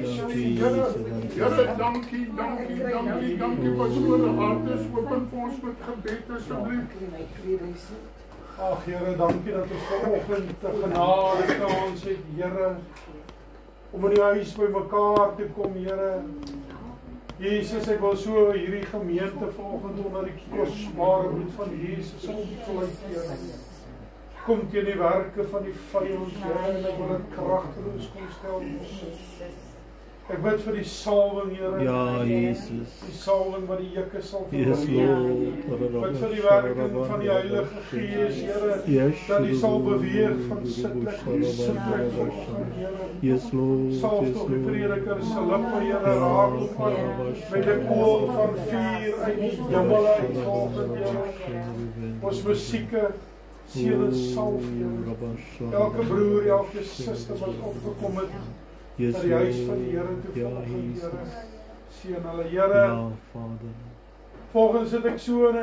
Here, dankie wat so 'n hart is, open vir ons met gebed asseblief. Ag Here, dankie dat ons vanoggend te genade kans het, Here, om in die huis by mekaar te kom, Here. Jesus, ek wil so hierdie gemeente vanoggend onder die kosbare bloed van Jesus opsluit, Here. Kom teen die werke van die vyand, Here, en ek wil dit kragteloos kom stel. Ek bid vir die salwing, Here. Ja, Jesus. Die salwing wat die juke sal Yes, Lord. Ek bid vir die werking van die Heilige Gees, Here, dat die sal beweeg van sitplek tot sitplek, Here. Yes, Lord. Salf tot die prediker se lippe, Here, raak op met 'n koel van vuur uit die hemel uit volgende, Here. Ons musieke seël en salf, Here. Elke broer, elke suster wat opgekom het, Yes, dat die huis van die Here toe volgend, Here. Seën hulle, Here. Ja, Vader. Volgens het ek so en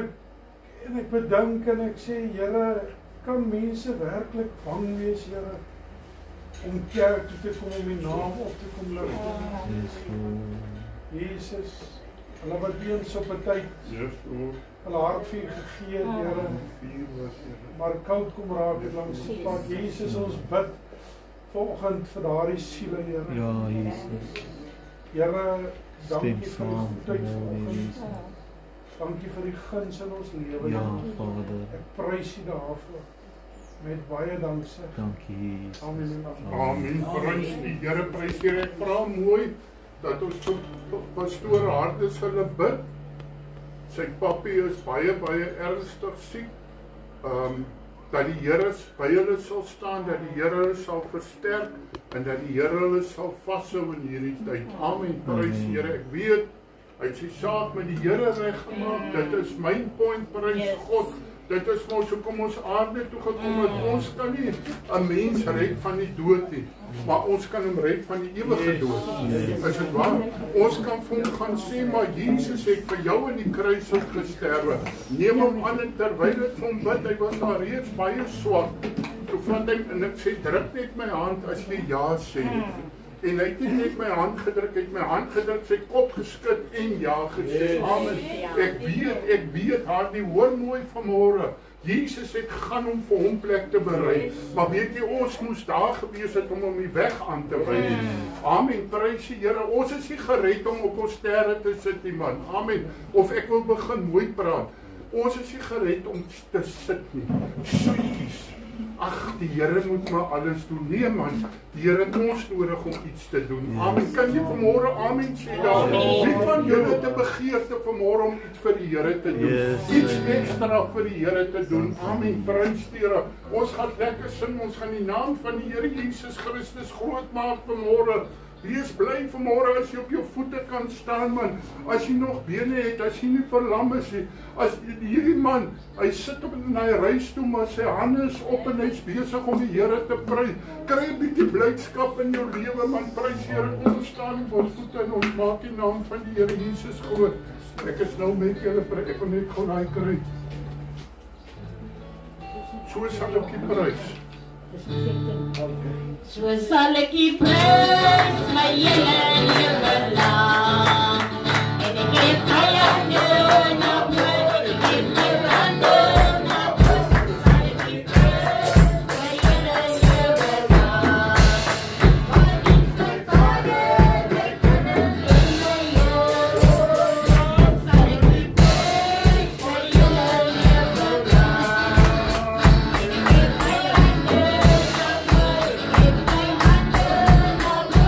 ek bedink en ek sê, Here, kan mense werklik bang wees, Here, om kerk toe te kom, om die naam op te kom lig? Yes, Lord. Jesus, hulle wat eens op 'n tyd hulle hartvuur gegee het, Here, maar koud kom raak het langs die pad. Jesus, ons bid vanoggend vir daardie siele, Here. Ja, Jesus. Here, dankie vir die saam, goedheid vanoggend. Jesus. Dankie vir die guns in ons lewe. Ja, Vader. Ek prys U daarvoor met baie dankse. Dankie, Jesus. Amen. Amen. Prys die Here, prys die Here. Ek vra mooi dat ons vir pastoor Hardes hulle bid. Sy pappie is baie ernstig siek. Dat die Here by hulle sal staan, dat die Here hulle sal versterk en dat die Here hulle sal vashou in hierdie tyd. Amen. Prys die Here. Ek weet hy het sy saak met die Here reggemaak. Dit is my point, prys God. Dit is mos hoekom ons aarde toe gekom het. Ons kan nie 'n mens red van die dood nie, maar ons kan hom red van die ewige dood. Is dit waar? Ons kan vir hom gaan sê, maar Jesus het vir jou in die kruis gesterwe. Neem hom aan en terwyl ek vir hom bid, hy was daar reeds baie swak. Toe vat hy en ek sê, druk net my hand as jy ja sê. En hy het nie net my hand gedruk, sy kop geskud en ja gesê. Amen. Ek weet haar die hoor mooi vanmôre. Jesus het gaan om vir hom plek te berei. Maar weet jy, ons moes daar gewees het om hom die weg aan te wys. Amen. Prys die Here. Ons is nie gered om op ons sterre te sit nie, man. Amen. Of ek wil begin mooi praat. Ons is nie gered om te sit nie. Soetjies. Ag, die Here moet maar alles doen. Nee man, die Here het ons nodig om iets te doen. Amen. Kan jy vanmôre amen sê daar? Wie van julle het 'n begeerte vanmôre om iets vir die Here te doen? Iets ekstra vir die Here te doen. Amen. Prys die Here. Ons gaan lekker sing. Ons gaan die naam van die Here Jesus Christus groot maak vanmôre. Wees bly vanmôre as jy op jou voete kan staan, man. As jy nog bene het, as jy nie verlam is nie. As hierdie man, hy sit op in hy reistoel, maar sy hande is op en hy's besig om die Here te prys. Kry 'n bietjie blydskap in jou lewe, man. Prys die Here. Kom ons staan op ons voete en ons maak die naam van die Here Jesus groot. Ek is nou met julle, ek wil net gou daai kry. So sal ek die prys. So sal ek U prys my hele lewe lang. En ek gee my hande na U, ek gee my hande na U. Sal ek U prys my hele lewe lang. Want U is my Vader, my Vader in my Here. Sal ek U prys my hele lewe lang. En ek gee my hande na U.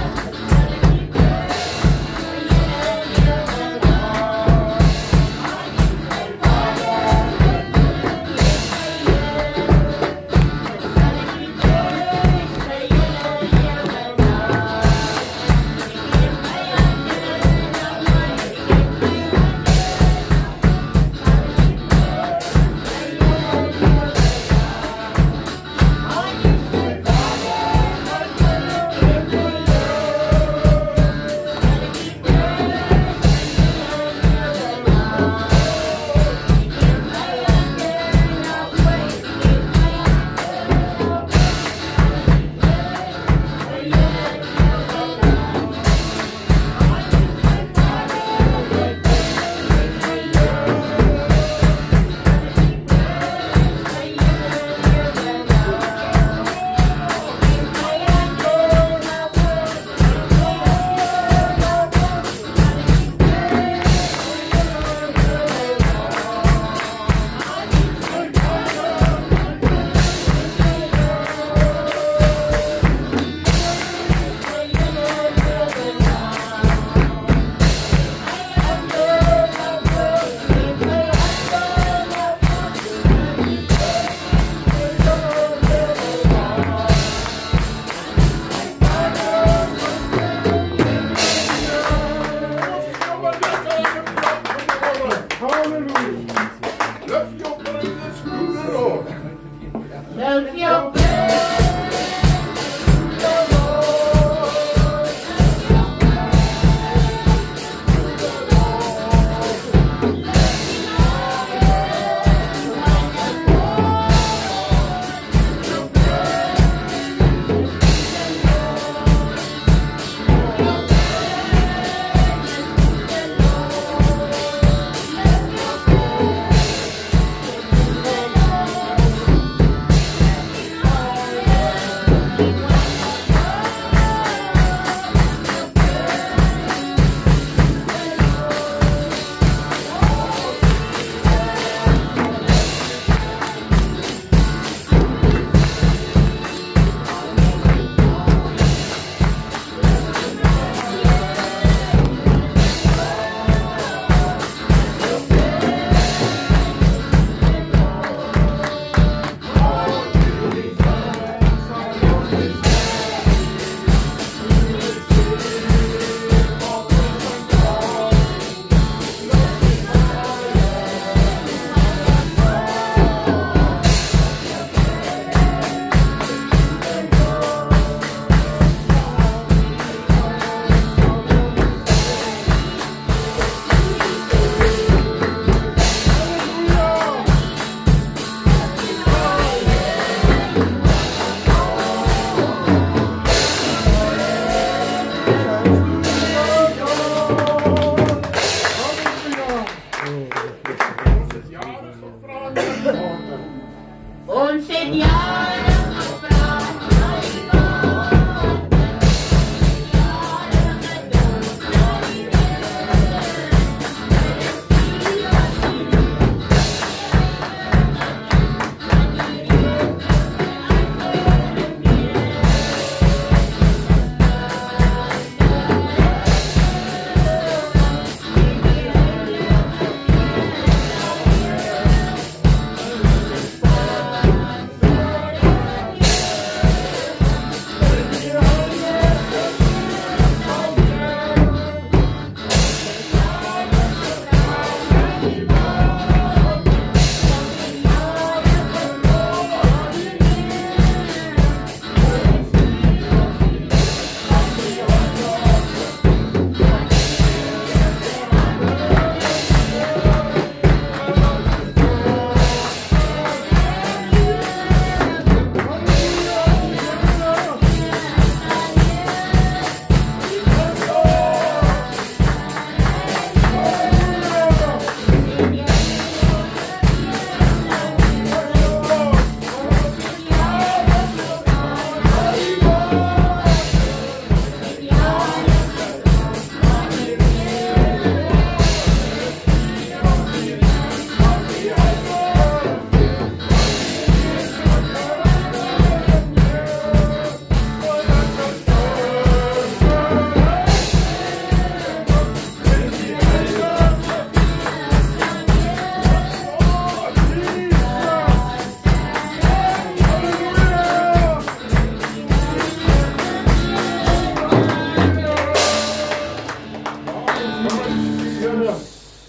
Here,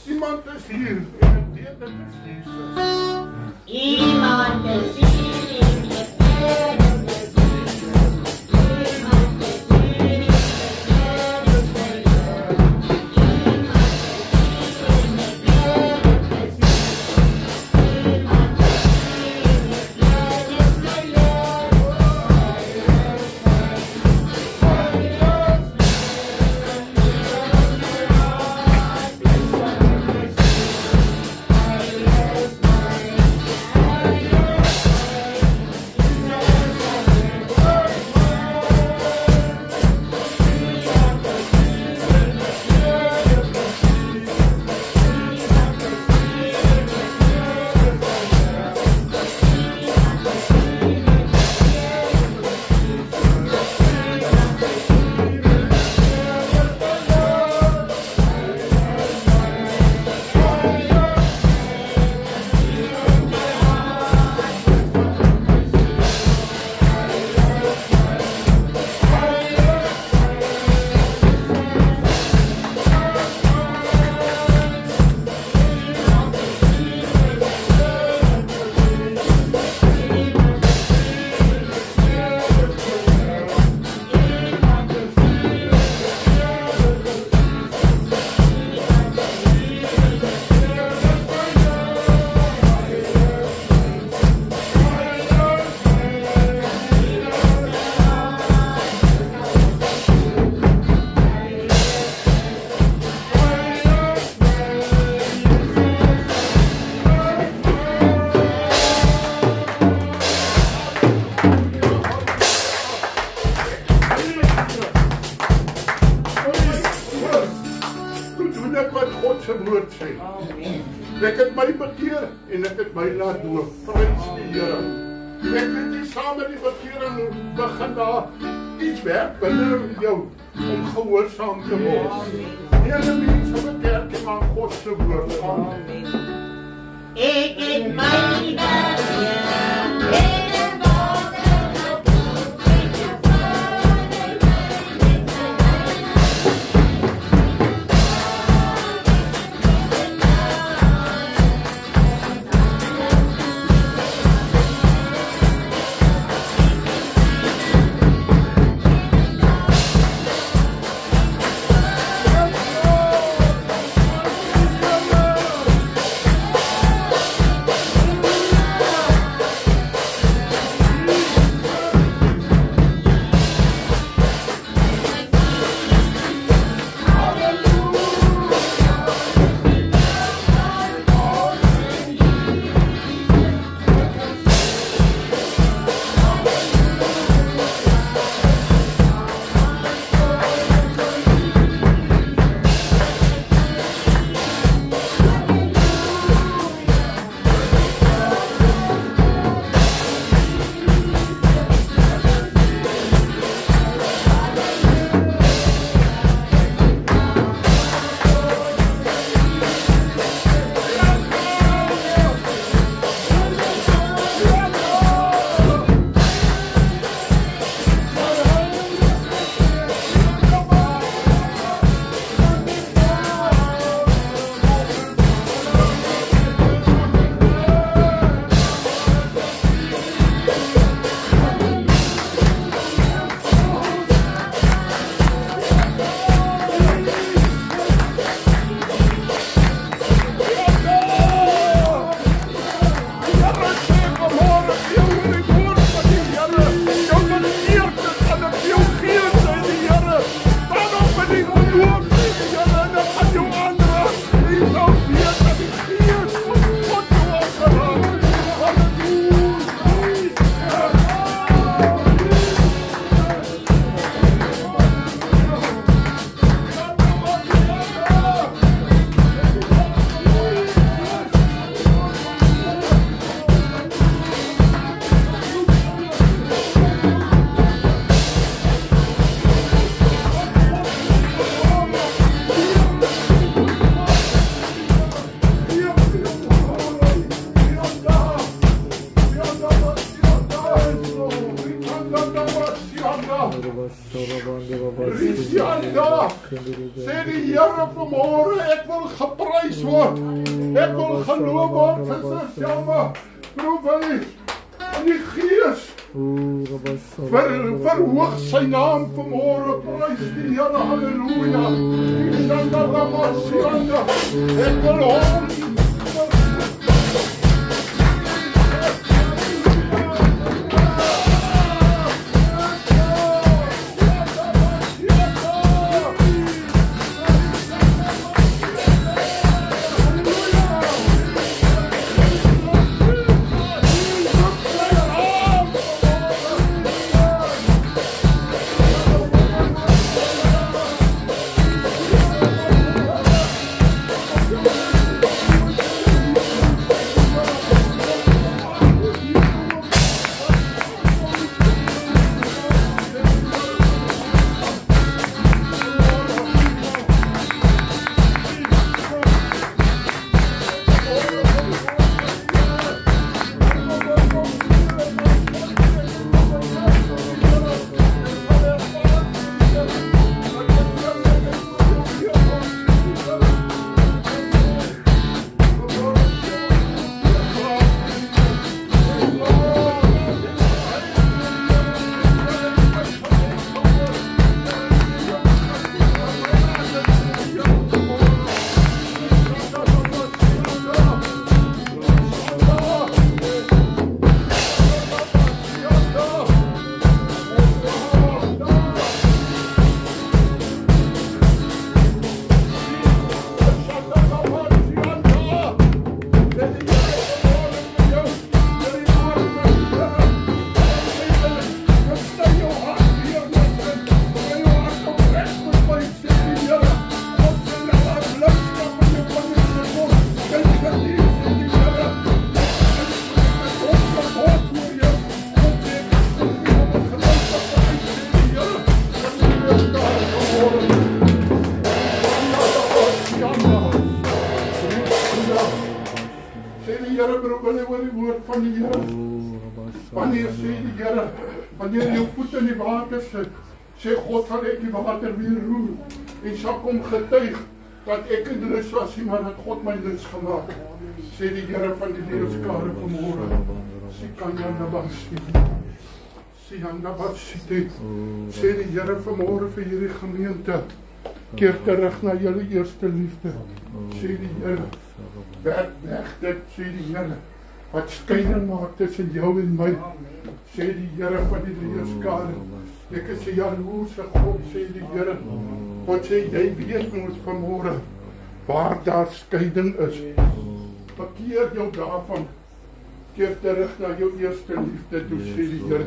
iemand is hier en ek weet dit is Jesus. Iemand is hier in die bed. Ek het my bekeer en ek het my laat doop. Prys die Here. Ek het nie saam met die bekering begin daar iets werk binne jou om gehoorsaam te word. Here mense wat kerk aan God se woord gaan. Ek het my bekeer. Sê die Here vanmôre, ek wil geprys word. Ek wil geloof word vir sy selma. Probeer in die Gees. Verhoog sy naam vanmôre. Prys die Here. Halleluja. Ek wil hom wanneer jou voet in die water sit, sê God sal ek die water weer roer en sal kom getuig dat ek in rus was, maar dat God my lus gemaak. Sê die Here van die leerskare vanmôre. Sê kan jy nou wat sê? Sê die Here vanmôre vir hierdie gemeente. Keer terug na julle eerste liefde. Sê die Here. Werk weg dit, sê die Here. Wat skeiding maak tussen jou en my. Sê die Here van die leerskare. Ek is 'n jaloerse God, sê die Here. Want sê jy weet ons vanmôre waar daar skeiding is. Bekeer jou daarvan. Keer terug na jou eerste liefde toe, sê die Here.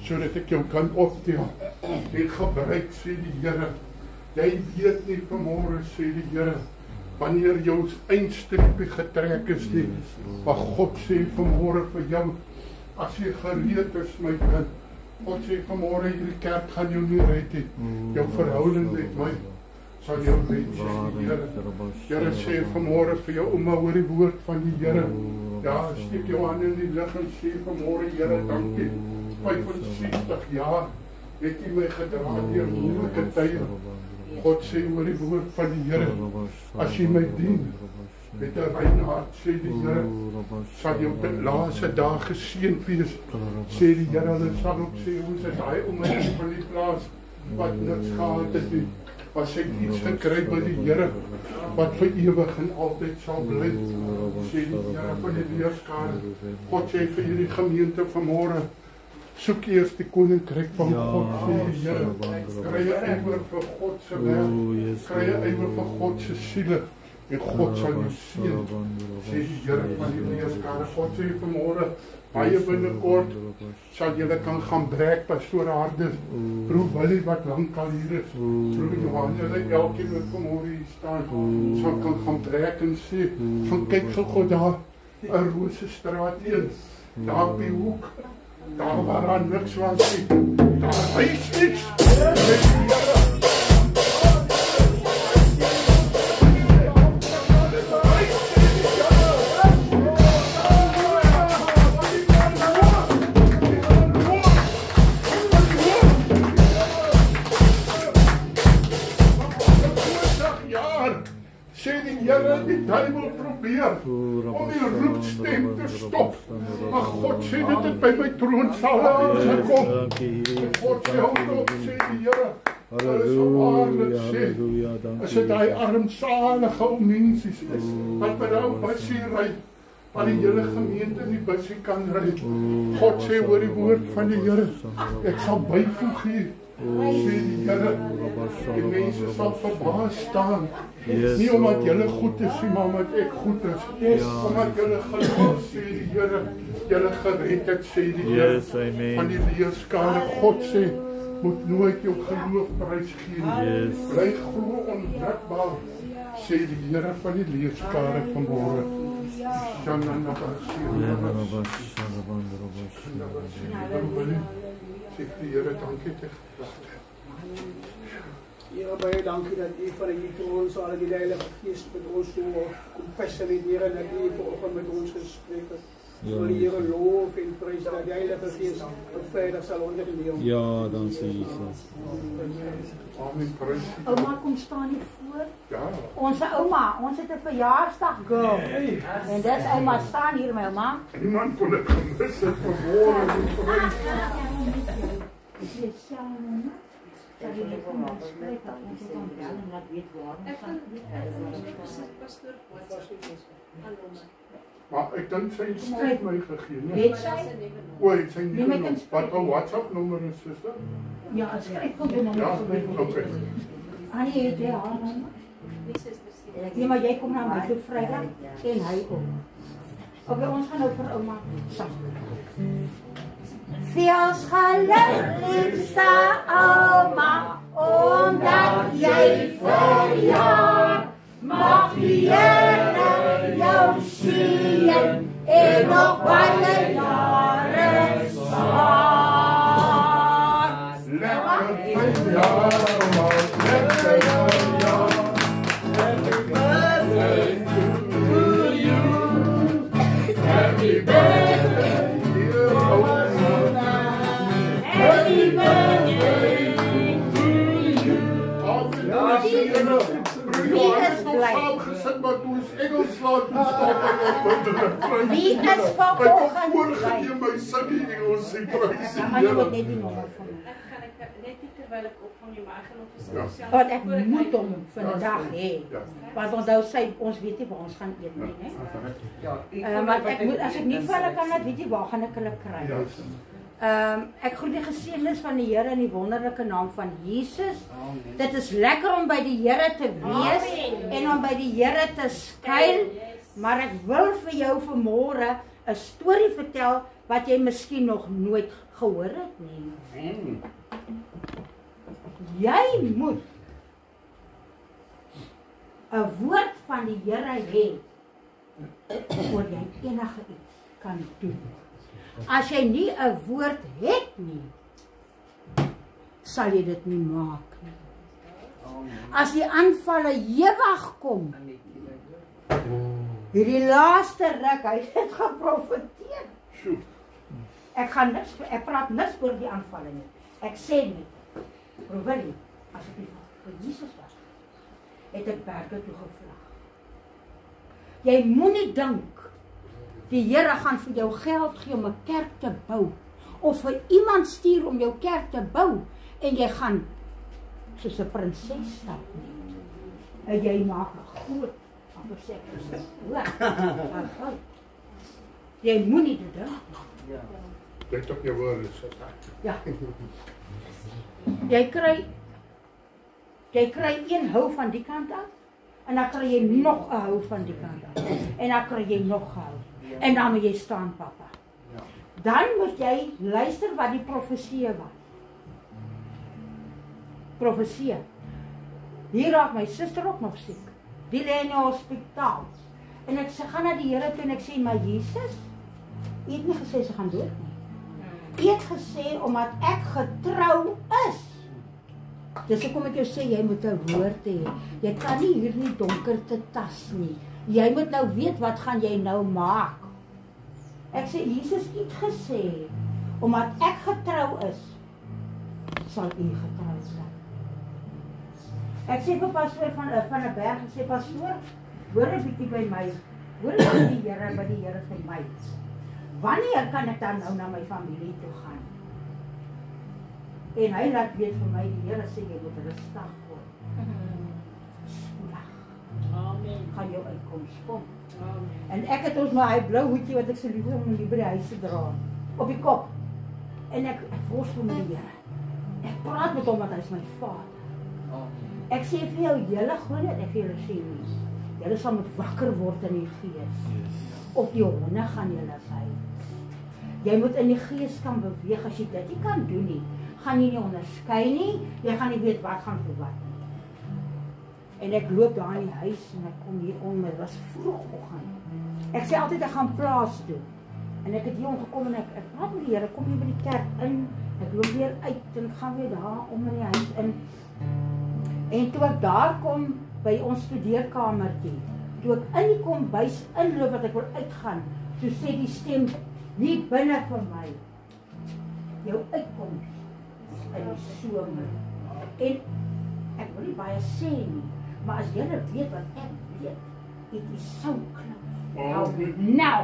Sodat ek jou kan optel. En gebruik, sê die Here. Jy weet nie vanmôre, sê die Here, wanneer jou eindstreepie getrek is nie. Maar God sê vanmôre vir jou, as jy gereed is, my kind, God sê vanmôre hierdie kerk gaan jou nie red nie. Jou verhouding met my sal jou red, sê die Here. Here sê vanmôre vir jou ouma, hoor die woord van die Here. Ja, steek jou hand in die lug en sê vanmôre, Here, dankie. 65 jaar het U my gedra deur moeilike tye. God sê oor die woord van die Here, as jy my dien met 'n rein hart, sê die Here, sal jy op die laaste dag geseënd wees. Sê die Here, hulle sal ook sê, ons is daai omgewing van die plaas wat niks gehad het nie. Maar sy het iets gekry by die Here wat vir ewig en altyd sal bly. Sê die Here van die leerskare. God sê vir hierdie gemeente vanmôre, soek eers die koninkryk van God, sê die Here. Kry 'n ywer vir God se werk, kry 'n ywer vir God se siele, en God sal jou seën, sê die Here van die leerskare. God sê vanmôre, baie binnekort sal julle kan gaan breek pastoor Hardes, broer Willie wat lankal hier is, broer Johan, julle elkeen wat vanmôre hier staan, sal kan gaan breek en sê, gaan kyk vir God daar, 'n Rosestraat 1, daar op die hoek, daar waar daar niks was nie, daar is niks. maar sê die Here, die duiwel probeer om die roepstem te stop. Maar God sê dit het by my troonsaal gekom. En God sê, hou op, sê die Here. Hulle is waarlik sê, as dit hy armsalige ou mensies is, wat by die busie ry, wat die hele gemeente in die busie kan ry. God sê oor die woord van die Here, ek sal byvoeg hier. Sê die Here, die mense sal verbaas staan. Nie omdat julle goed is, maar omdat ek goed is. Omdat julle geloof, sê die Here, julle gered het, sê die Here. Van die leerskare, God sê, moet nooit jou geloof prys gee nie. Bly glo onwrikbaar, sê die Here van die leerskare vanmôre. Sê die Here, dankie te geplaat. Here, baie dankie dat U vir die troonsaal die Heilige Gees met ons so kom fasiliteer en dat U vanoggend met ons gespreek het. So die Here loof en prys dat die Heilige Gees veilig sal onderneem. Ja, dankie Jesus. Amen, prys. Ouma kom staan hier voor. Ja. Ons het 'n verjaarsdag girl. En dis ouma staan hier, my ouma. Niemand kon dit gemis het vanmôre. Is jy saam? Sal jy net kom spreek dat ons kan bel en laat weet waar ons staan? Maar ek dink sy het stryd my gegee, nee. Weet sy? O, het sy nie nog. Wat 'n WhatsApp nommer is dit? Ja, skryf kom jy maar Ja, net. okay. Annie het jy haar nommer? Nee, maar jy kom na my toe Vrydag en hy ook. Okay, ons gaan nou vir ouma sang. Veels geluk, liefste ouma, omdat jy verjaar. Mag die Here jou seën en nog baie jare spaar. Lekker verjaar, maar lekker verjaar. Happy birthday to you. Happy birthday, dear Oma. Happy birthday to you. Wie is blij? Wie is vanoggend blij? My sukkie Engels sê prys die Annie moet Here. net die nommer van hom. Net nie terwyl ek opvang nie, maar ek gaan op Ja. Want ek moet hom vandag hê. Ja. Want onthou sy, ons weet nie waar ons gaan eet nie, né? Maar ek moet, as ek nie vir hulle kan laat weet nie, waar gaan ek hulle kry? Ja. Ek groet die geseëndes van die Here in die wonderlike naam van Jesus. Dit is lekker om by die Here te wees en om by die Here te skuil. Maar ek wil vir jou vanmôre 'n storie vertel wat jy miskien nog nooit gehoor het nie. Jy moet 'n woord van die Here hê voor jy enige iets kan doen. As jy nie 'n woord het nie, sal jy dit nie maak nie. As die aanvalle ewig kom, hierdie laaste ruk, hy het dit geprofeteer. Ek praat niks oor die aanvalle nie. Ek sê net, Rowelie, as ek nie vir Jesus was, het ek berge toe gevlug. Jy moenie dink die Here gaan vir jou geld gee om 'n kerk te bou, of vir iemand stuur om jou kerk te bou, en jy gaan soos 'n prinses stap nie. En jy maak 'n groot, amper sê ek, jy moenie dit doen. Dit op jou woorde sit. Ja. Jy kry een hou van die kant af, en dan kry jy nog 'n hou van die kant af, en dan kry jy nog 'n hou. En dan moet jy staan, papa. Dan moet jy luister wat die profesie was. Profesie. Hier raak my suster ook nog siek. Die lê in die hospitaal. En ek gaan na die Here toe en ek sê, maar Jesus, U het nie gesê sy gaan dood nie. U het gesê, omdat ek getrou is. Dis hoekom ek jou sê, jy moet 'n woord hê. Jy kan nie hier in die donker te tas nie. Jy moet nou weet, wat gaan jy nou maak? Ek sê, Jesus het gesê, omdat ek getrou is, sal U getrou zijn. Ek sê vir pastoor van 'n berg, ek sê pastoor, hoor 'n bietjie by my. Hoor by die Here vir my. Wanneer kan ek dan nou na my familie toe gaan? En hy laat weet vir my, die Here sê jy moet rustig word. Spoedig. Amen. Gaan jou uitkoms kom. Amen. En ek het ons maar hy blou hoedjie wat ek so lief om hier by die huis te dra, op die kop. En ek worstel met die Here. Ek praat met hom want hy is my Vader. Ek sê vir jou, julle glo net, ek vir julle sê nie. Julle sal moet wakker word in die gees. Op die honde gaan julle sy. Jy moet in die gees kan beweeg. As jy dit nie kan doen nie, gaan jy nie onderskei nie. Jy gaan nie weet wat gaan vir wat nie. En ek loop daar in die huis en ek kom hier onder, dit was vroegoggend. Ek sê altyd ek gaan plaas toe. En ek het hier omgekom en ek praat met die Here, kom hier by die kerk in. Ek loop weer uit en ek gaan weer daar om in die huis in. En toe ek daar kom by ons studeerkamertjie, toe ek in die kombuis inloop wat ek wil uitgaan, toe sê die stem nie binne vir my. Jou uitkoms in die somer. En ek wil nie baie sê nie, maar as julle weet wat ek weet, it is so knap. Nou,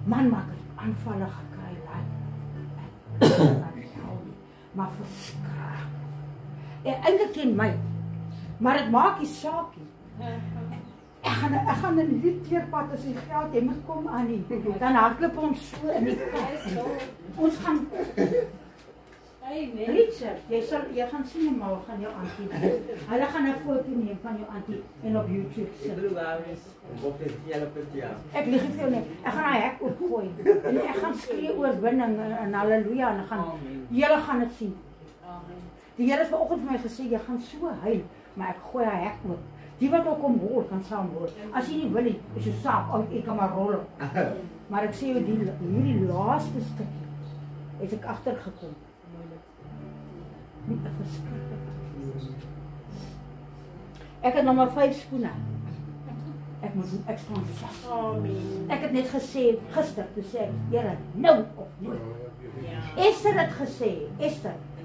man maak het aanvalle gekry, maar verskrik. En eintlik ken my, maar het maak die saak nie. Ek gaan 'n liedteerpad as die geld, jy moet kom aan nie. Dan hardloop ons so in die klas. Ons gaan Richard, jy gaan sien en maar gaan jou auntie. Hulle gaan 'n foto neem van jou auntie en op YouTube sit. Ek lieg vir jou nie. Ek gaan 'n hek oopgooi. En ek gaan skree oorwinning en haleluja en julle gaan dit sien. Die Here het vanoggend vir my gesê jy gaan so huil, maar ek gooi 'n hek oop. Die wat ook kom hoor, kan saam hoor. As jy nie wil nie, is jou saak, ek kan maar rol. Maar ek sê jou hierdie laaste stukkie het ek agtergekom. Ek het nog maar 5 skoene. Ek staan vas. Amen. Ek het net gesê gister, toe sê ek, Here, nou of nooit. Esther het gesê,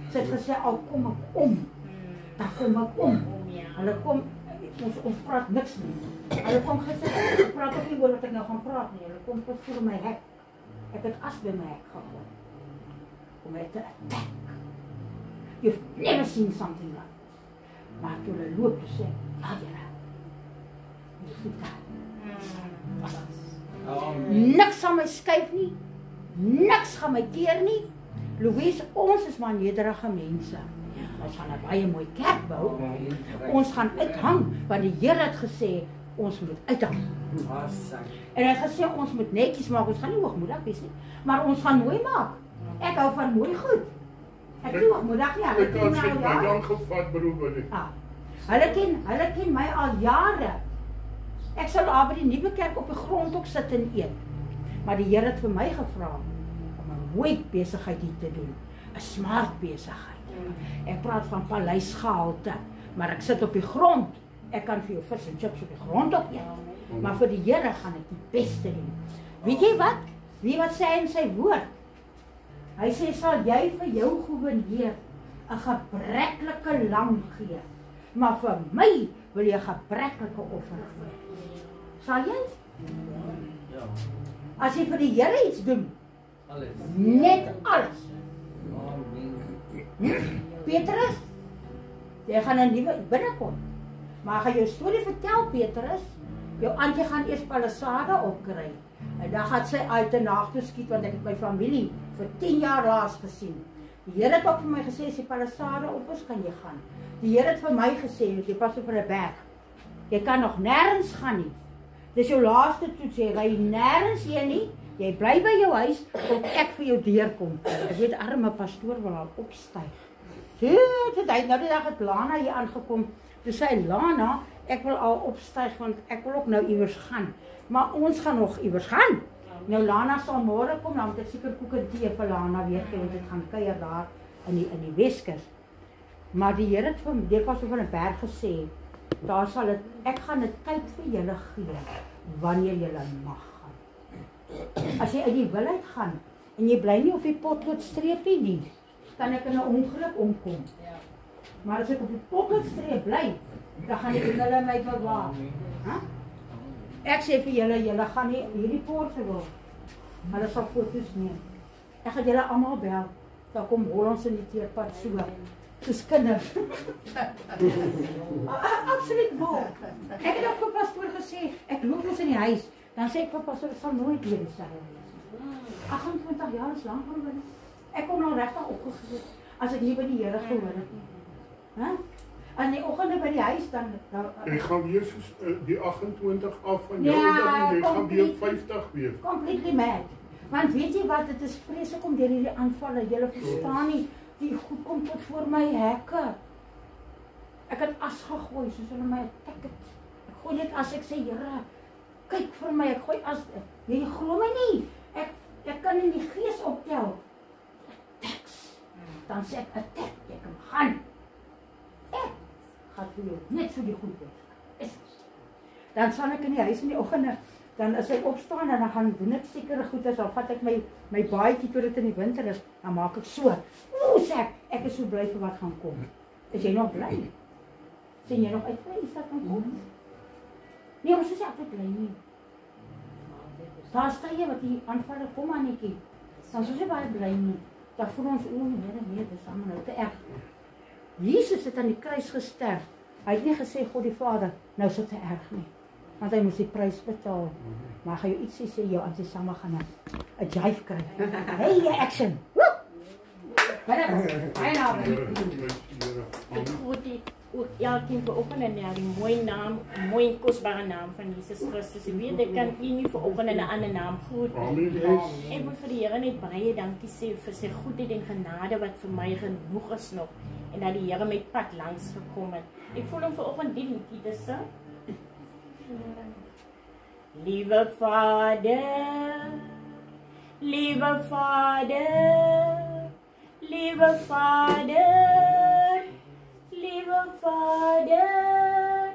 sy het gesê al kom ek om, dan kom ek om. Hulle kom, ons praat niks nie. Hulle kom gister, ek praat ook nie oor wat ek nou gaan praat nie. Hulle kom pas voor my hek. Ek het as by my hek gegooi. Om my te attack. You've never seen something like this. Maar toe hulle loop, toe sê ek, ja Here, jy voet daar. Niks gaan my skuif nie, niks gaan my keer nie. Louise, ons is maar nederige mense. Ons gaan 'n baie mooi kerk bou. Ons gaan uithang, want die Here het gesê, ons moet uithang. En hy het gesê, ons moet netjies maak, ons gaan nie hoogmoedig wees nie, maar ons gaan mooi maak. Ek hou van mooi goed. Ek nie hoogmoedig nie, Ek kan sê, my dan gevat, broer. Hulle ken my al jare. Ek sal daar by die nuwe kerk op die grond ook sit en eet. Maar die Here het vir my gevra om 'n mooi besigheid hier te doen. 'n Smart besigheid. Ek praat van paleisgehalte, maar ek sit op die grond. Ek kan vir jou vis en chips op die grond ook eet. Maar vir die Here gaan ek die beste doen. Weet jy wat? Wie wat sê in sy woord? Hy sê, sal jy vir jou gouverneur 'n gebreklike lam gee, maar vir my wil jy 'n gebreklike offer gee. Sal jy? As jy vir die Here iets doen, net alles. Petrus, jy gaan 'n nuwe binnekom. Maar gaan jou storie vertel, Petrus. Jou auntie gaan eers palissade opkry. En dan gaan sy uit en nag toe skiet, want ek het my familie vir 10 jaar laas gesien. Die Here het ook vir my gesê, as die palissade op is, kan jy gaan. Die Here het vir my gesê, jy pas op 'n berg. Jy kan nog nêrens gaan nie. Dis jou laaste toets, jy ry nêrens heen nie. Jy bly by jou huis tot ek vir jou deurkom. Ek weet arme pastoor wil al opstyg. Dit hy nou die dag het Lana hier aangekom. Toe sê Lana, ek wil al opstyg want ek wil ook nou iewers gaan. Maar ons gaan nog iewers gaan. Nou Lana sal môre kom, dan moet ek seker koek en tee vir Lana weer gee want dit gaan kuier daar in die Weskus. Maar die Here het van die pas van 'n berg gesê, daar sal dit ek gaan 'n tyd vir julle gee wanneer julle mag gaan. As jy uit die wil uit gaan en jy bly nie op die potloodstreepie nie, kan ek in 'n ongeluk omkom. Maar as ek op die potloodstreep bly, dan gaan die engele my bewaar. Ek sê vir julle gaan nie hierdie poorte wil. Hulle sal foto's neem. Ek gaan julle almal bel. Dan kom Hollands in die teerpad so. Soos kinders. Absoluut waar. Ek het ook vir pastoor gesê, ek loop ons in die huis, dan sê ek vir pastoor, ek sal nooit weer dieselfde wees. 28 jaar is lang geworden. Ek kom nou regtig opgegroei, as ek nie by die Here gehoor het nie. En die oggende by die huis dan Jy gaan weer soos die 28 af van Ja, jou, dat jy gaan weer compleet. 50 wees. Completely mad. Want weet jy wat, dit is vreeslik om deur hierdie aanvalle, julle verstaan nie, die goed kom tot voor my hekke. Ek het as gegooi, soos hulle my attack het. Ek gooi net as, ek sê, Here, kyk vir my, ek gooi as, jy glo my nie, ek kan in die gees optel. Attacks. Dan sê ek, attack, jy kan gaan. Ek gaan vir jou, net so die goed wees. Dan sal ek in die huis in die oggende, dan as ek opstaan en dan gaan doen ek sekere goeders, dan vat ek my baadjie tot dit in die winter is, dan maak ek so. Sê ek is so bly vir wat gaan kom. Is jy nog bly? Sien jy nog uit vir iets wat gaan kom? Nee, ons is altyd bly nie. Daar sta jy wat die aanvalle kom aan netjie. Dan is jy baie bly nie. Dan voel ons, nee, dis allemaal nou te erg. Jesus het aan die kruis gesterf. Hy het nie gesê, God die Vader, nou is dit te erg nie. Want hy moes die prys betaal. Maar hy gaan jou iets sê, jou antisama gaan 'n jive kry. Hey, action! Woe! Wat Ek groet ook elkeen vanoggend in die mooi naam, mooi en kosbare naam van Jesus Christus. Ek weet ek kan u nie vanoggend in 'n ander naam groet nie. Ek wil vir die Here net baie dankie sê vir sy goedheid en genade wat vir my genoeg is nog en dat die Here my pad langs gekom het. Ek voel hom vanoggend die liedjie te sing. Liewe Vader, liewe Vader, liewe Vader, liewe Vader,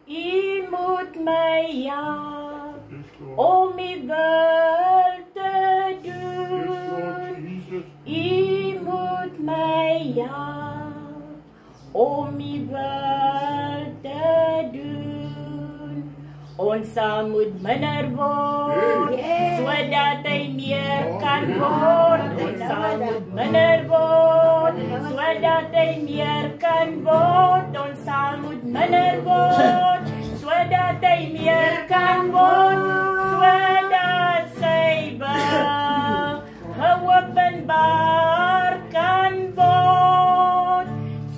u moet my help om u wil te doen. U moet my help om u wil te doen. Ons sal moet minder word, sodat hy meer kan word. Ons sal moet minder word, sodat hy meer kan word. Ons sal moet minder word, sodat hy meer kan word. Sodat sy wil geopenbaar kan word.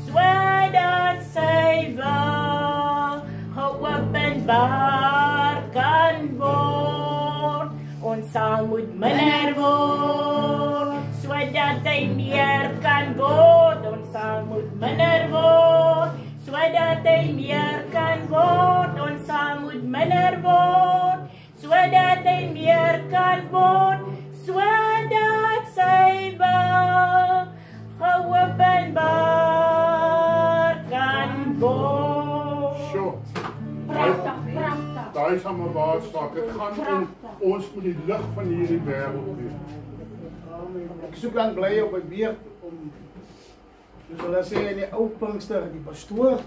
Sodat sy wil geopenbaar kan word. Ons sal moet minder word, sodat hy meer kan word. Ons sal moet minder word, sodat hy meer kan word. Ons sal moet minder word, sodat hy meer kan word. Sodat sy wil geopenbaar kan word. Sjoe. Pragtig. Daai is allemaal waarsak. Het gaan om ons met die lig van hierdie wêreld wees. Ek soek dan bly op 'n weer om, soos hulle sê in die ou Pinkster, die pastoor.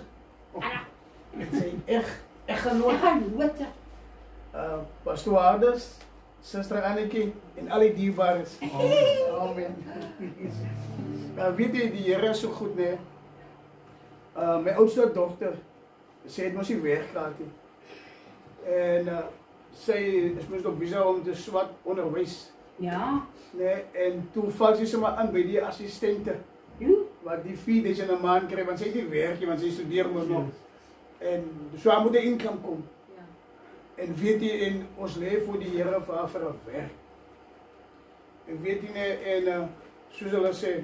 Ek sê ek genoot. Pastoor Harders, Suster Annetjie en al die dierbares. Amen. Weet jy, die Here is so goed, nee. My oudste dogter, sy het mos nie werk gehad nie. En sy is mos nog besig om te swat onderwys. Ja. Nee, en toe val sy sommer aan by die assistente. Wat die $4,000 'n maand kry, want sy het nie werk nie, want sy studeer mos nog. En so haar moet 'n inkom kom. En weet jy, en ons lê voor die Here vir haar vir 'n werk. En weet jy nie, en soos hulle sê,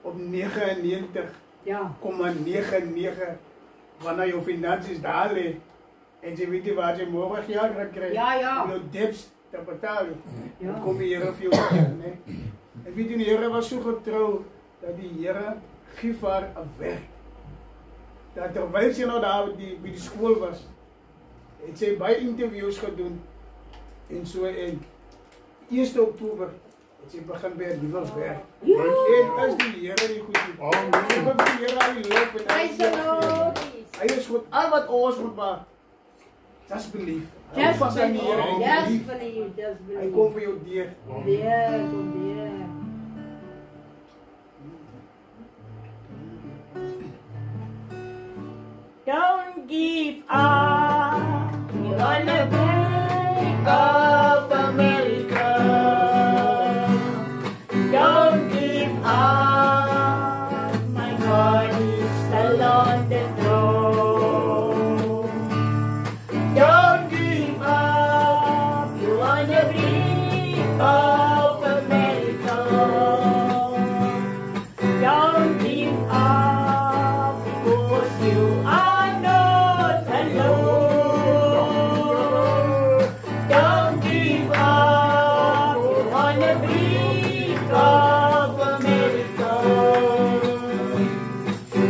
op 99,99 wanneer jou finansies daar lê, en jy weet nie waar jy môre geld gaan kry, om jou debts te betaal, dan kom die Here vir jou terug, nee. En weet jy, die Here was so getrou, dat die Here gee vir haar 'n werk. Dat terwyl sy nou daar by die skool was, het sy baie interviews gedoen, en so en 1 Oktober Jy begin by 'n nuwe werk. Ja. En is die Here die goed. Amen. Jy moet die Here aan die loop en Praise the Lord. Hy is goed. Al wat ons moet maar just believe. Just Hou vas aan die Here en believe. Just believe. believe. Just Hy believe. kom vir jou deur. Dear, kom dear. Don't give up. You're on the brink of America. Don't give up. My God is still on the throne. Don't give up. You're on the brink of America. Don't give up because you are not alone. Don't give up. You're on the brink of America.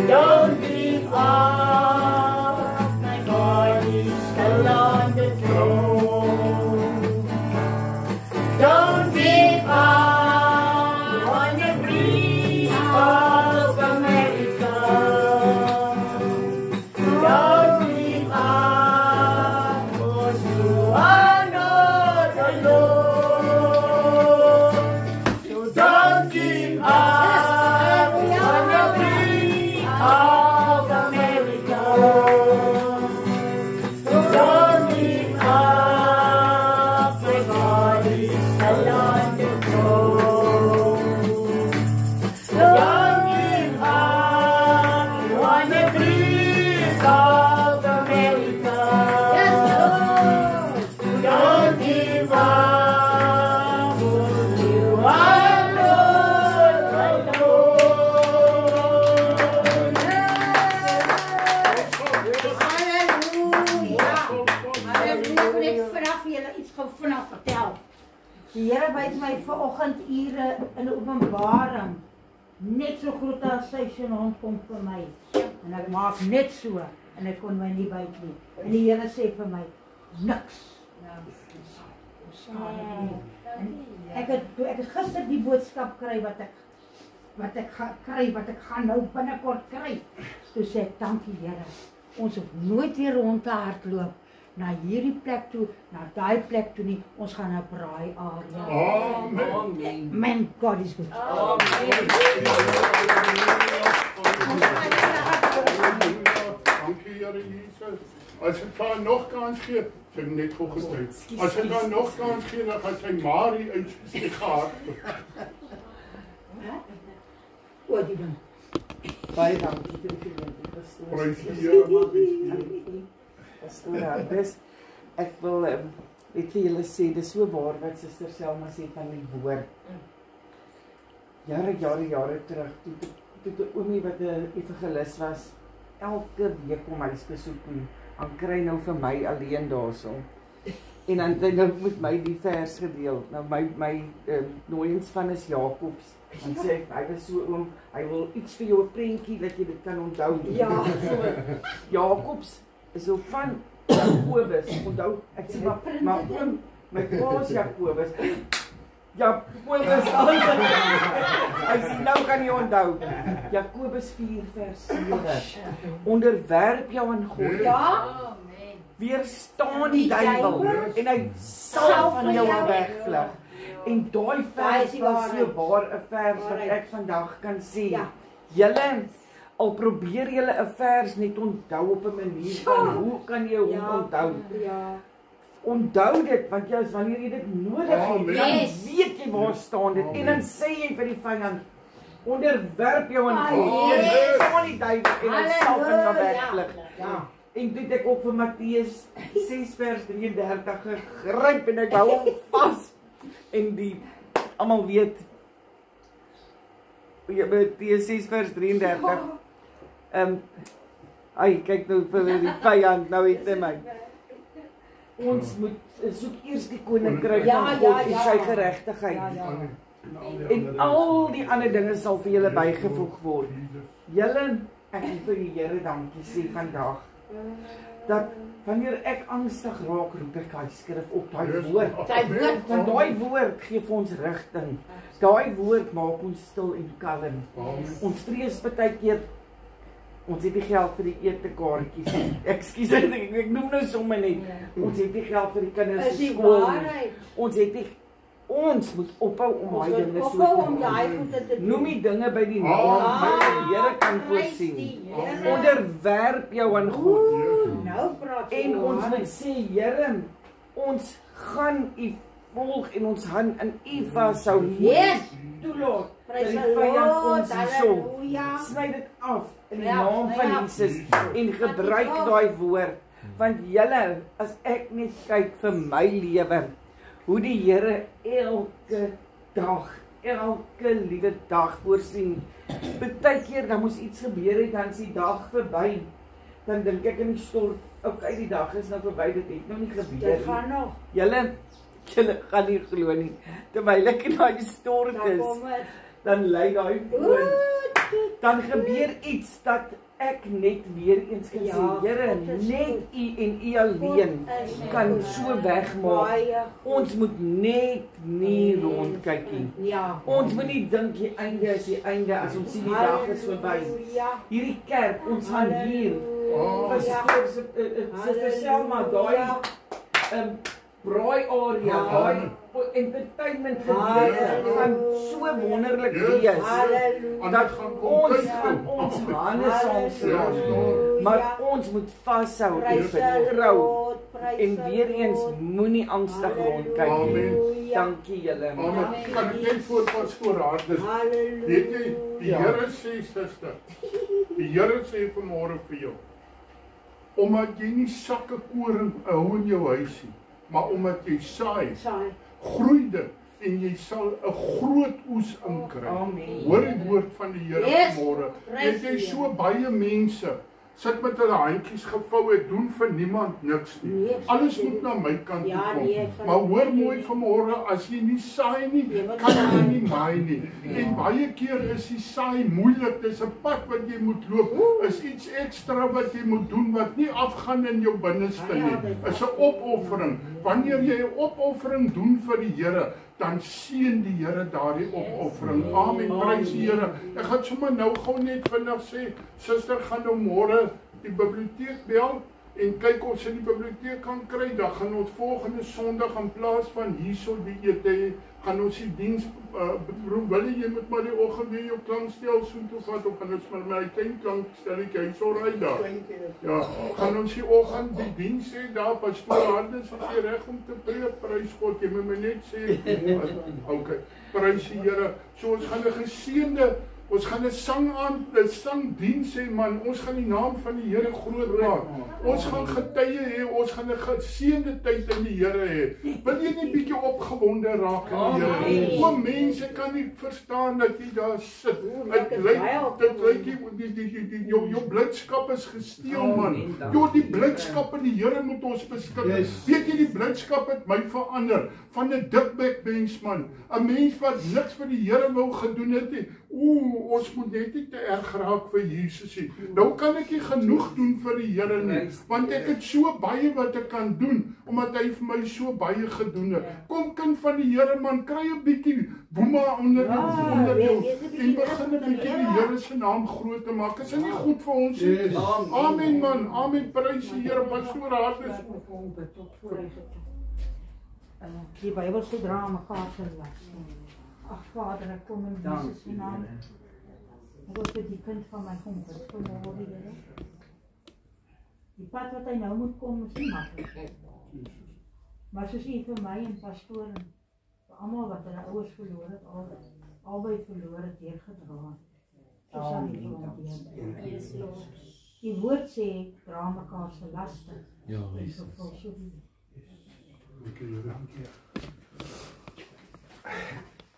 Don't give up. My God is still on the throne. Don't give up. You're on the brink of America. Don't give up, 'cause you are not alone. So don't give up. You're on the brink of America. Don't give up. My God is still on the throne. Don't give up. You're on the brink of America. Yes, Lord. Don't give up. You are not alone. Halleluja. Halleluja. Wil ek vanaf julle iets gou vinnig vertel. Die Here wys my vanoggend ure in 'n openbaring net so groot as sy se hond kom vir my. En ek maak net so en ek kon my nie byt nie. En die Here sê vir my niks. En ek het gister die boodskap kry wat ek gaan nou binnekort kry. Toe sê ek dankie Here. Ons hoef nooit weer rond te hardloop na hierdie plek toe, na daai plek toe nie. Ons gaan 'n braai area. Amen. Man, God is good. Dankie Here Jesus. As ek haar nog kans gee, sy het net gou gesê. As ek haar nog kans gee, dan gaan sy Marie uitsteek gehad. O, die ding. Baie dankie vir die geleentheid, pastoor. Prys die Here. Pastoor Hardes, ek wil net vir julle sê, dis so waar wat Suster Selma sê van die woord. Jare terug, toe 'n oomie wat 'n evangelis was, elke week kom huis besoek toe, dan kry nou vir my alleen daarso. En dan het hy nou met my die vers gedeel. Nou my nooiens van is Jakobs. Dan sê ek, hy was so oom, hy wil iets vir jou 'n prentjie dat jy dit kan onthou. Ja. Jakobs is so van Jakobus, onthou, ek sê maar oom, my pa is Jakobus. Jakobus, hy sê nou kan jy onthou. Jakobus 4 vers 7. Onderwerp jou aan God. Ja. Weerstaan die duiwel en hy sal van jou wegvlug. En daai vers was so waar 'n vers wat ek vandag kan sê. Julle al probeer julle 'n vers net onthou op 'n manier van hoe kan jy hom onthou? Ja. Onthou dit want jy wanneer jy dit nodig het, dan weet jy waar staan dit en dan sê jy vir die vyand onderwerp jou aan God. Weerstaan die duiwel en hy sal van jou wegvlug. Ja. En toe het ek ook vir Matteus 6 vers 33 gegryp en ek hou hom vas. En die almal weet Matteus 6 vers 33. Ai, kyk nou vir die vyand, nou het hy my. Ons moet soek eers die koninkryk van God en sy geregtigheid. En al die ander dinge sal vir julle bygevoeg word. Julle, ek wil vir die Here dankie sê vandag dat Wanneer ek angstig raak, roep ek daai skrif op, daai Yes, woord. amen. Want daai woord gee vir ons rigting. Daai woord maak ons stil en kalm. Ons vrees baie keer, ons het nie geld vir die etekaartjies. Ekskuus, ek noem nou sommer net. Ons het nie geld vir die kinders Is se die skool nie. waarheid. Ons moet ophou om Ons daai moet dinge so ophou om te daai doen. goede te doen. Noem die dinge by die naam, by die Here kan prys voorsien. die Here. Onderwerp jou aan God. Nou praat jy En ons waarheid. moet sê, Here, ons gaan U volg en ons hand in U vashou. Yes. Toelaat Prys dat die die vyand Lord, ons hierso. halleluja. Sny dit af in die Ja, naam van ja. Jesus en gebruik daai woord. Want julle, as ek net kyk vir my lewe, hoe die Here elke liewe dag voorsien. Partykeer dan moes iets gebeur het, dan is die dag verby. Dan dink ek in die stort, okay, die dag is nou verby, dit het nou nie gebeur Dit gaan nog. Julle gaan nie glo nie. Terwyl ek in daai stort Dan is, kom het. dan lei daai foon. Dan gebeur iets dat ek net weer eens kan Ja, sê, Here, God is net goed. U en U alleen God is kan goed. so wegmaak. Baie goed. Ons moet net nie rondkyk nie. Ja. Ons moet nie dink die einde is die einde as ons sien die dag is verby. Halleluja. Hierdie kerk, ons gaan hier. Halleluja. Sister Selma, daai braai area, daai entertainment gedeelte gaan so wonderlik wees. Halleluja. Dat ons van ons hande saam slaan. Maar ons moet vashou en vertrou. En weer eens moenie angstig rondkyk nie. Dankie julle. Amen. Kan ek net voor pastoor Hardes. Weet jy, die Here sê, suster, die Here sê vanmôre vir jou, omdat jy nie sakke koring hou in jou huis nie, maar omdat jy saai, groei dit en jy sal 'n groot oes inkry. Amen. Hoor die woord van die Here Yes. vanmôre. Prys Weet jy, die so baie mense sit met hulle handjies gevou en doen vir niemand niks nie. Nee, Alles nee. moet na my kant toe Ja, kom. nee, van Maar hoor die- mooi vanmôre, as jy nie saai nie, Nee, wat kan jy saai? nie maai nie. En baie keer is die saai moeilik. Dis 'n pad wat jy moet loop. Is iets ekstra wat jy moet doen wat nie afgaan in jou binneste nie. Is 'n opoffering. Wanneer jy 'n opoffering doen vir die Here, dan seën die Here daardie opoffering. Amen. Prys die Here. Ek gaan sommer nou gou net vinnig sê, suster gaan nou môre die biblioteek bel en kyk of sy die biblioteek kan kry. Dan gaan ons volgende Sondag in plaas van hierso die ete hê, gaan ons die diens wil jy moet maar die oggend weer jou klankstel so toe vat of gaan ons maar my klankstelletjie hy's alraai daar. Ja, gaan ons die oggend die diens hê daar pastoor Hardes is jy reg om te preek, prys God. Jy moet my net sê okay. Prys die Here. So ons gaan 'n geseënde Ons gaan 'n sangdiens hê man. Ons gaan die naam van die Here groot maak. Ons gaan getuie hê. Ons gaan 'n geseënde tyd in die Here hê. Wil jy nie bietjie opgewonde raak in die Here? O mense kan nie verstaan dat jy daar sit. Dit lyk jou blydskap is gesteel man. Die blydskap in die Here moet ons beskik. Weet jy die blydskap het my verander van 'n dikbek mens man. 'n Mens wat niks vir die Here wou gedoen het nie. Ons moet net nie te erg raak vir Jesus nie. Nou kan ek nie genoeg doen vir die Here nie, want ek het so baie wat ek kan doen, omdat hy vir my so baie gedoen het. Kom kind van die Here man, kry 'n bietjie boema onder jou en begin 'n bietjie die Here se naam groot te maak. Is dit nie goed vir ons nie? Amen man, amen, prys die Here. Pastoor Hardes. Die Bybel sê dra mekaar se las. Ag Vader, ek kom in Jesus se naam. Ek wil vir die kind van my kom bid vanmôre, Here. Die pad wat hy nou moet kom is nie maklik. Maar soos U vir my en pastoor en vir almal wat hulle ouers verloor het, albei verloor het, deurgedra. So sal U doen. Die woord sê dra mekaar se laste. Ja, En Jesus. vervul so die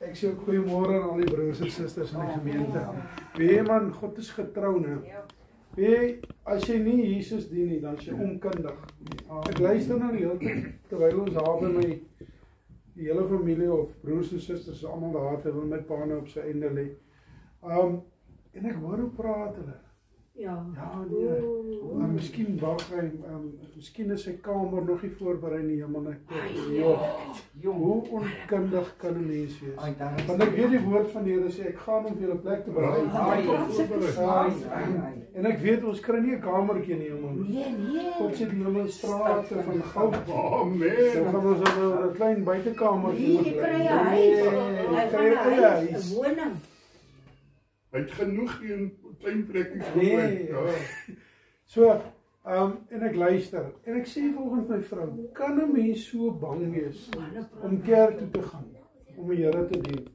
Ek sê ook goeiemôre aan al die broers en susters in die gemeente. Weet man, God is getrou nou. Weet, as jy nie Jesus dien nie, dan is jy onkundig. Ek luister nou die hele tyd terwyl ons daar by my die hele familie of broers en susters almal daar terwyl my pa nou op sy einde lê. En ek hoor hoe praat hulle. Ja. Ja, nee. Maar miskien wag hy, miskien is sy kamer nog nie voorberei nie, man. Hoe onkundig kan 'n mens wees? Want ek weet die woord van die Here sê ek gaan hom vir 'n plek te berei. En ek weet ons kry nie 'n kamertjie nie, man. Nee. God sê die hemel strate van goud. Amen. Dan gaan ons nou 'n klein buitekamertjie Nee, jy kry 'n huis. Jy kry 'n huis. 'n woning. Hy het genoeg in klein plekkies Nee. ja. So, en ek luister en ek sê volgens my vrou, kan 'n mens so bang wees om kerk toe te gaan, om die Here te dien?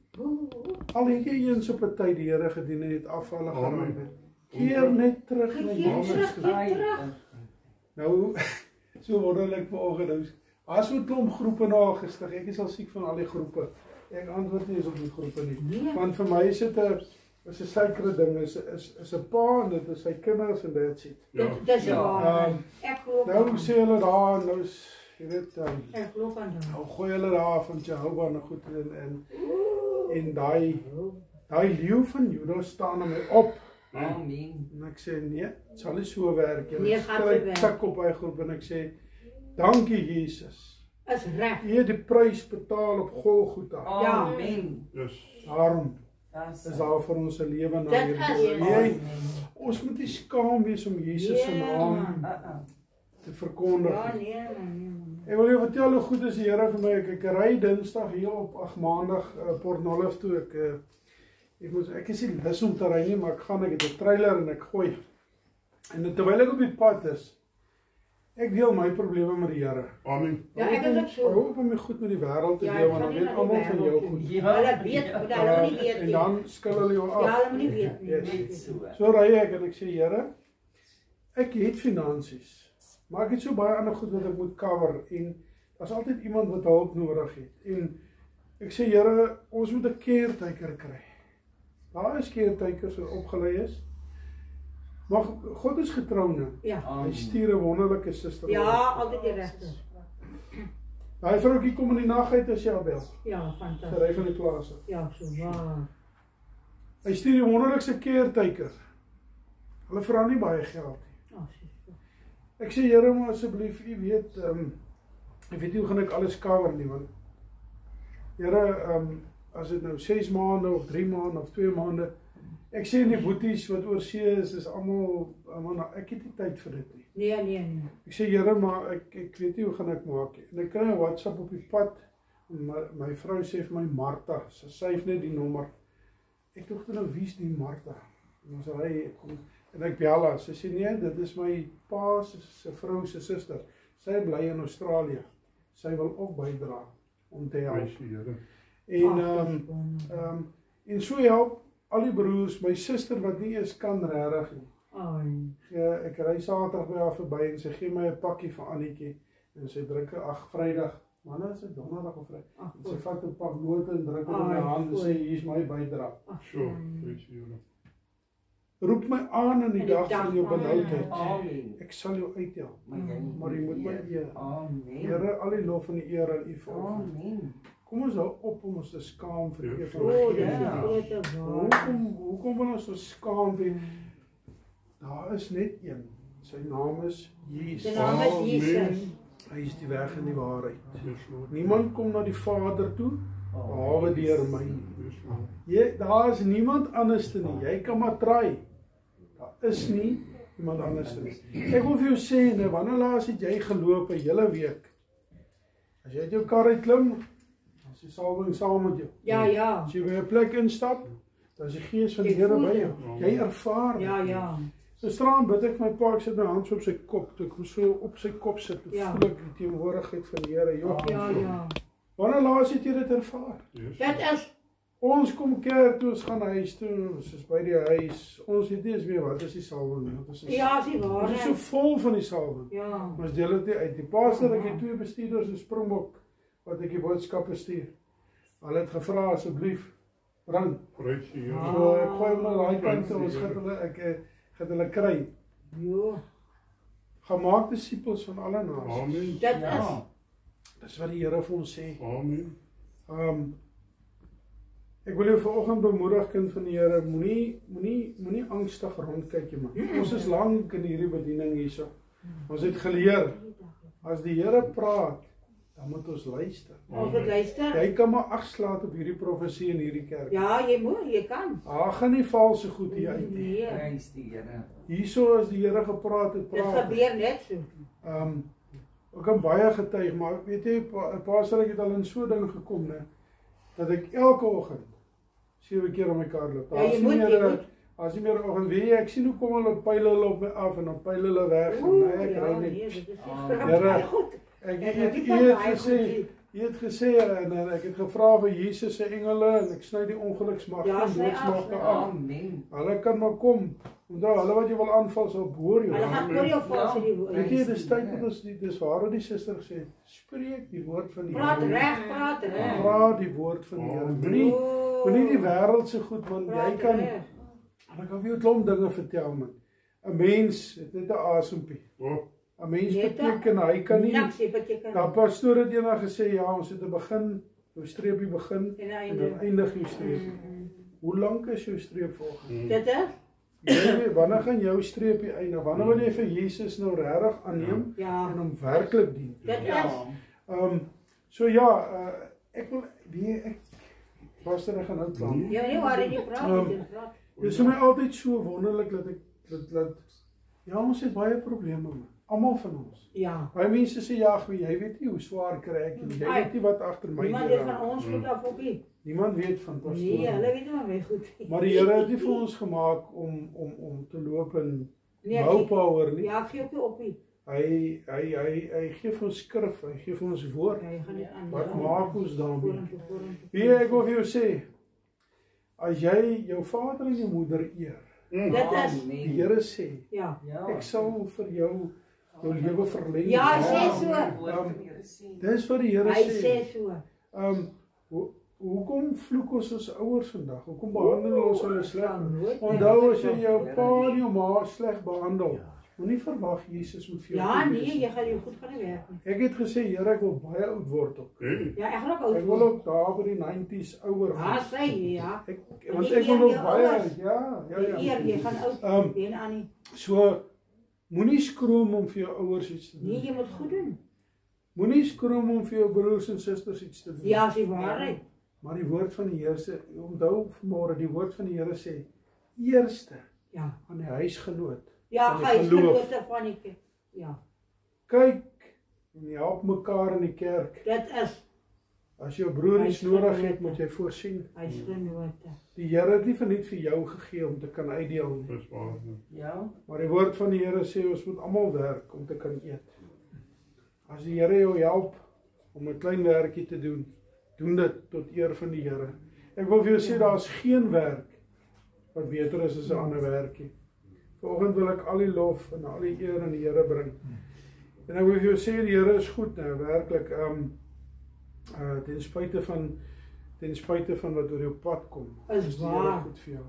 Al het jy eens op 'n tyd die Here gedien en het afvallig geraak het. Keer net terug na Jesus toe. Nou, so wonderlik vanoggend. As so 'n klomp groepe na gestig. Ek is al siek van al die groepe. Ek antwoord nie eens op die groepe nie. Want vir my is dit 'n sekere ding, is 'n pa en dit is sy kinders en that's it. Dis waar. Ek glo. Nou sê hulle daar, nou is jy weet Ek glo aan dit. nou gooi hulle daar van Jehovah en goed en daai leeu van Juda staan aan my op. Amen. En ek sê nee, dit sal nie so werk nie. Nee, Ek gaan skryf nie werk. tik op hy groep en ek sê dankie Jesus. Is reg. U het die prys betaal op Golgotha. Amen. Yes. Daarom Das is daar vir ons 'n lewe na Dit is. Ons moet nie skaam wees om Jesus se naam te verkondig. Ja, nee. Ek wil jou vertel hoe goed is die Here vir my. Ek ry Dinsdag hier op Maandag Port Nolloth toe. Ek is nie lus om te ry nie, maar ek het 'n trailer en ek gooi. En terwyl ek op die pad is, ek deel my probleme met die Here. Amen. Ja, ek is ook so. Hou op om die goed met die wêreld te Ja, deel, ek want gaan dan nie weet na die almal van jou wêreld goed. toe. Hulle weet, maar hulle moet nie weet En nie. dan skil hulle jou af. Ja, hulle moet nie weet nie. Yes. So ry ek en ek sê Here, ek het finansies, maar ek het so baie ander goed wat ek moet cover en daar's altyd iemand wat hulp nodig het. En ek sê Here, ons moet 'n caretaker kry. Daar is caretakers wat opgelei is. Maar God is getrou nou. Ja. Hy stuur 'n wonderlike suster. Ja, altyd die regte. Daai vroukie kom in die nag uit as jy haar bel. Ja, Sy fantasties. ry van die plaas af. Ja, so waar. Hy stuur die wonderlikste caretaker. Hulle vra nie baie geld nie. Oh, so. Ek sê Here, maar asseblief, u weet, ek weet nie hoe gaan ek alles cover nie, want Here, as dit nou 6 maande of 3 maande of 2 maande, ek sê die boeties wat oor see is almal, ek het nie tyd vir dit nie. Nee. Ek sê Here, maar ek weet nie hoe gaan ek maak nie. En ek kry 'n WhatsApp op die pad, en my vrou sê vir my Martha, sy syf net die nommer. Ek dink nou wie's die Martha? En ons ry en ek bel haar. Sy sê nee, dit is my pa se vrou se suster. Sy bly in Australië. Sy wil ook bydra om te help. Prys die Here. En so help al die broers, my suster wat nie eens kan regtig nie. Ek ry Saterdag by haar verby en sy gee my 'n pakkie vir Annetjie en sy druk Vrydag. Manne, is dit Donderdag of Vrydag? Sy vat 'n pak note en druk dit in my hand en sê hier's my bydra. So, prys die Here. Roep my aan in die dag van jou benoudheid. Amen. Ek sal jou uithelp. Maar jy moet my eer. Amen. Here, al die lof en die eer aan U vanoggend. Amen. Kom ons hou op om ons te skaam vir die Ja. evangelie. Ja. Hoekom wil ons so skaam wees? Daar is net een. Sy naam is Jesus. Sy naam is Jesus. Hy is die weg en die waarheid. Yes, Lord. Niemand kom na die Vader toe behalwe deur my. Yes, Lord. Daar is niemand anders nie. Jy kan maar try. Daar is nie iemand anders nie. Ek wil vir jou sê, nou, wanneer laas het jy geloop 'n hele week? As jy uit jou kar uit klim, dan is die salwing saam met jou. Ja. As jy by 'n plek instap, dan is die gees van die Here by jou. Jy ervaar dit. Ja. So straam bid ek my pa, ek sit my hand so op sy kop, toe ek hom so op sy kop sit, toe Ja. voel ek die teenwoordigheid van die Here. Ja. Wanneer laas het jy dit ervaar? Yes. Dit is Ons kom kerk toe, ons gaan huis toe, ons is by die huis. Ons weet nie eens meer wat is die salwing nie. Ons is so vol van die salwing. Ja. Ons deel dit nie uit. Die pastor, ek het 2 bestuurders in Springbok wat ek die boodskappe stuur. Hulle het gevra asseblief bring. Prys die Here. So ek gooi hom na daai kant toe, ons gaan hulle kry. Ja. Gemaak disippels van alle nasies. Amen. Dit is. Dis wat die Here vir ons sê. Amen. Ek wil jou vanoggend bemoedig, kind van die Here, moenie angstig rondkyk, man. Ons is lank in hierdie bediening hierso. Ons het geleer, as die Here praat, dan moet ons luister. Ons moet luister. Jy kan maar agslaat op hierdie profesie in hierdie kerk. Ja, jy kan. Gaan nie valse goed hier uit nie. Nee. Prys die Here. Hierso as die Here gepraat het, Dit gebeur net so. Ek kan baie getuig, maar weet jy, Pastor, ek het al in so ding gekom, ne, dat ek elke oggend 7 keer om mekaar loop. Ja, jy moet. As jy meer oggend weet jy, ek sien hoe kom hulle pyl hulle op my af en dan pyl hulle weg. Ek ry net. Here, jy het gesê en ek het gevra vir Jesus se engele en ek sny die ongeluksmagte en doodsmagte af. Hulle kan maar kom. Onthou, hulle wat jy wil aanval sal behoor jou. Hulle gaan oor jou val sê die woord. Weet jy, dis tyd dat ons dis waar die suster gesê, spreek die woord van die Here. Praat reg. Praat die woord van die Here. Moenie die wêreld se goed, man. Jy kan ek kan vir jou 'n klomp dinge vertel, man. 'n Mens het net 'n asempie. 'n Mens beteken hy kan nie. Daar pastoor het eendag gesê, ja, ons het 'n begin, jou streepie begin en dan eindig jou streepie. Hoe lank is jou streep volgens? Dit is? Jy weet, wanneer gaan jou streepie eindig? Wanneer wil jy vir Jesus nou regtig aanneem en hom werklik dien? Dit is. So ja, ek wil ek Pastor, ek gaan nou plan. Ja, nee, waar jy praat. Dit is vir my altyd so wonderlik dat ja, ons het baie probleme, man. Almal van ons. Ja. Baie mense sê ja, jy weet nie hoe swaar kry ek nie. Jy weet nie wat agter my niemand weet van ons goed af op nie. Niemand weet van pastoor. Nee, hulle weet nie maar baie goed. Maar die Here het nie vir ons gemaak om te loop in boupower nie. Ja, ek gee ook nie op nie. Hy gee vir ons skrif, hy gee vir ons woord. Wat maak ons daarmee? Ek wil vir jou sê, as jy jou vader en jou moeder eer, dit is die Here sê, ja, ek sal vir jou lewe verleng. Ja, hy sê so. Dis wat die Here sê. Hy sê so. Hoekom vloek ons ouers vandag? Hoekom behandel ons hulle sleg? Onthou, as jy jou pa en jou ma sleg behandel, moenie verwag Jesus moet vir jou. Ja, nee, jy gaan jou goed gaan werk. Ek het gesê, Here, ek wil baie oud word ook. Ja, ek gaan ook oud word. Ek wil ook daar by die 90s ouer word. Ja, sê ja. Want ek wil ook baie, ja. Jy gaan oud en aan. So moenie skroom om vir jou ouers iets te doen. Nee, jy moet goed doen. Moenie skroom om vir jou broers en susters iets te doen. Ja, dis waarheid. Maar die woord van die Here sê, onthou vanmôre, die woord van die Here sê, eerste aan die huisgenoot. Ja, huisgenote van die kerk. Ja. Kyk en help mekaar in die kerk. Dit is. As jou broer iets nodig het, moet jy voorsien. Huisgenote. Die Here het nie verniet vir jou gegee om te kan uitdeel nie. Dis waar. Ja. Maar die woord van die Here sê ons moet almal werk om te kan eet. As die Here jou help om 'n klein werkie te doen, doen dit tot eer van die Here. Ek wil vir jou sê daar's geen werk wat beter is as 'n ander werkie. Vanoggend wil ek al die lof en al die eer aan die Here bring. En ek wil vir jou sê die Here is goed nou, werklik. Ten spyte van wat oor jou pad kom, is die Here goed vir jou.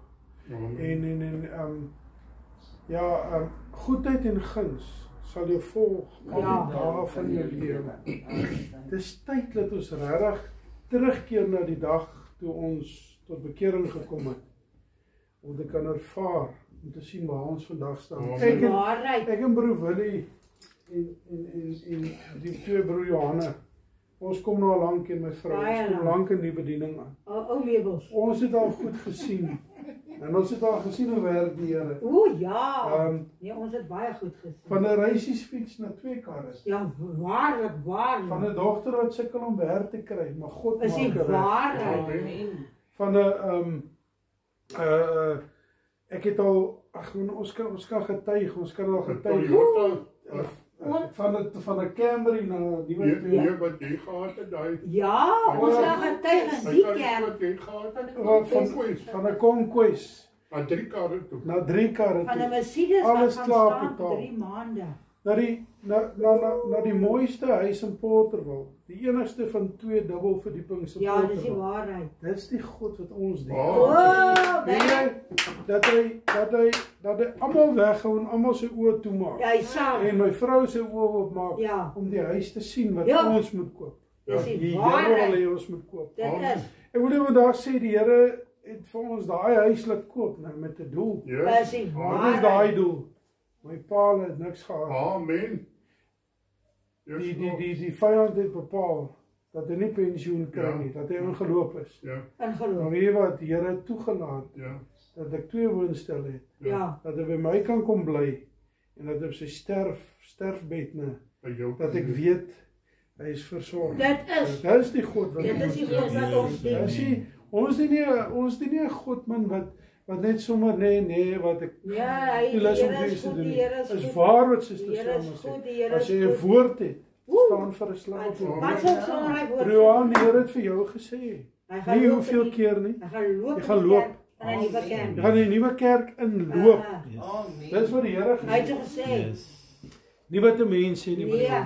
Goedheid en guns sal jou volg al die dae van jou lewe. Dis tyd dat ons regtig terugkeer na die dag toe ons tot bekering gekom het, om te kan ervaar, om te sien waar ons vandag staan. Ek en broer Willie en die twee broer Johanne, ons kom nou al lank en my vrou, ons kom lank in die bediening aan. Ou meubels. Ons het al goed gesien. En ons het al gesien hoe werk die Here. O ja. Nee, ons het baie goed gesien. Van 'n reisiesfiets na 2 karre. Ja, waarlik. Van 'n dogter wat sukkel om werk te kry, maar God maak dit reg. Waarlik. Van 'n ek het al ons kan getuig, ons kan al getuig. Van 'n Camry na die wat jy gehad het daai. Ja, ons het getuig in die kerk. Van 'n Conquest. Na 3 karre toe. Na 3 karre toe. Van 'n Mercedes alles wat klaar gaan betaal. 3 maande. Na die mooiste huis in Porterville. Die enigste van 2 dubbelverdiepings in Porterville. Ja, dis die waarheid. Dis die God wat ons dien. Dat hy almal weghou en almal sy oë toemaak. Ja, hy sal. En my vrou sy oë oopmaak om die huis te sien wat ons moet koop. Dis Die die Here wil waarheid. hê ons moet koop. Dit is. Ek wil net vandag sê die Here het vir ons daai huis laat koop nou met 'n doel. Dis die Wat is daai waarheid. doel? My pa het niks gehad. Amen. Die vyand het bepaal dat hy nie pensioen kry nie, dat hy ingeloop is. Ja, Maar Ongelooflik. weet jy wat, die Here het toegelaat ja. dat ek 2 woonstelle het, Ja. dat hy by my kan kom bly en dat op sy sterfbed By jou. dat ek weet hy is versorg. Dit is. Dit is die God wat Dit is die God wat ons dien. Ons sien ons dien nie 'n God man wat net sommer nee wat ek Ja, hy toelaat om die Here vir is te goed, doen. die Here is Is goed. waar wat Suster Die Here is Selma goed, sê. die Here As is jy 'n goed. woord het, Woe. staan vir 'n slag op jou. Wat sou sonder hy woord? Roan, die Here het vir jou gesê. Hy gaan Nie loop hoeveel in die- keer nie. Hy gaan loop. Jy gaan in die loop. kerk, in 'n nuwe kerk. Jy gaan in 'n nuwe kerk inloop. Amen. Dis wat die Here Hy het gesê. so gesê. Yes. Nie wat 'n mens sê nie, maar die Nee. Here.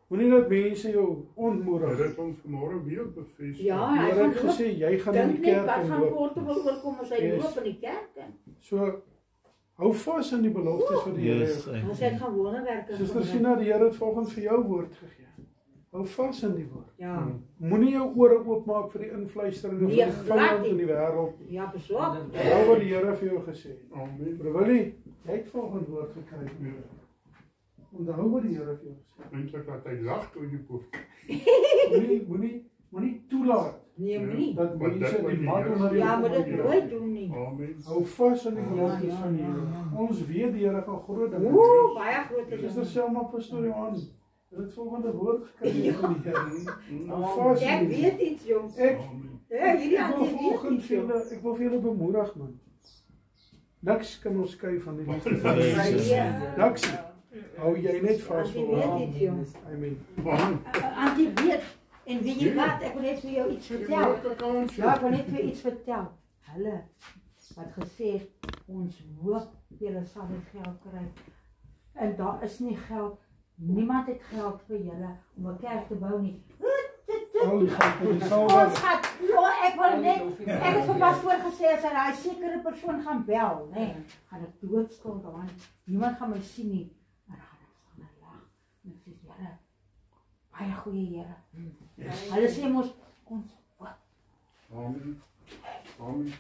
Moenie dat mense jou Dit ontmoedig. het ons vanmorgen weer bevestig. Ja, Die hy Here gaan het loop. gesê jy gaan in Dink die net wat kerk gaan inloop. Portugal oorkom as hy Yes. loop in die kerk in. So hou vas aan die beloftes wat die Here Yes. het. Ons het gaan wonderwerke Suster Sina, die Here het volgens vir jou woord gegee. Hou vas aan die woord. Ja. Moenie jou ore oopmaak vir die influisteringe Nee, van die glad vyand nie. in die wêreld. Ja, besorg. Hou wat die Here vir jou gesê het. Amen. Maar wil jy het volgens woord gekry. Onthou wat die Here vir jou gesê het. Eindelijk dat hy lag toe die boek. Moenie toelaat Nee, moenie. dat Maar mense dit wat die die mat Here onder sê, jou Ja, maar dit kom doen. nooit doen nie. Amen. Hou vas aan die Ja, beloftes ja, van die ja, Here. ja. Ons weet die Here gaan groot dinge Oeh, doen. baie groot Suster is. Selma Pastoor Johan, het het volgende woord gekry van die Here. Hou Amen. vas. Ek weet iets, jong. Ek Ja, hierdie Ek wil auntie weet volgens iets, vir jong. julle, ek wil vir julle bemoedig man. Niks kan ons skei van die liefde van Yes. Jesus. Ja. Niks. Hou jy net vas Auntie vir weet ons. iets, jong. Amen. Amen. Auntie weet. En weet jy wat? Ek wil net vir jou iets vertel. Ja, ek wil net vir iets vertel. Hulle wat gesê het, ons hoop julle sal nie geld kry. En daar is nie geld. Niemand het geld vir julle om 'n kerk te bou nie. Al die geld wat jy sal Ons wat. gaan, ek wil net, ek het vir pastoor gesê as hy daai sekere persoon gaan bel, nê, gaan ek doodstil daar. Niemand gaan my sien nie. Maar dan gaan ek staan en lag. En ek sê, Here, baie goeie Here. Hulle sê mos ons hoop. Amen. Amen.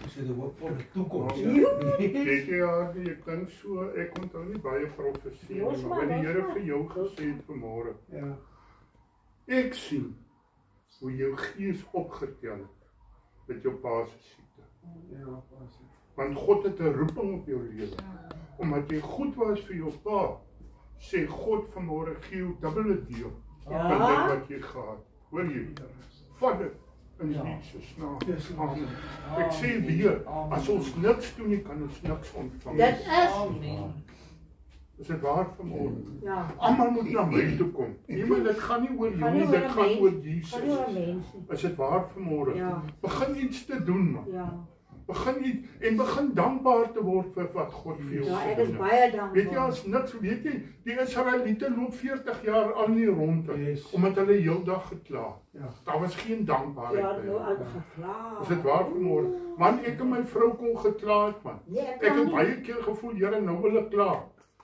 Ons het 'n hoopvolle toekoms. Weet jy ja, ek dink so, ek onthou nie baie profesie nie, Los maar wat die maar, Here los vir jou gesê het vanmôre. Ja. Ek sien hoe jou gees opgetel het met jou pa se siekte. Ja, pas. Want God het 'n roeping op jou lewe. Omdat jy goed was vir jou pa, sê God vanmôre gee jou dubbele deel van dit Ja. wat jy gehad. Hoor jy? Vat dit in Jesus naam. Amen. Ek sê weer, as ons niks doen nie, kan ons niks ontvang. Dit is, Is dit waar vanmôre? ja, Almal moet na my toe kom. Niemand, dit gaan nie oor jou Gaan nie nie, oor dit 'n gaan mens. oor gaan nie oor Jesus. mense. Is dit waar vanmôre? Ja. Begin iets te doen, man. Ja, Begin iets en begin dankbaar te word vir wat God vir jou ja, ek gedoen is het. baie Weet jy, dankbaar. as niks, weet jy, die Israeliete loop 40 jaar al nie rond, Yes. omdat hulle heeldag gekla. Ja. Daar was geen dankbaarheid Ja, by nou hulle. al gekla. Is dit waar vanmôre? Man, ek en my vrou kon gekla het, man. Nee, Ek kan het nie. baie keer gevoel, Here, nou wil ek klaar.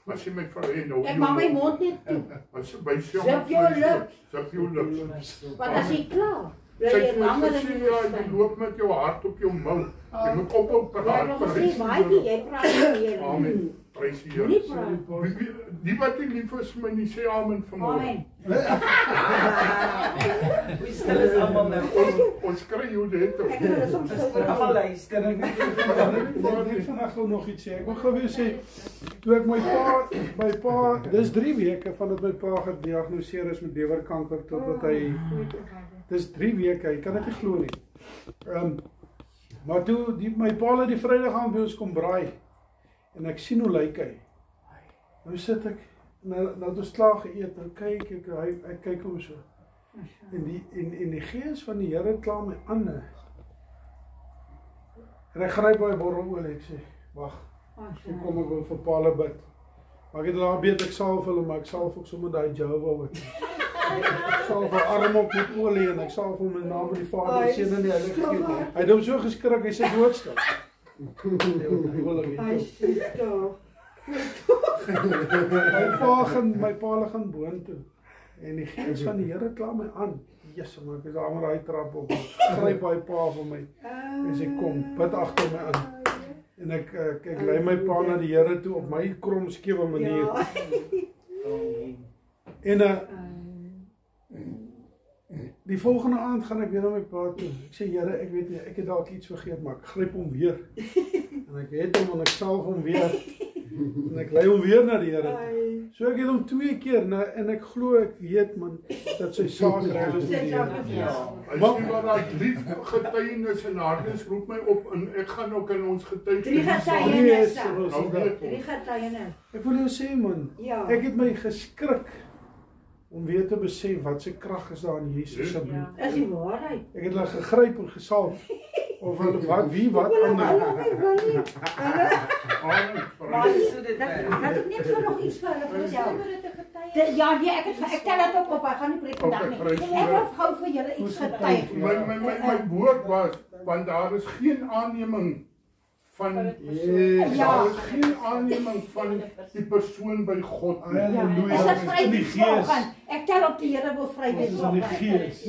Maar sê my vrou, hey, nou Ek maak my mond net toe. As by Zip jou lips. Zip jou lips. Want as jy klaar, bly Sy jy het my langer in gesê, die ja, jy woestyn. loop met jou hart op jou mou. Jy moet ophou Ja, praat. nog gesê, Maaitjie, jy praat nie meer. Amen. Prys die Moenie Here. praat. Die wat nie lief is vir my nie, sê amen vanmôre. Amen. Hoe stil is almal nou? Ons kry jou dit. Ek wil hulle soms stil Almal word. luister. Ek net vandag gou nog iets sê. Ek wil gou weer sê toe ek my pa, dis 3 weke vandat my pa gediagnoseer is met lewerkanker totdat hy dis 3 weke, hy kan dit nie glo nie. Maar toe my pa het die Vrydag aand by ons kom braai en ek sien hoe lyk hy. Nou sit ek nou het ons klaar geëet, nou kyk ek kyk hom so. En die gees van die Here kla my aan. En ek gryp by 'n bottel olie, ek sê, wag, ek kom ek wil vir Paul bid. Maar ek het daar weet ek salf hulle, maar ek salf ook sommer daai Jehovah wat. Ek salf haar arm op met olie en ek salf hom in naam van die Vader, die Seun en die Heilige Gees. Hy het hom so geskrik, hy sê doodstil. Hy wil hom Hy nie. sê toch. My pa gaan boontoe. En die gees van die Here kla my aan. Jesus, maar ek is daar maar daai trap op. Gryp daai pa vir my. En sy kom, bid agter my aan. En ek lei my pa na die Here toe op my krom skewe manier. En die volgende aand gaan ek weer na my pa toe. Ek sê Here, ek weet nie, ek het dalk iets vergeet, maar ek gryp hom weer. En ek het hom en ek salf hom weer. En ek lei hom weer na die Here. So ek het hom 2 keer en ek glo ek weet man dat sy saak reg is met die Here. As jy maar daai lief getuienis en hartens roep my op en ek gaan ook in ons getuienis. Ek wil jou sê man, ek het my geskrik om weer te besef wat sy krag is daar in Jesus se bloed. Is die waarheid. Ek het hulle gegryp en gesalf. Of hulle wat ander. Dat ek net vir nog iets vir hulle vertel. Ja, nee, ek tel dit ook op. Ek gaan nie preek vandag nie. Ek wil gou vir julle iets getuig. My woord was, want daar is geen aanneming van daar is geen aanneming van die persoon by God. Halleluja. Is dit vryheidsvanoggend? Ek tel op die Here wil vryheidsvanoggend.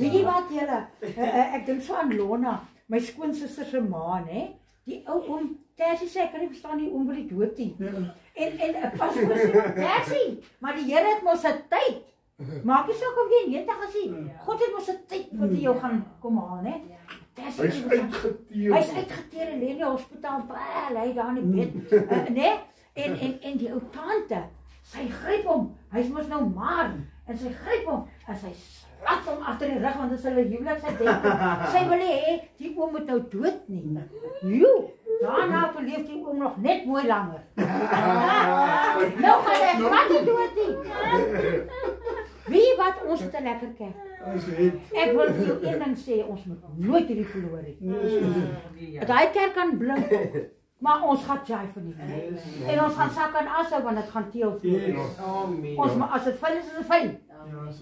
Weet jy wat julle? Ek dink so aan Lona, my skoonsister se ma, hè? Die ou oom Tersie sê ek kan nie verstaan die oom wil die dood nie. En pas Tersie, maar die Here het mos 'n tyd. Maak nie saak of jy 90 is nie. God het mos 'n tyd wat hy jou gaan kom haal, hè? Hy's uitgeteer. Hy's uitgeteer en lê in die hospitaal, lê daar in die bed, né? En die ou tante, sy gryp hom. Hy's mos nou maar en sy gryp hom en sy slat hom agter die rug want dit is hulle huwelik sy denk. Sy wil hê die oom moet nou dood nie. Jo, daarna beleef die oom nog net mooi langer. Nou gaan hy glad nie dood nie. Wie wat ons het 'n lekker kerk. Ek wil vir jou een ding sê, ons moet nooit hierdie verloor nie. Daai kerk kan blink op, maar ons gaan jaai vir die mense. En ons gaan sak aan ashou want dit gaan teel vir ons. Maar as dit vuil is, is dit vuil.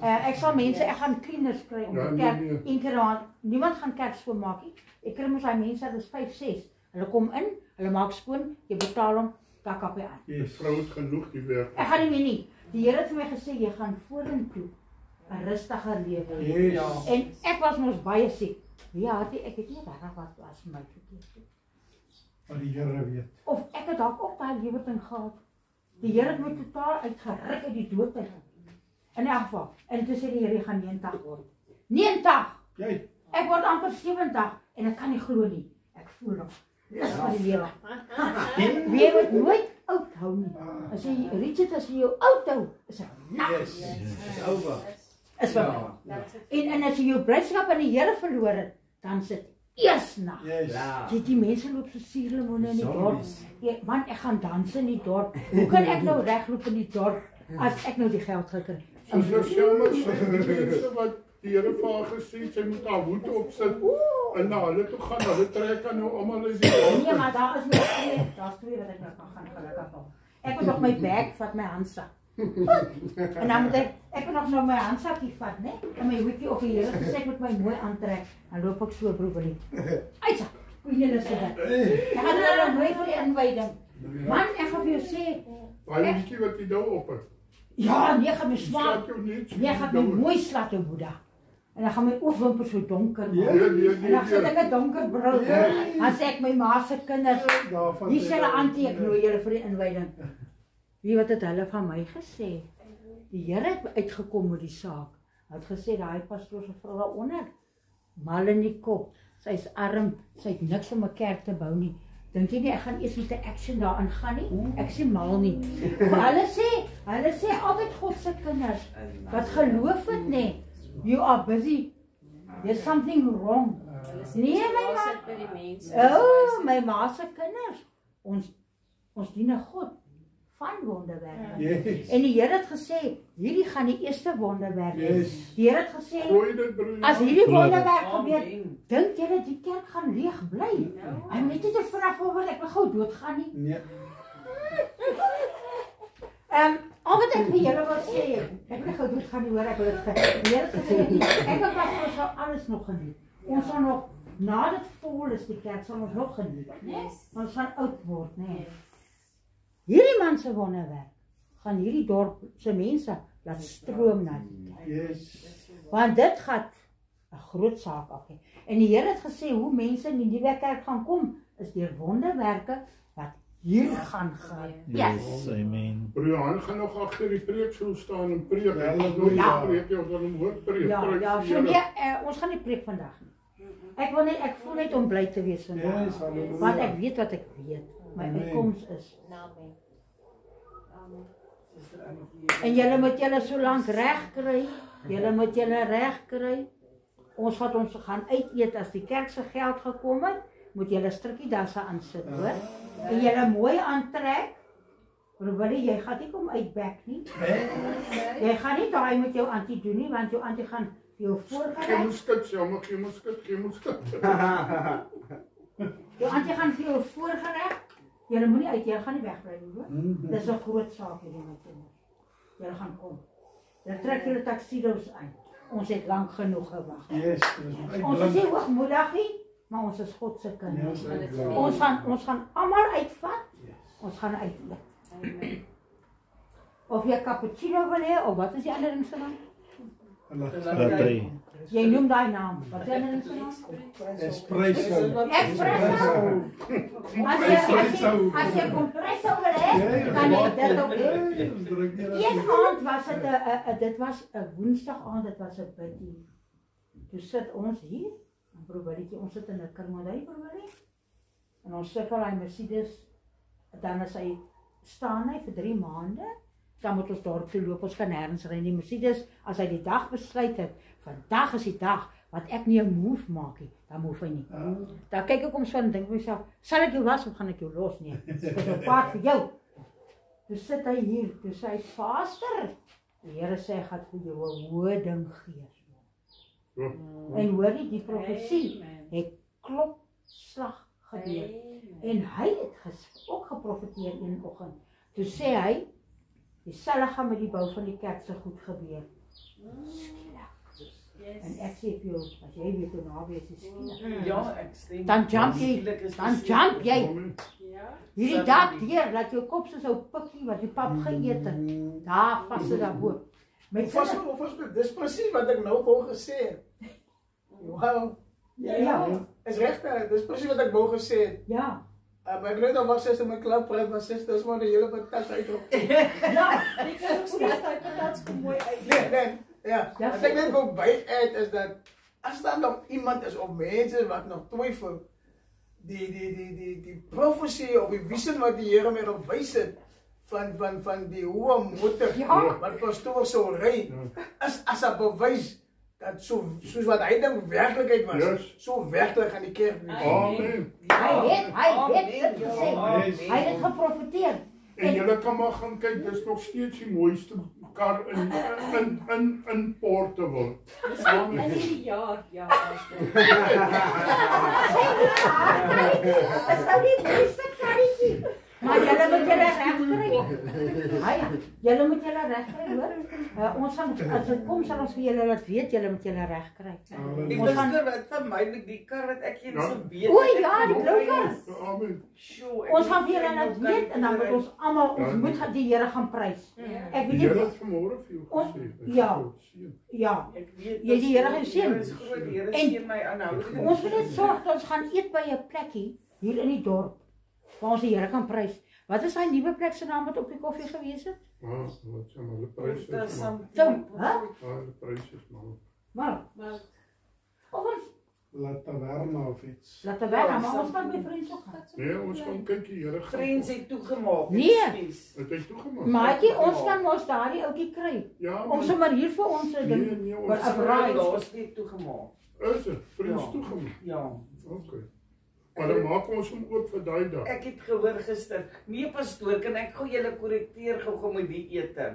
Ek sal mense, ek gaan cleaners kry om die kerk een keer aan. Niemand gaan kerk skoonmaak nie. Ek kry mos daai mense, dis 5, 6. Hulle kom in, hulle maak skoon, jy betaal hom, dan kap hy aan. Die vrou het genoeg die werk. Ek gaan nie meer nie. Die Here het vir my gesê jy gaan vorentoe 'n rustiger lewe hê. En ek was mos baie siek. Ja, ek het nie reg wat was vir my verkeerd. Maar die Here weet. Of ek het dalk ook daai lewering gehad. Die Here het my totaal uitgeruk uit die dood uit. In elk geval, en toe sê die Here jy gaan 90 word. 90. Ek word amper 70 en ek kan nie glo nie. Ek voel nog lus vir die lewe. Wie moet nooit oud hou nie. As jy Richard as jy jou oud hou, is dit nag. It's over. Is verby. En as jy jou blydskap in die Here verloor het, dan sit eers nag. Die mense loop so suurlemoene in die dorp. Man, ek gaan dans in die dorp. Hoe kan ek nou regloop in die dorp as ek nou die geld gekry het? Soos jammer, mense wat die Here vir haar gesê sy moet haar hoed opsit en na hulle toe gaan, hulle trek aan nou almal uit die dorp. Nee, maar daar is nog twee wat ek nou kan gaan gelukkig al. Ek moet nog my bag vat, my handsak. En dan moet ek moet nog nou my handsakkie vat, né? En my hoedjie op die Here gesê ek moet my mooi aantrek. Dan loop ek so broekerie. Uitsak. Goeie lus dit. Ek gaan nou mooi vir die inwyding. Man, ek gaan vir jou sê, baie bietjie wat jy nou op het. Ja, nee, gaan my smaak. Nee, gaan my mooi slat jou Boeddha. En dan gaan my oogwimpers so donker maak. En dan sit ek 'n donker bril op. Dan sê ek my ma se kinders, hier sê hulle aanteek nooi julle vir die inwyding. Wie wat het hulle van my gesê? Die Here het uitgekom met die saak. Hy het gesê daai pastoor se vrou daaronder, mal in die kop. Sy's arm, sy het niks om 'n kerk te bou nie. Dink jy nie ek gaan eers met 'n action daarin gaan nie? Ek sê mal nie. Maar hulle sê altyd God se kinders wat geloof het nê. You are busy. There's something wrong. Nee, my ma. Oh, my ma se kinders. Ons dien 'n God van wonderwerke. En die Here het gesê, hierdie gaan die eerste wonderwerk wees. Die Here het gesê, as hierdie wonderwerk gebeur, dink julle die kerk gaan leeg bly? En net dit vanaf voor ek wil gou doodgaan nie. Nee. Al wat ek vir julle wil sê, ek wil gou doodgaan nie hoor, ek wil dit die Here het gesê, ek wil pas ons sal alles nog geniet. Ons sal nog, na dit vol is die kerk, sal ons nog geniet. Ons gaan oud word, nee. Hierdie man se wonderwerk gaan hierdie dorp se mense laat stroom na die kerk. Yes. Want dit gaan 'n groot saak af hê. En die Here het gesê hoe mense in die nuwe kerk gaan kom is deur wonderwerke wat hier gaan gebeur. Yes, amen. Broer Johan gaan nog agter die preekstoel staan en preek. Ja, Hy gaan nooit preek nie, ons gaan hom hoor preek. Ja, so nee, ons gaan nie preek vandag nie. Ek voel net om bly te wees vandag. Yes, halleluja. Want ek weet wat ek weet. My Amen. uitkoms is. Amen. En julle moet julle so lank reg kry. Julle moet julle reg kry. Ons gaan uit eet as die kerk se geld gekom het, moet julle strikkie dasse aansit, hoor. En julle mooi aantrek. Broerwillie, jy gaan nie kom uitbek nie. Jy gaan nie daai met jou antie doen nie, want jou antie gaan vir jou voorberei. Jy moet skit, jammer, jy moet skit. Jou antie gaan vir jou voorgereg. Julle moenie uit, julle gaan nie wegbly nie, hoor. Dis 'n groot saak hierdie met julle. Julle gaan kom. Julle trek julle taksidos aan. Ons het lank genoeg gewag. Yes, Ons is nie hoogmoedig nie, maar ons is God se kinders. Ons gaan almal uitvat. Ons gaan uit eet. Of jy cappuccino wil hê of wat is die ander ding se naam? Latte. Jy noem daai naam. Wat is die ander ding se naam? Espresso. As jy kompresso wil hê, kan jy dit ook hê. Een aand was dit was 'n Woensdag aand, dit was 'n bidgie. Toe sit ons hier, broerwilletjie, ons sit in 'n kermadry, broerwillie. En ons sukkel hy Mercedes, dan is hy staan hy vir 3 maande. Dan moet ons dorp toe loop, ons kan nêrens ry nie. Mercedes, as hy die dag besluit het, vandag is die dag wat ek nie 'n move maak nie, dan move hy nie. Dan kyk ek om so en dink myself, sal ek jou was of gaan ek jou los nie? Dit is 'n pad vir jou. Toe sit hy hier, toe sê hy, "Vader, die Here sê hy gaan vir jou 'n hoë ding gee." En hoor jy die profesie het klopslag gebeur. En hy het ook geprofeteer een oggend. Toe sê hy, dieselfde gaan met die bou van die kerk se goed gebeur. En ek sê vir jou, as jy weet hoe naby is die skielik. Ja, ek stem. Dan jump jy. Hierdie dag deur, laat jou kop soos 'n pikkie wat die pap geëet het. Daar vas dit daarbo. Dis presies wat ek nou wou gesê het. Wow. Ja. Is regtig, dis presies wat ek wou gesê het. Ja. Maar ek weet nog wat sister my klap praat, maar sister is maar die hele patat uitrop. Ja, Ek kan ook steeds daai patats kom mooi uit. Nee. Ja. Wat ek net wou by uit is dat as daar nog iemand is of mense wat nog twyfel, die profesie of die visie wat die Here my gewys het van die hoë motor wat pastoor sou ry, is as 'n bewys dat soos wat hy dink werklikheid was, so werklik gaan die kerk wees. Amen. Hy het gesê, hy het geprofeteer. En julle kan maar gaan kyk, dis nog steeds die mooiste kar in Portable. In hierdie jaar, ja. Is nou nie beste karretjie. Maar julle moet julle reg kry. Julle moet julle reg kry, hoor. Ons gaan as dit kom sal ons vir julle laat weet, julle moet julle reg kry. Die busker wat vir my met die kar wat ek hier so weet. O ja, die blou kar. Amen. Ons gaan vir julle laat weet en dan moet ons almal ons moet die Here gaan prys. Ek weet Die Here nie het vanmôre vir jou gesê. Ja. Ek weet Jy die Here gaan seën. Die Here seën my aanhoudelik. Ons moet net sorg dat ons gaan eet by 'n plekkie hier in die dorp waar ons die Here kan prys. Wat is daai nuwe plek se naam wat op die koffie gewees het? Wat sê maar, die pryse is maar. Die pryse is maar. Maar ons Laat taverna of iets. laat taverna, maar ons gaan by vriende gaan. Nee, ons gaan kyk die Here. Vriends het toegemaak. Nee. Het hy toegemaak? Maatjie, ons kan mos daardie ouetjie kry. Ja. Om sommer hier vir ons 'n ding vir 'n braai. Laas week toegemaak. Is dit? Vriends toegemaak? Ja. Okay. Maar dan maak ons hom oop vir daai dag. Ek het gehoor gister, nee pastoor, kan ek gou julle korrekteer gou met die ete?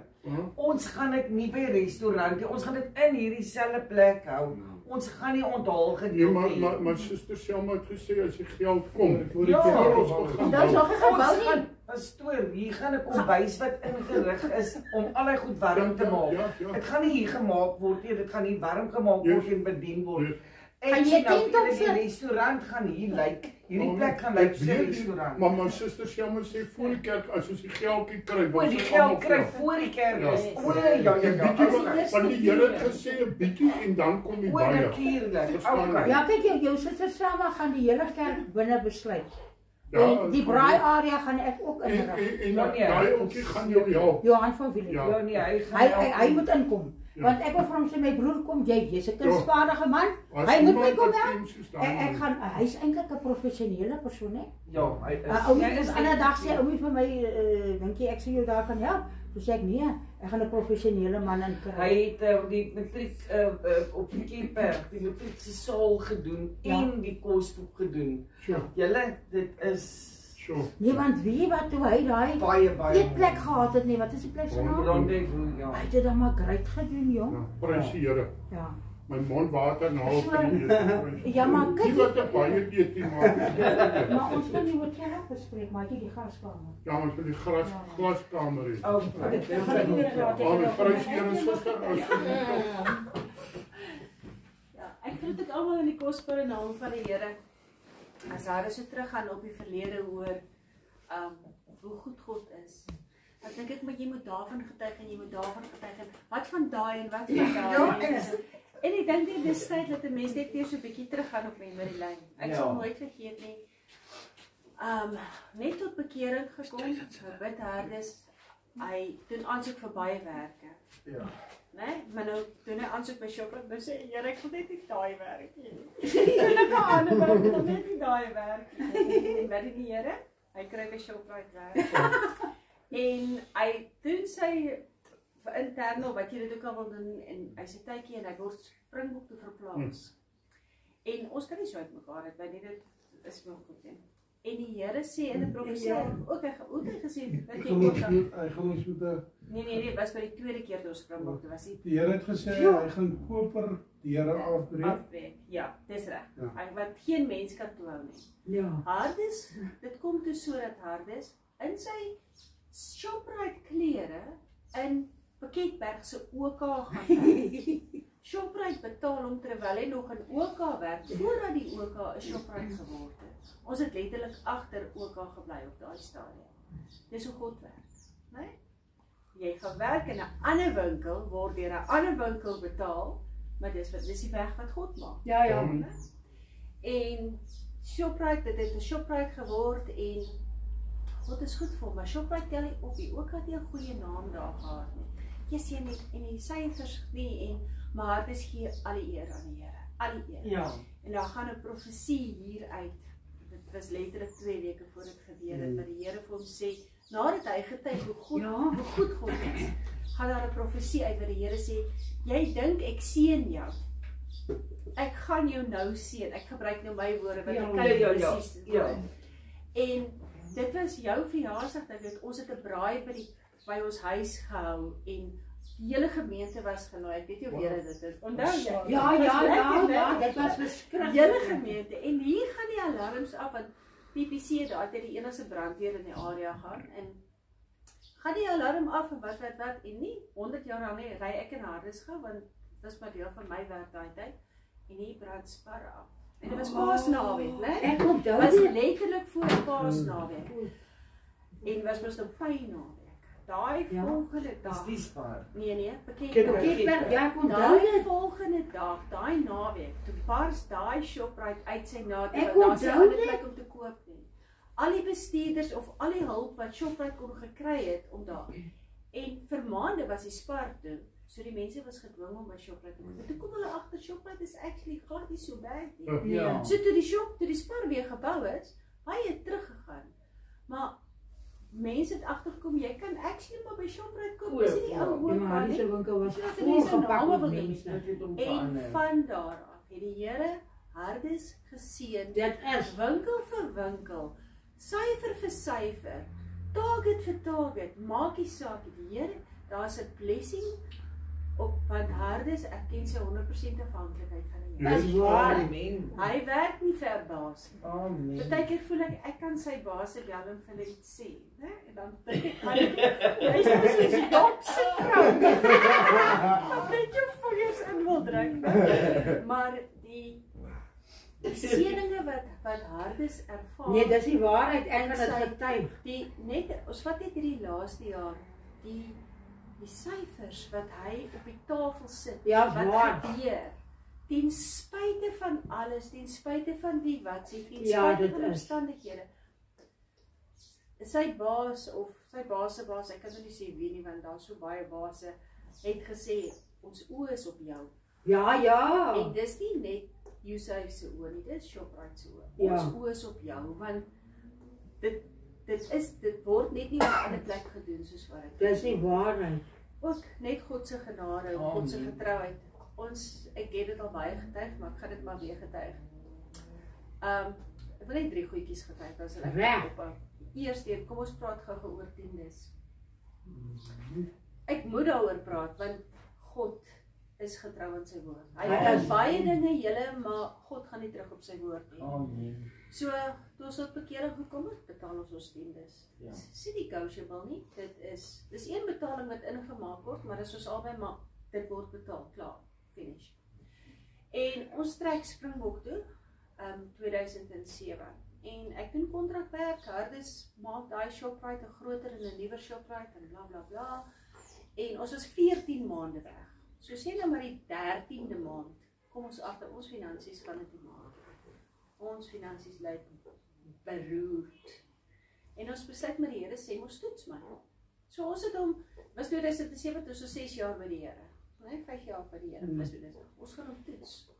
Ons gaan dit nie by 'n restaurant nie, ons gaan dit in hierdie selfde plek hou. Ons gaan nie onthaal gedeelte hê. Maar suster Selma het gesê as die geld kom, voor die kerk Dit is nog 'n gebou nie. Pastoor, hier gaan 'n kombuis wat ingerig is om al die goed warm te maak. Dit gaan nie hier gemaak word nie, dit gaan nie warm gemaak word en bedien word. Ek Gaan jy sien nou tent vir die opsit? restaurant gaan hier lyk. Hierdie plek gaan lyk soos 'n restaurant. Maar my suster Selma sê voor die kerk as ons die geldjie kry, O, dan die sê geld almal kry vra. voor die kerk Ja. is. O, ja. Want die Here het gesê 'n bietjie en dan kom die O, baie. natuurlik. Verstaan Okay. jy? Ja, kyk jou suster Selma gaan die hele kerk binne besluit. Ja, En die braai area gaan ek ook inrig. En Ja, nee, daai ouetjie gaan jou help. Johan van Villiers. Ja. Ja, nee, hy gaan Hy moet inkom. Ja. Want ek wil vir hom sê my broer kom, jy's 'n kunstvaardige man. As Hy moet iemand my kom wat help. ken soos daai Ek gaan hy's eintlik 'n professionele persoon hè. Ja, hy is. Ou is ander dag sê ou vir my dink jy ek sê jou daar kan help. Toe sê ek nee, ek gaan 'n professionele man in kry. Hy het die matriek op die Kemperg, die matriek se saal gedoen en die kosboek gedoen. Ja. Julle, dit is Nee, want weet jy wat toe hy daai baie eetplek gehad het nie, wat is die plek se naam? Rendezvous, ja. Hy het dit dan maar great gedoen, jong. Ja, prys die Here. Ja. My mond water na al van die Ja, maar kyk, nie wat 'n baie eet nie maar. maar ons kan nie oor geld bespreek, maar jy die gaskamer. Ja, ons vir die glaskamer hê. Oh, Ek gaan nie weer praat Oh, nie. prys die Here suster. Ja, ek groet ek almal in die kosbare naam van die Here. As hulle so teruggaan op die verlede hoor, hoe goed God is. Dan dink ek jy moet daarvan getuig en jy moet daarvan getuig en wat van daai en wat van daai. Ja, en ek dink dit is tyd dat 'n mens net weer so 'n bietjie teruggaan op memory lane. Ek sal nooit vergeet nie. Net tot bekering gekom, bid Hardes. Hy doen aansoek vir baie werke. Ja. Nee, maar nou doen hy aansoek by Shoprite, nou sê Here, ek wil net nie daai werk nie. Ek kan ander werk, ek wil net nie daai werk nie. En weet die Here, hy kry by Shoprite werk. En hy doen sy internal wat jy dit ook al wil doen en hy sê tydjie en hy word Springbok toe verplaas. En ons kan nie so uit mekaar uit by nie, dit is wel goed nie. En die Here sê in 'n profesie ook hy gesê dat jy Hy gaan ons moet Nee, was by die tweede keer toe ons Springbok toe was hy. die Here het gesê hy gaan koper die Here afbreek. Ja, dis reg. Ja. Hy wat geen mens kan toehou nie. Ja. Hardes, dit kom toe sodat Hardes in sy Shoprite klere in Piketberg se OK gaan werk. Shoprite betaal hom terwyl hy nog in OK werk voordat die OK 'n Shoprite geword het. Ons het letterlik agter OK gebly op daai stadium. Dis hoe God werk, né? Jy gaan werk in 'n ander winkel, word deur 'n ander winkel betaal, maar dis die weg wat God maak. Ja. Né? En Shoprite, dit het 'n Shoprite geword en God is goed vir hom, maar Shoprite tel nie op nie. Ook het hy 'n goeie naam daar gehad nie. Jy sien net en die syfers nie en maar dit gee al die eer aan die Here. Al die eer. Ja. En daar gaan 'n profesie hier uit. Dit was letterlik 2 weke voor dit gebeur het, wat die Here vir hom sê, nadat hy getuig hoe goed God is, gaan daar 'n profesie uit wat die Here sê, jy dink ek seën jou. Ek gaan jou nou seën. Ek gebruik nou my woorde wat ek kan presies doen. En dit was jou verjaarsdag, dink ek. Ons het 'n braai by ons huis gehou en die hele gemeente was genooi. Ek weet nie of julle dit is. Onthou jy? Ja, dit was verskriklik. Die hele gemeente en hier gaan die alarms af want PPC het daar die enigste brandweer in die area gaan en gaan die alarm af en wat en nie 100 jaar al nie ry ek in Hardes gou want dis maar deel van my werk daai tyd en hier brand sparre af. En dit was Paasnaweek, né? Ek onthou was dit letterlik voor Paasnaweek. En was mos nou Pynaweek. Daai volgende dag. Dis die spaar. Nee, Piketberg, ja, ek onthou daai dit. volgende dag, daai naweek, toe bars daai Shoprite uit sy naad Ek want daar onthou se dit. plek om te koop nie. Al die bestuurders of al die hulp wat Shoprite kon gekry het om daar. En vir maande was die spar toe. So die mense was gedwing om by Shoprite te kom. Toe kom hulle agter Shoprite is actually glad nie so bad nie. Ja. So toe die spar weer gebou is, baie teruggegaan. Maar mense het agtergekom jy kan actually maar by Shoprite koop. Dis nie die ou hoek Ja, van die nie. winkel was Ja, vol gepak name met wil doen. mense. En van daar af het die Here Hardes geseën. Dit is Winkel vir winkel, syfer vir syfer, target vir target, maak nie saak die Here, daar's 'n blessing op want Hardes erken sy 100% afhanklikheid van die Here. Dis waar. Amen. Hy werk nie vir 'n baas. Amen. Partykeer voel ek kan sy baas se bel en vir hulle iets sê, né? En dan dink ek, hy is mos soos 'n dopse vrou. Wat net jou vingers in wil druk. Maar die die seëninge wat Hardes ervaar. Nee, dis die waarheid, ek kan dit getuig. Ons vat net hierdie laaste jaar, die syfers wat hy op die tafel sit, ja, wat gebeur, ten spyte van alles, ten spyte van wie wat sê, ten spyte van omstandighede. Sy baas of sy baas, ek kan nou nie sê wie nie, want daar so baie baase, het gesê, ons oë is op jou. Ja. En dis nie net Yusuf se oë nie, dis Shoprite se oë. Ons oë is op jou, want dit word net nie op 'n ander plek gedoen soos wat dit. Dis nie waarheid. Ook net God se genade en God se getrouheid. Ek het dit al baie getuig, maar ek gaan dit maar weer getuig. Ek wil net 3 goedjies getuig, as ek op. Eerste, kom ons praat gou oor tiendes. Ek moet daaroor praat, want God is getrou aan sy woord. Hy het baie dinge julle, maar God gaan nie terug op sy woord nie. So, toe ons tot bekering gekom het, betaal ons tiendes. Dis nie negotiable nie. Dis een betaling wat ingemaak word, maar dis ons albei, maar dit word betaal, klaar, finish. En ons trek Springbok toe, 2007. En ek doen kontrakwerk, Hardes maak daai Shoprite 'n groter en 'n nuwer Shoprite en bla bla bla. En ons was 14 maande weg. So sê nou maar die 13de maand, kom ons agter, ons finansies kan dit nie maak. Ons finansies lyk beroerd. En ons besluit met die Here, sê ons toets my. So ons het hom, was 2007, toe so 6 jaar met die Here. Nee, 5 jaar met die Here, ons gaan hom toets.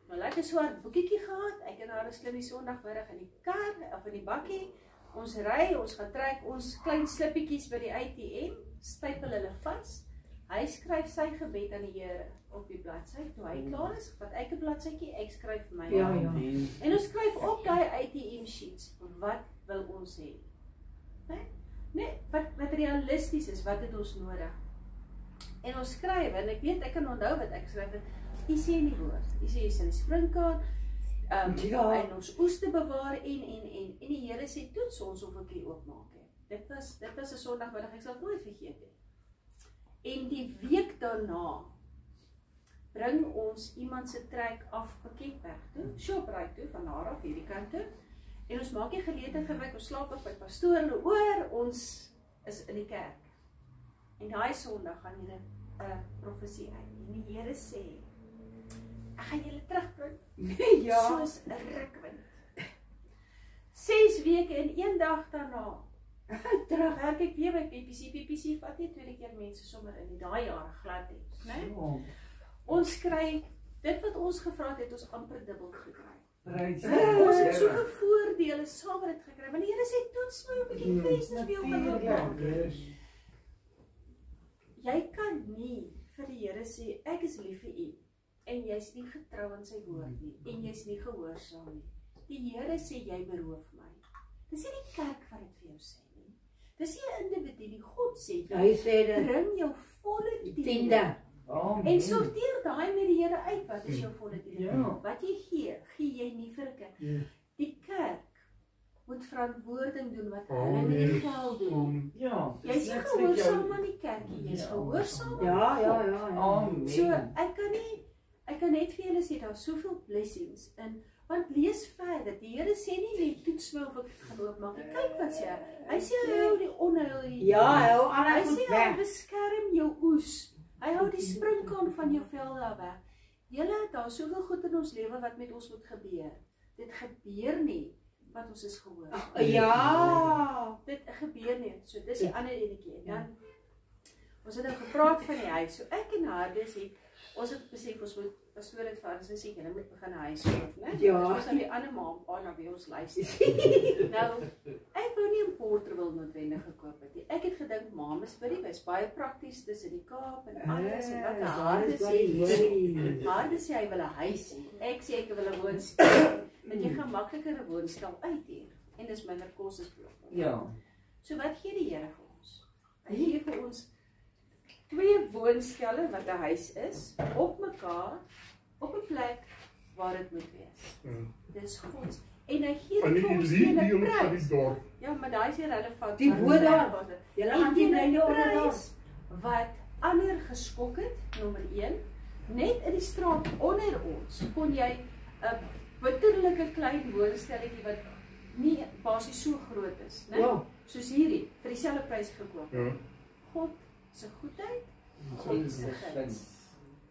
Nou lekker so 'n boekietjie gehad, ek en Hardes klim die Sondagmiddag in die kar, of in die bakkie, ons ry, ons gaan trek ons klein slippietjies by die ATM, stypel hulle vas, hy skryf sy gebed aan die Here op die bladsy, toe hy klaar is, wat ek 'n bladsytjie, ek skryf vir my. Ja. En ons skryf op die ATM sheets, wat wil ons hê? Nee, wat realisties is, wat het ons nodig? En ons skryf, en ek weet, ek kan onthou wat ek skryf het, jy sê in die woord, jy sê jy sê in springkaan, en ons oes te bewaar, en die Here sê, toets ons of ek die oopmaak het. Dit was 'n Sondagmiddag, ek sal het nooit vergeet het. En die week daarna, bring ons iemand se trek af Pakketberg toe, Shoprite toe, van daar af hierdie kant toe, en ons maak die geleentheid gebruik, ons slaap op by pastoor, hulle hoor, ons is in die kerk. En daai Sondag gaan hier 'n profesie uit, en die Here sê, ek gaan julle terugbring, soos 'n rukwind. 6 weke en 1 dag daarna, terug werk ek weer by PPC vat nie tweede keer mense sommer in die daai jare glad het, né? Ons kry, dit wat ons gevra het, ons amper dubbel gekry. Ons het soveel voordele saam met dit gekry, want die Here sê, toets my of ek die vensters vir jou kan oopmaak. Jy kan nie vir die Here sê, ek is lief vir u, en jy's nie getrou aan sy woord nie, en jy's nie gehoorsaam nie. Die Here sê, jy beroof my. Dis nie die kerk wat dit vir jou sê nie. Dis nie 'n individu nie. God sê, hy sê dit, bring jou volle tiende. En sorteer daai met die Here uit, wat is jou volle tiende? Wat jy gee jy nie vir 'n kerk. Die kerk moet verantwoording doen wat hulle met die geld doen. Jy is nie gehoorsaam aan die kerkie, jy is gehoorsaam. Ja. So ek kan net vir julle sê, daar is soveel blessings in. Want lees verder, die Here sê nie toets my of ek het gaan oopmaak. Kyk wat sê hy sê hy hou die onheil hier. Ja, hy hou alles goed weg. Hy sê hy beskerm jou oes. Hy hou die springkaan van jou vel daar weg. Julle, daar is soveel goed in ons lewe wat met ons moet gebeur. Dit gebeur nie, wat ons is gehoor. Ja. Dit gebeur nie. So dis die ander enetjie. Dan ons het nou gepraat van die huis. So ek en Hardes het ons het besef ons moet pastoor het vir ons sê julle moet begin 'n huis koop, né? Ja. Ons het die ander maand na wie ons luister. Nou, ek wou nie in Porterville noodwendig gekoop het nie. Ek het gedink Mamasbury is baie prakties tussen die Kaap en alles en wat Hardes sê hy wil 'n huis hê. Ek sê ek wil 'n woonstel. Want jy gaan makliker 'n woonstel uithuur en dis minder kosbloek. Ja. So wat gee die Here vir ons? Hy gee vir ons 2 woonstelle wat 'n huis is, op mekaar, op 'n plek waar dit moet wees. Dis God. En hy gee dit vir ons teen 'n prys. Ja, maar daai is relevant. Die woord daar. Julle gaan teen 'n prys wat ander geskok het, nommer 1. Net in die straat onder ons kon jy 'n bitterlike klein woordstelletjie wat nie basies so groot is, né? Ja. Soos hierdie, vir dieselfde prys gekoop. Ja. God se goedheid, God se guns.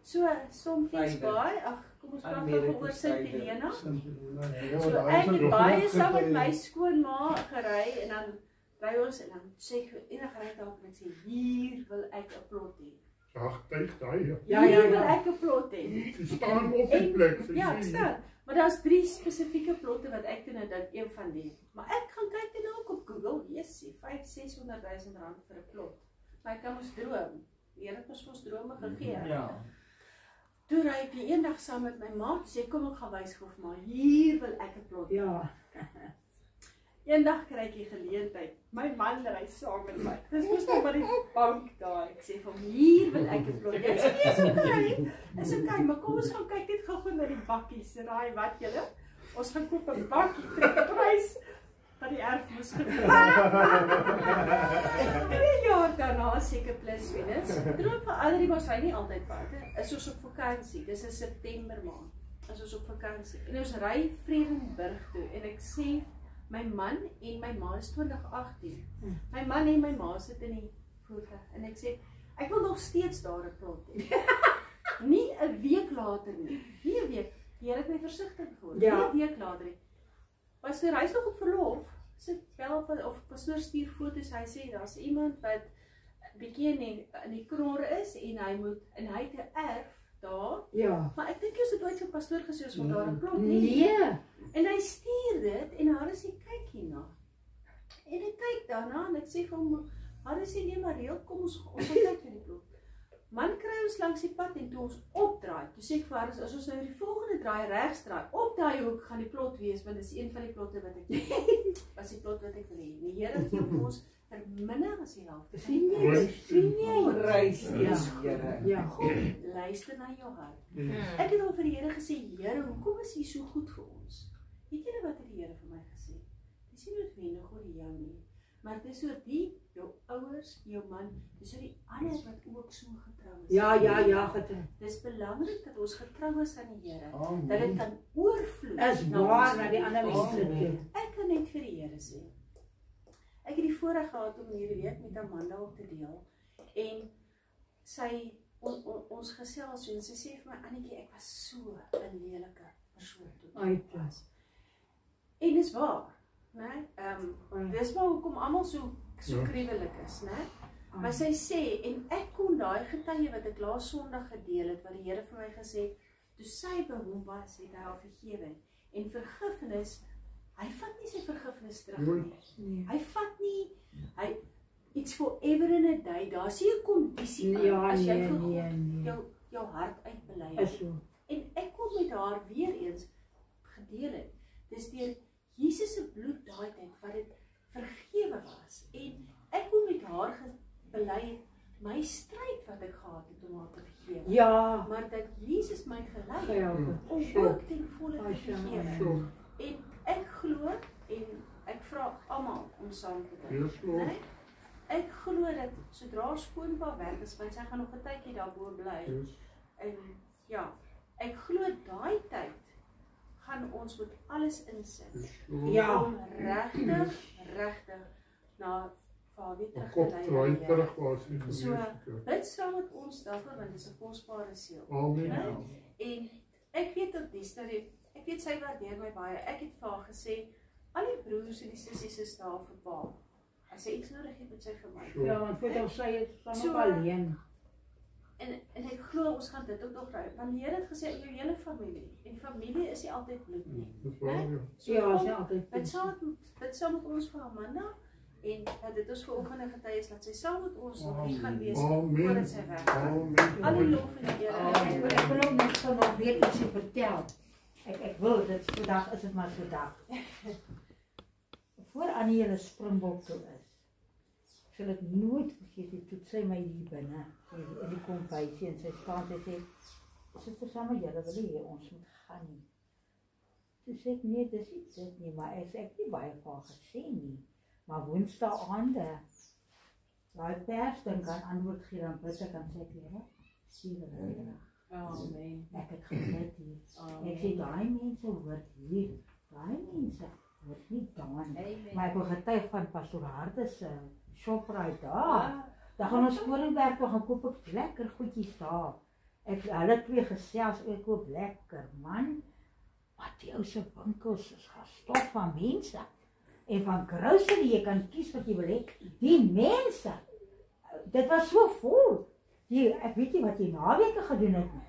So, Somfies baie, ag, kom ons praat gou oor Sint Helena. So, ek het baie saam met my skoonma gery, en dan ry ons, en dan sê ek enige ry daar, en ek sê, hier wil ek 'n plot hê. Ag, tyg daai. Hier wil ek 'n plot hê. Jy staan op die plek. Ja, ek staan. Maar daar's 3 spesifieke plotte wat ek toe nou dink, een van die. Maar ek gaan kyk dit ook op Google, jessie, 500.000-600.000 rand vir 'n plot. Maar ek kan ons droom. Die Here het ons drome gegee. Ja. Toe ry ek eendag saam met my ma, sê kom ek gaan wys vir maar hier wil ek 'n plot. Ja. Eendag kry ek die geleentheid. My man ry saam met my. Dis mos nou by die bank daar. Ek sê vir hom hier wil ek 'n plot. Ek sê dis okay. Is okay, maar kom ons gaan kyk net gou-gou na die bakkies. Raai wat julle? Ons gaan koop 'n bakkie vir die prys wat die erf moes gebeur. 2 jaar daarna seker plus minus. Droom vir Adrie was hy nie altyd buite. Is ons op vakansie. Dis in September maand. Is ons op vakansie. En ons ry Vredenburg toe en ek sê my man en my ma is 2018. My man en my ma sit in die voertuig en ek sê ek wil nog steeds daar 'n plot hê. Nie 'n week later nie. Nie 'n week. Die Here het my versigtig geword. Ja. Nie 'n week later nie. Pastoor, hy's nog op verlof. Sit bel of pastoor stuur foto's. Hy sê daar's iemand wat bietjie in die knorre is en hy het 'n erf daar. Ja. Maar ek dink jy het ooit vir pastoor gesê ons moet daar 'n plot hê. Nee. En hy stuur dit en Harry sê kyk hierna. En ek kyk daarna en ek sê vir hom, Harry sê nee maar reël, kom ons gaan kyk na die plot. Man kry ons langs die pad en toe ons opdraai. Toe sê ek vir Harry, as ons nou die volgende draai regs draai, op daai hoek gaan die plot wees want dis een van die plotte wat ek was die plot wat ek wil hê. Die Here gee vir ons vir minder as die helfte. Sien jy? Reis die Here. Ja. God, luister na jou hart. Ek het al vir die Here gesê, Here, hoekom is U so goed vir ons? Weet julle wat het die Here vir my gesê? Dis nie noodwendig oor jou nie, maar dis oor jou ouers, jou man, dis oor die ander wat ook so getrou is. Ja, getrou. Dis belangrik dat ons getrou is aan die Here, dat dit kan oorvloei. Is waar na die ander mense toe. Ek kan net vir die Here sê. Ek het die voorreg gehad om hierdie week met Amanda op te deel en sy ons gesels en sy sê vir my Annetjie, ek was so 'n lelike persoon toe. Uitwas. En dis waar, né? Dis maar hoekom almal so kriwelik is, né? Maar sy sê en ek kon daai getuie wat ek laas Sondag gedeel het wat die Here vir my gesê het, toe sy by hom was, het hy haar vergewe en vergifnis. Hy vat nie sy vergifnis terug nie. Hy vat nie it's forever in a day. Daar's nie 'n kondisie as jy vir God jou hart uitbely het. En ek kon met haar weer eens gedeel het. Dis deur Jesus se bloed daai tyd wat dit vergewe was. En ek kon met haar bely my stryd wat ek gehad het om haar te vergewe. Ja. Maar dat Jesus my gelei het om ook ten volle te vergewe. En ek glo en ek vra almal om saam te dink. Nee? Ek glo dat sodra skoonpa werk is, want sy gaan nog 'n tydjie daarbo bly. En ja, ek glo daai tyd gaan ons met alles insit. Ja. Om regtig na Vader terug was. So, dit saam met ons daarvoor want dit is 'n kosbare seël. Amen. En ek weet op die stadium, ek weet sy waardeer my baie. Ek het vir haar gesê, al die broers en die sissies is daar vir pa. As sy iets nodig het, moet sy vir my. Ja, want voor sy het van op alleen. En ek glo ons gaan dit ook nog ry. Want die Here het gesê jou hele familie. En familie is nie altyd bloed nie. So, ja, is nie altyd. Dit saam met ons vir Amanda en dat dit ons vanoggend getuies dat sy saam met ons nog hier gaan wees voordat sy weg gaan. Alle lof en eer. Ek wil ook net so nog weer ietsie vertel. Ek wil dit vandag is dit maar vandag. Voor Annie hulle Springbok toe is. Ek sal dit nooit vergeet nie, toe sy my hier binne in die kombuisie en sy staan en sê, "Suster Samme, julle wil hê ons moet gaan nie." Toe sê ek, "Nee, dis nie dit nie, maar ek nie baie van gesê nie. Maar Woensdae aande, daai pers dan kan antwoord gee dan bid ek en sê ek, "Here, sien hulle." Amen. Ek het gebid hier. Ek sê daai mense hoort hier. Daai mense hoort nie dan. Maar ek wil getuig van Pastoor Hardes se Shoprite daar. Dan gaan ons Koringberg toe gaan koop ek lekker goedjies daar. Hulle twee gesels, ek koop lekker man. Mattheu se winkels is gestop van mense. En van grocery, jy kan kies wat jy wil hê. Die mense, dit was so vol. Ek weet nie wat jy naweke gedoen het nie.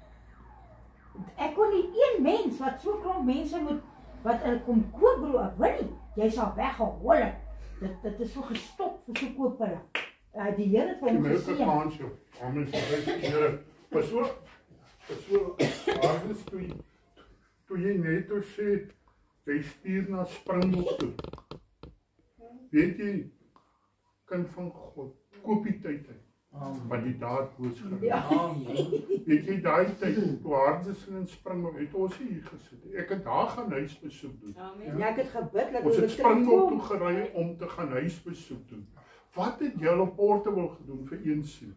Ek kon nie een mens wat so klomp mense moet, wat kom koop bro, ek wil nie. Jy sal weggehol het. Dit is so gestop vir so koop hulle. Die Here het vir ons gesê. Amen. Here, was so Hardes toe jy net sê, jy stuur na Springbok toe. Weet jy, kind van God, koop die tyd uit. Want die daad boos geraak. Weet jy, daai tyd, toe Hardes in Springbok, het ons hier gesit. Ek het daar gaan huisbesoek doen. Ja, ek het gebid. Ons het Springbok toe gery om te gaan huisbesoek doen. Wat het julle Portable gedoen vir een siel?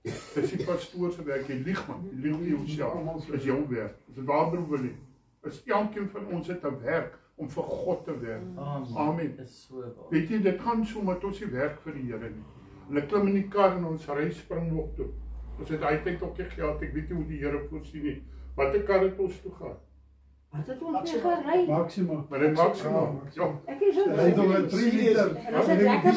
Dis die pastoor se werk, jy lieg man, jy lieg nie jouself, is jou werk. Dis waardoor wil jy. Is elkeen van ons het 'n werk om vir God te werk. Amen. Weet jy, dit gaan so met ons die werk vir die Here nie. En ek klim in die kar en ons ry Springbok toe. Ons het uiteindelik ook nie geld, ek weet nie hoe die Here voorsien nie. Watter kar het ons toe gaan? Wat het ons weer gery? Maxima. Maar dit Maxima. Ja. Ek is so ry nog 'n 3 liter. En ons het lekker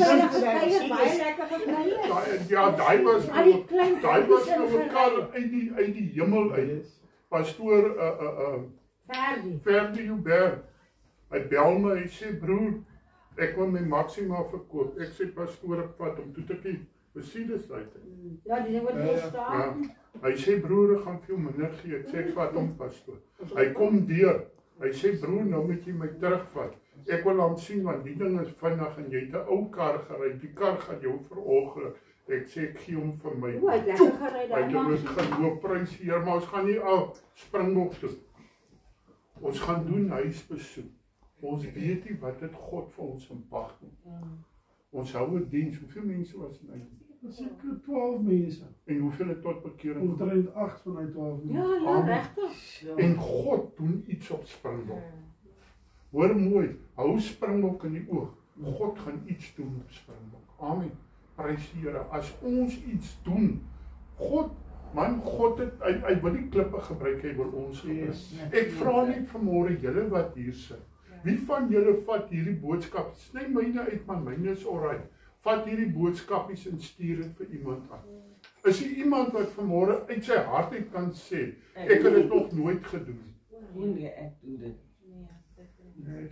baie lekker gekry. Ja, daai was nou 'n kar uit die hemel uit. Pastoor Ferdi Joubert. Hy bel my, hy sê broer, ek wil my Maxima verkoop. Ek sê pastoor op pad om toe te kyk. Mercedes uit. Ja, die ding wat hier staan. Hy sê broer, ek gaan veel minder gee. Ek sê ek vat hom pastoor. Hy kom deur. Hy sê broer, nou moet jy my terugvat. Ek wil hom sien want die ding is vinnig en jy het 'n ou kar gery. Die kar gaan jou verongeluk. Ek sê ek gee hom vir my. Hy het lekker gery daai man. Hy het geloop prys hier, maar ons gaan nie al Springbok toe. Ons gaan doen huisbesoek. Ons weet nie wat dit God vir ons in pag nie. Ons hou 'n diens. Hoeveel mense was dit? Seker 12 mense. En hoeveel het tot bekering? Omtrent 8 van die 12 mense. Ja, regtig. En God doen iets op Springbok. Hoor mooi, hou Springbok in die oog. God gaan iets doen op Springbok. Amen. Prys die Here. As ons iets doen, God het hy wil die klippe gebruik, hy wil ons gebruik. Ek vra net vanmôre julle wat hier sit. Wie van julle vat hierdie boodskap? Sny myne uit, maar myne is alright. Vat hierdie boodskapies en stuur dit vir iemand aan. Is hier iemand wat vanmôre uit sy hart uit kan sê, ek het dit nog nooit gedoen. Nee, ek doen dit. Nee, ek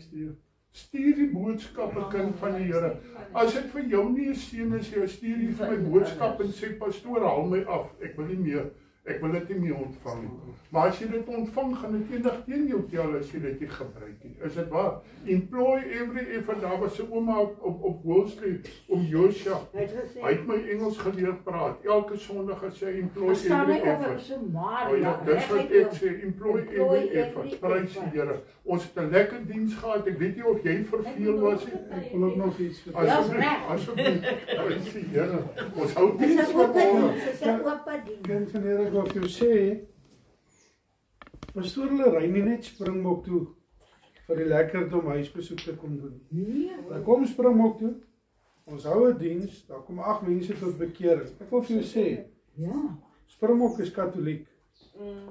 stuur die boodskap, 'n kind van die Here. As dit vir jou nie 'n seën is, jy stuur jy vir my boodskap en sê pastoor, haal my af. Ek wil nie meer. Ek wil dit nie meer ontvang nie. Maar as jy dit ontvang, gaan dit eendag teen jou tel as jy dit nie gebruik nie. Is dit waar? Employ every effort. Daar was 'n ouma op Wall Street, om Joshua. Hy het my Engels geleer praat. Elke Sondag as hy employ every effort. Dis wat ek sê, employ every effort. Prys die Here. Ons het 'n lekker diens gehad. Ek weet nie of jy verveel was nie. Ek wil ook nog iets vertel. Asseblief. Prys die Here. Ons hou diens vanmôre. Kind van Here, ek wil vir jou sê, pastoor hulle ry nie net Springbok toe vir die lekkerdom huisbesoek te kom doen. Hulle kom Springbok toe, ons hou 'n diens, daar kom 8 mense tot bekering. Ek wil vir jou sê, Springbok is Katoliek.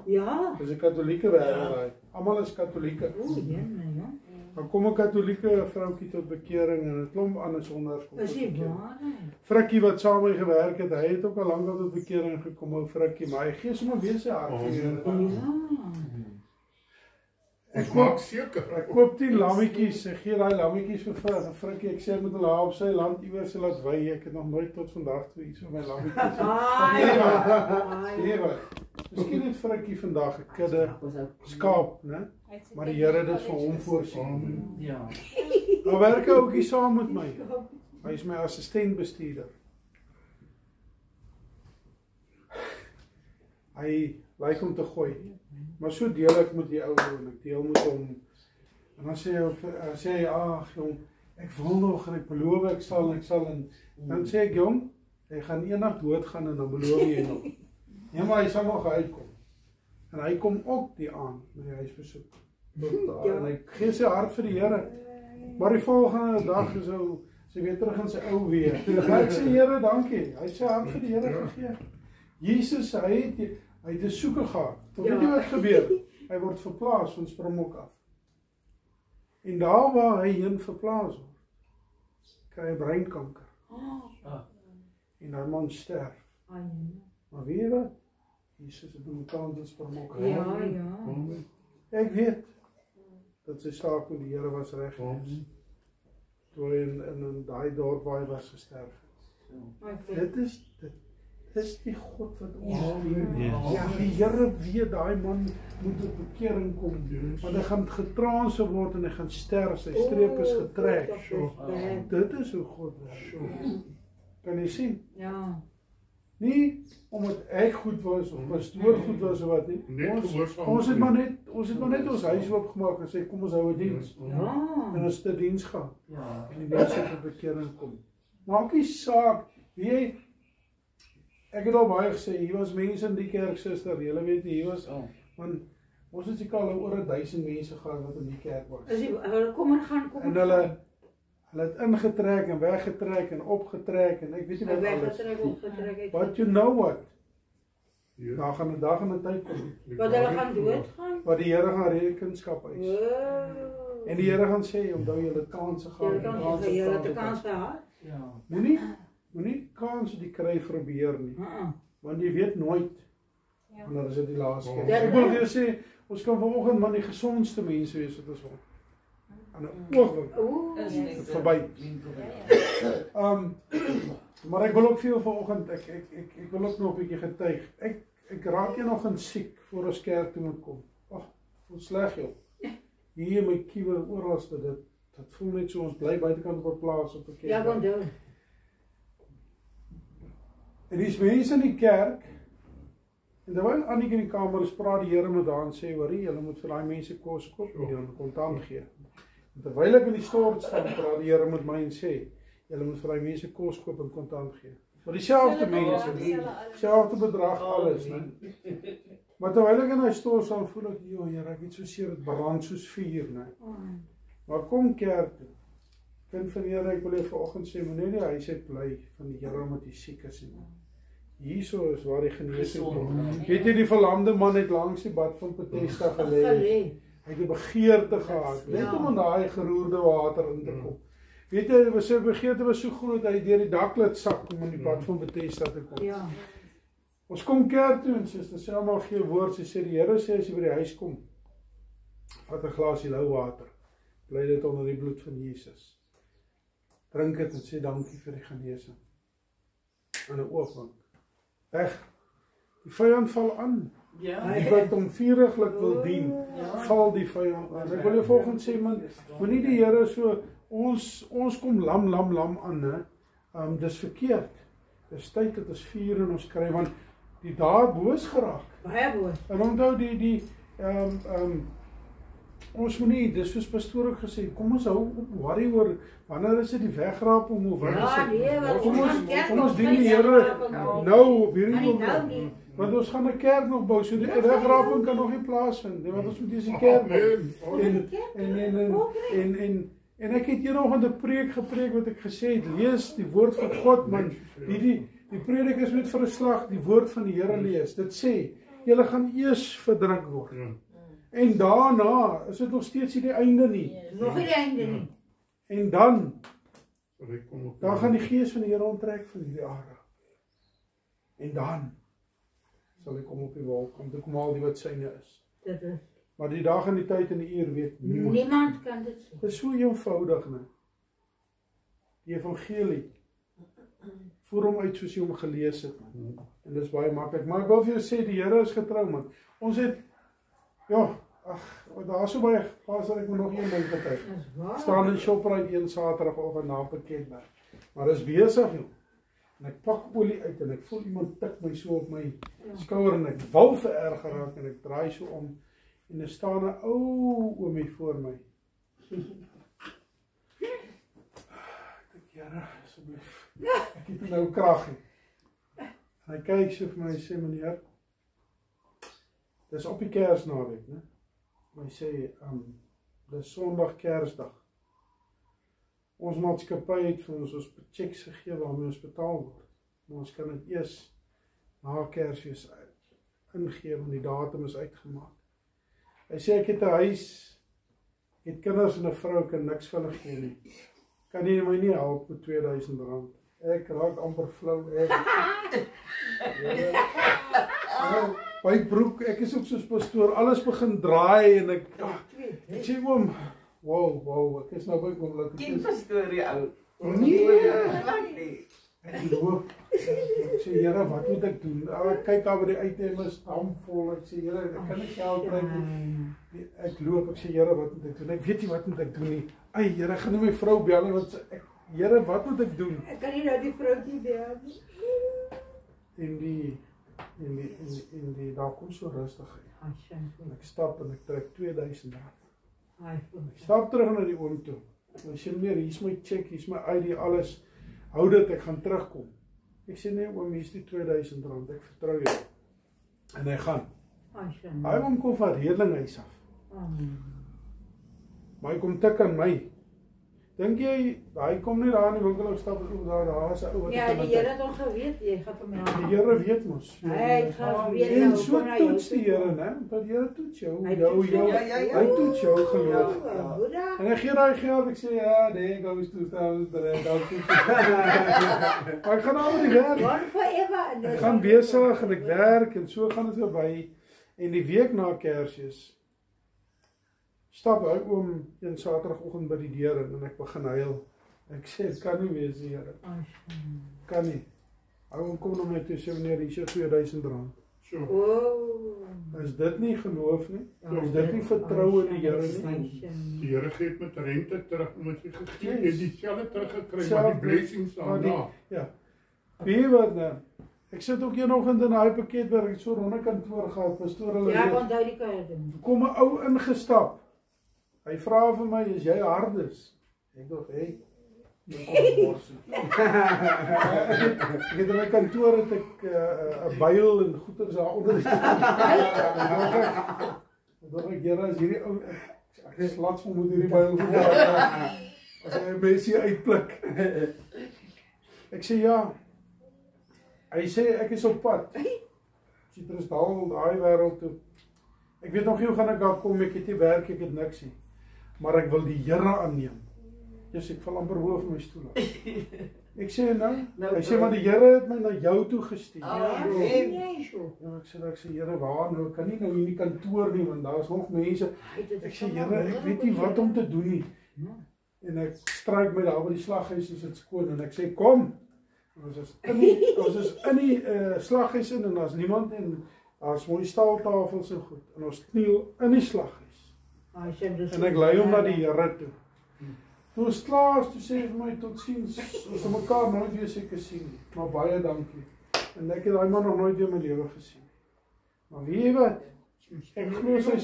Ja. Dis 'n Katolieke wêreld. Almal is Katolieke. Dan kom 'n Katolieke vroutjie tot bekering en 'n klomp ander sonders kom tot bekering. Frikkie wat saam met my gewerk het, hy het ook al lank tot bekering gekom, ou Frikkie, maar hy gee sommer weer sy hart vir die Here. Ek maak seker. Ek koop 10 lammetjies, ek gee daai lammetjies vir Frikkie, ek sê ek moet hulle op sy land iewers laat wy. Ek het nog nooit tot vandag toe iets van my lammetjies. Miskien het Frikkie vandag 'n kudde skaap, né? Maar die Here het dit vir hom voorsien. Ja. Daar werk 'n ouetjie saam met my. Hy is my assistent bestuurder. Hy lyk om te gooi. Maar so deel ek met die ou en ek deel met hom. En dan sê hy, ag jong, ek wil nog en ek beloof ek sal en dan sê ek jong, jy gaan eendag doodgaan en dan beloof jy nog. Ja, maar hy sal nog uitkom. En hy kom ook die aand met die huisbesoek. En hy gee sy hart vir die Here. Maar die volgende dag is sy weer terug in sy ou weer. Ek sê Here, dankie. Hy het sy hart vir die Here gegee. Jesus, hy het 'n soeke gehad. Weet jy wat gebeur? Hy word verplaas van Springbok af. En daar waar hy heen verplaas word, kry hy breinkanker. En daai man sterf. Maar weet jy wat? Jesus het hom kans in Springbok gehad. Ek weet dat sy saak met die Here was reg gewees. Toe hy in daai dorp waar hy was gesterf het. Dit is die God wat ons dien. Die Here weet daai man moet tot bekering kom. Want hy gaan getraanse word en hy gaan sterf. Sy streep is getrek. Dit is hoe God werk. Kan jy sien? Ja. Nie omdat ek goed was of pastoor goed was of wat nie. Ons het maar net ons huis oopgemaak en sê kom ons hou 'n diens. En ons het 'n diens gehad. En die mense tot bekering kom. Maak nie saak wie ek het al baie gesê, hier was mense in die kerk, suster, julle weet hier was, want ons het seker al oor 1000 mense gehad wat in die kerk was. Hulle kom en gaan, en hulle het ingetrek en weggetrek en opgetrek en ek weet nie wat alles. But you know what? Daar gaan 'n dag en 'n tyd kom. Wat hulle gaan doodgaan? Wat die Here gaan rekenskap eis. En die Here gaan sê, onthou julle kanse gehad. Julle het 'n kans gehad. Moenie kans die kry vir beheer nie. Want jy weet nooit wanneer is dit die laaste keer. Ek wil vir jou sê, ons kan vanoggend maar die gesondste mense wees wat ons wil. Aan 'n oogwink is dit verby. Maar ek wil ook vir jou vanoggend, ek wil ook nog 'n bietjie getuig. Ek raak jy nog in siek voor ons kerk toe moet kom. Ag, voel sleg joh. Hier in my kiewe oralste dit voel net so ons bly buitekant op 'n plaas op 'n kerk. Ja, onthou. En dis mense in die kerk. En terwyl Annie in die kamer is, praat die Here met haar en sê, "Hoerie, julle moet vir daai mense kos koop en julle kontant gee." En terwyl ek in die stort staan, praat die Here met my en sê, "Julle moet vir daai mense kos koop en kontant gee." Vir dieselfde mense, dieselfde bedrag alles, né? Maar terwyl ek in hy stort staan, voel ek, "Jo, Here, ek het so seer, dit brand soos vuur, né?" Maar kom kerk toe. Kind van die Here, ek wil jy vanoggend sê, moenie die huis uit bly van die Here omdat jy siek is nie. Hierso is waar die genesing kom. Weet jy die verlamde man het langs die bad van Bethesda gelê. Hy het 'n begeerte gehad, net om in daai geroerde water in te kom. Weet jy, sy begeerte was so groot hy deur die daklid sak om in die bad van Bethesda te kom. Ons kom kerk toe en suster sê almal gee woord, sy sê die Here sê as jy by die huis kom, vat 'n glasie lou water. Bly dit onder die bloed van Jesus. Drink dit en sê dankie vir die genesing. In 'n oogwink. Weg. Die vyand val aan. Die wat hom vuriglik wil dien, val die vyand aan. Ek wil jou volgens sê, man, moenie die Here so, ons kom lam aan, hè. Dis verkeerd. Dis tyd dat ons vuur in ons kry, want die daar boos geraak. Baie boos. En onthou ons moenie, dis soos pastoor ook gesê, kom ons hou op worry oor, wanneer is dit die wegraping of wat is dit? Kom ons dien die Here nou op hierdie oomblik. Want ons gaan 'n kerk nog bou, so die wegraping kan nog nie plaasvind nie, want ons moet eers die kerk bou. En ek het eendag 'n preek gepreek wat ek gesê het, lees die woord van God, man. Die predikers moet vir 'n slag die woord van die Here lees. Dit sê, julle gaan eers verdruk word. En daarna is dit nog steeds nie die einde nie. Nog nie die einde nie. En dan gaan die gees van die Here onttrek van hierdie aarde. En dan sal hy kom op die wolk om te kom al die wat syne is. Dit is. Maar die dag en die tyd en die uur weet niemand kan dit sê. Dit is so eenvoudig, né? Die evangelie. Voer hom uit soos jy hom gelees het, man. En dis baie maklik. Maar ek wil vir jou sê die Here is getrou, man. Ons het daar is so baie, pas ek moet nog een ding getuig. Staan in Shoprite een Saterdagoggend na Piketberg. Maar dis besig, joh. En ek pak olie uit en ek voel iemand tik my so op my skouer en ek wil vererg geraak en ek draai so om en er staan 'n ou oomie voor my. Ek dink, Here, asseblief. Ek het nou krag. En hy kyk so vir my en sê, meneer, dis op die Kersnaweek, né? Hy sê, dis Sondag Kersdag. Ons maatskappy het vir ons checks gegee waarmee ons betaal word. Maar ons kan dit eers na Kersfees ingee, want die datum is uitgemaak. Hy sê ek het 'n huis, het kinders en 'n vrou, kan niks vir hulle gee nie. Kan jy my nie help met R2000? Ek raak amper flou. My broek, ek is ook soos pastoor, alles begin draai en ek sê oom, wow, ek is nou by oomlik. Ken pastoor die ou? Nee, ek loop. Ek sê, Here, wat moet ek doen? Ek kyk daar by die uitneem is hamvol. Ek sê, Here, ek kan nie geld kry nie. Ek loop, ek sê, Here, wat moet ek doen? Ek weet nie wat moet ek doen nie. Ai, Here, gaan nie my vrou bel nie, want Here, wat moet ek doen? Ek kan nie nou die vroukie bel nie. En die daar kom so rustig uit. En ek stap en ek trek R2000. Ek stap terug na die oom toe. En ek sê, meneer, hier is my check, hier is my ID, alles. Hou dit, ek gaan terugkom. Ek sê, nee oom, hier is die R2000, ek vertrou jou. En hy gaan. Hy oom kom van Redlinghuis af. Maar hy kom tik aan my. Dink jy, hy kom nie daar in die winkel stap, daar is 'n ou wat Ja, die Here het hom geweet, jy gaan hom help. Die Here weet mos. Hy gaan weet en so toets die Here, né? Dat die Here toets jou, hy toets jou geloof. En hy gee daai geld, ek sê, ja, there goes $2,000, dankie. Maar ek gaan nou met die werk. Ek gaan besig en ek werk en so gaan dit verby. En die week na Kersfees stap hy oom een Saterdagoggend by die deur en ek begin huil. Ek sê, het kan nie wees, die Here. Kan nie. Hy kom na my toe sê, meneer, hier is R2000. Is dit nie geloof nie? Is dit nie vertrou in die Here nie? Die Here gee met rente terug, omdat jy gegee het, jy dieselfde teruggekry, maar die blessings daarna. Ja. Weet jy wat nou? Ek sit ook eendag in daai pakketwerk, ek het so ronde kantoor gehad, pastoor hulle. Ja, want hy die kan doen. Kom 'n ou ingestap. Hy vra vir my, is jy Hardes? Ek dink, hey, ek het in my kantoor het ek 'n byl en goeders daar onder. Ek dink, Here, as hierdie ou ek slats van moet hierdie byl vandag as hy 'n mensie uitpluk. Ek sê ja. Hy sê ek is op pad. Citrus daal daai wêreld toe. Ek weet nog nie hoe gaan ek daar kom, ek het nie werk, ek het niks nie. Maar ek wil die Here aanneem. Jesus, ek val amper hoog van my stoel af. Ek sê nou, hy sê maar die Here het my na jou toe gestuur. Ja, ek sê Here, waar nou? Ek kan nie nou in die kantoor nie, want daar is nog mense. Ek sê Here, ek weet nie wat om te doen nie. En ek stryk my daar by die slaghuis, is dit skoon en ek sê kom. Ons is in die slaghuis in en daar's niemand en daar's mooi staaltafels en goed. En ons kniel in die slaghuis. En ek lei hom na die Here toe. Toe ons klaar is, toe sê hy vir my totsiens. Ons het mekaar nooit weer seker sien nie. Maar baie dankie. En ek het daai man nog nooit weer in my lewe gesien. Maar weet jy wat? Ek glo sy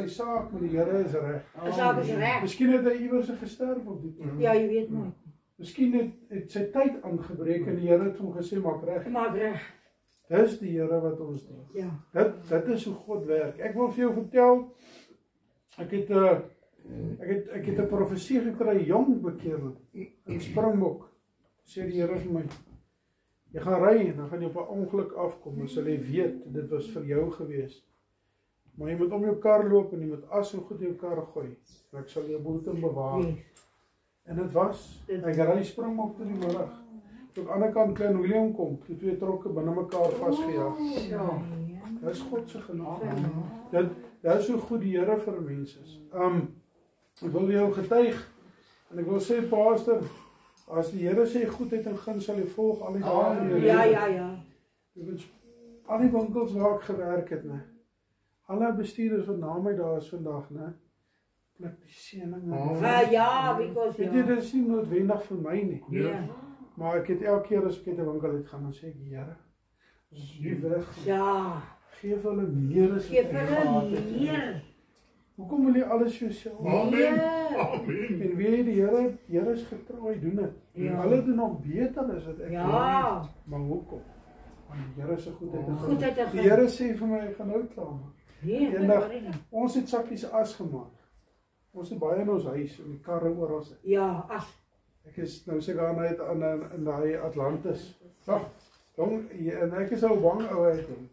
saak met die Here is reg. Sy saak is reg. Miskien het hy iewers gesterf op die tyd. Ja, jy weet nooit. Miskien het sy tyd aangebreek en die Here het hom gesê maak reg. Maak reg. Dis die Here wat ons doen. Ja. Dit is hoe God werk. Ek wil vir jou vertel, ek het 'n profesie gekry, jong bekeerling in Springbok. Sê die Here vir my, jy gaan ry en dan gaan jy op 'n ongeluk afkom, en sal jy weet, dit was vir jou gewees. Maar jy moet om jou kar loop en jy moet as en goed in jou kar gooi. En ek sal jou boete bewaar. En dit was, ek ry Springbok toe die middag. Toe aan die ander kant Klein Willem kom, toe twee trokke binne mekaar vasgejaag. Dit is God se genade. Dit is so goed die Here vir mense is. Ek wil jou getuig, en ek wil sê, pastor, as die Here sê goedheid en guns sal jy volg al die dae in jou lewe. Ja. Al die winkels waar ek gewerk het, ne, alle bestuurders wat na my daar is vandag, ne, pluk die seëninge. Ja, because weet jy, dit is nie noodwendig vir my nie. Maar ek het elke keer as ek uit 'n winkel uit gaan, dan sê ek, Here, as jy weg, geef hulle meer as wat ek gehad het. Hoekom wil jy alles vir jouself? Amen. En weet jy, die Here is getrou, hy doen dit. Hulle doen nog beter as wat ek doen. Maar hoekom? Want die Here se goedheid het Goedheid het Die Here sê vir my, ek gaan nou klaar maak. Nee, Eendag, ons het sakkies as gemaak. Ons het baie in ons huis, in die karre oral. Ja, as. Ek is nou sê gaan uit in daai Atlantis. Ja, jong, en ek is ou bang ou uit hom.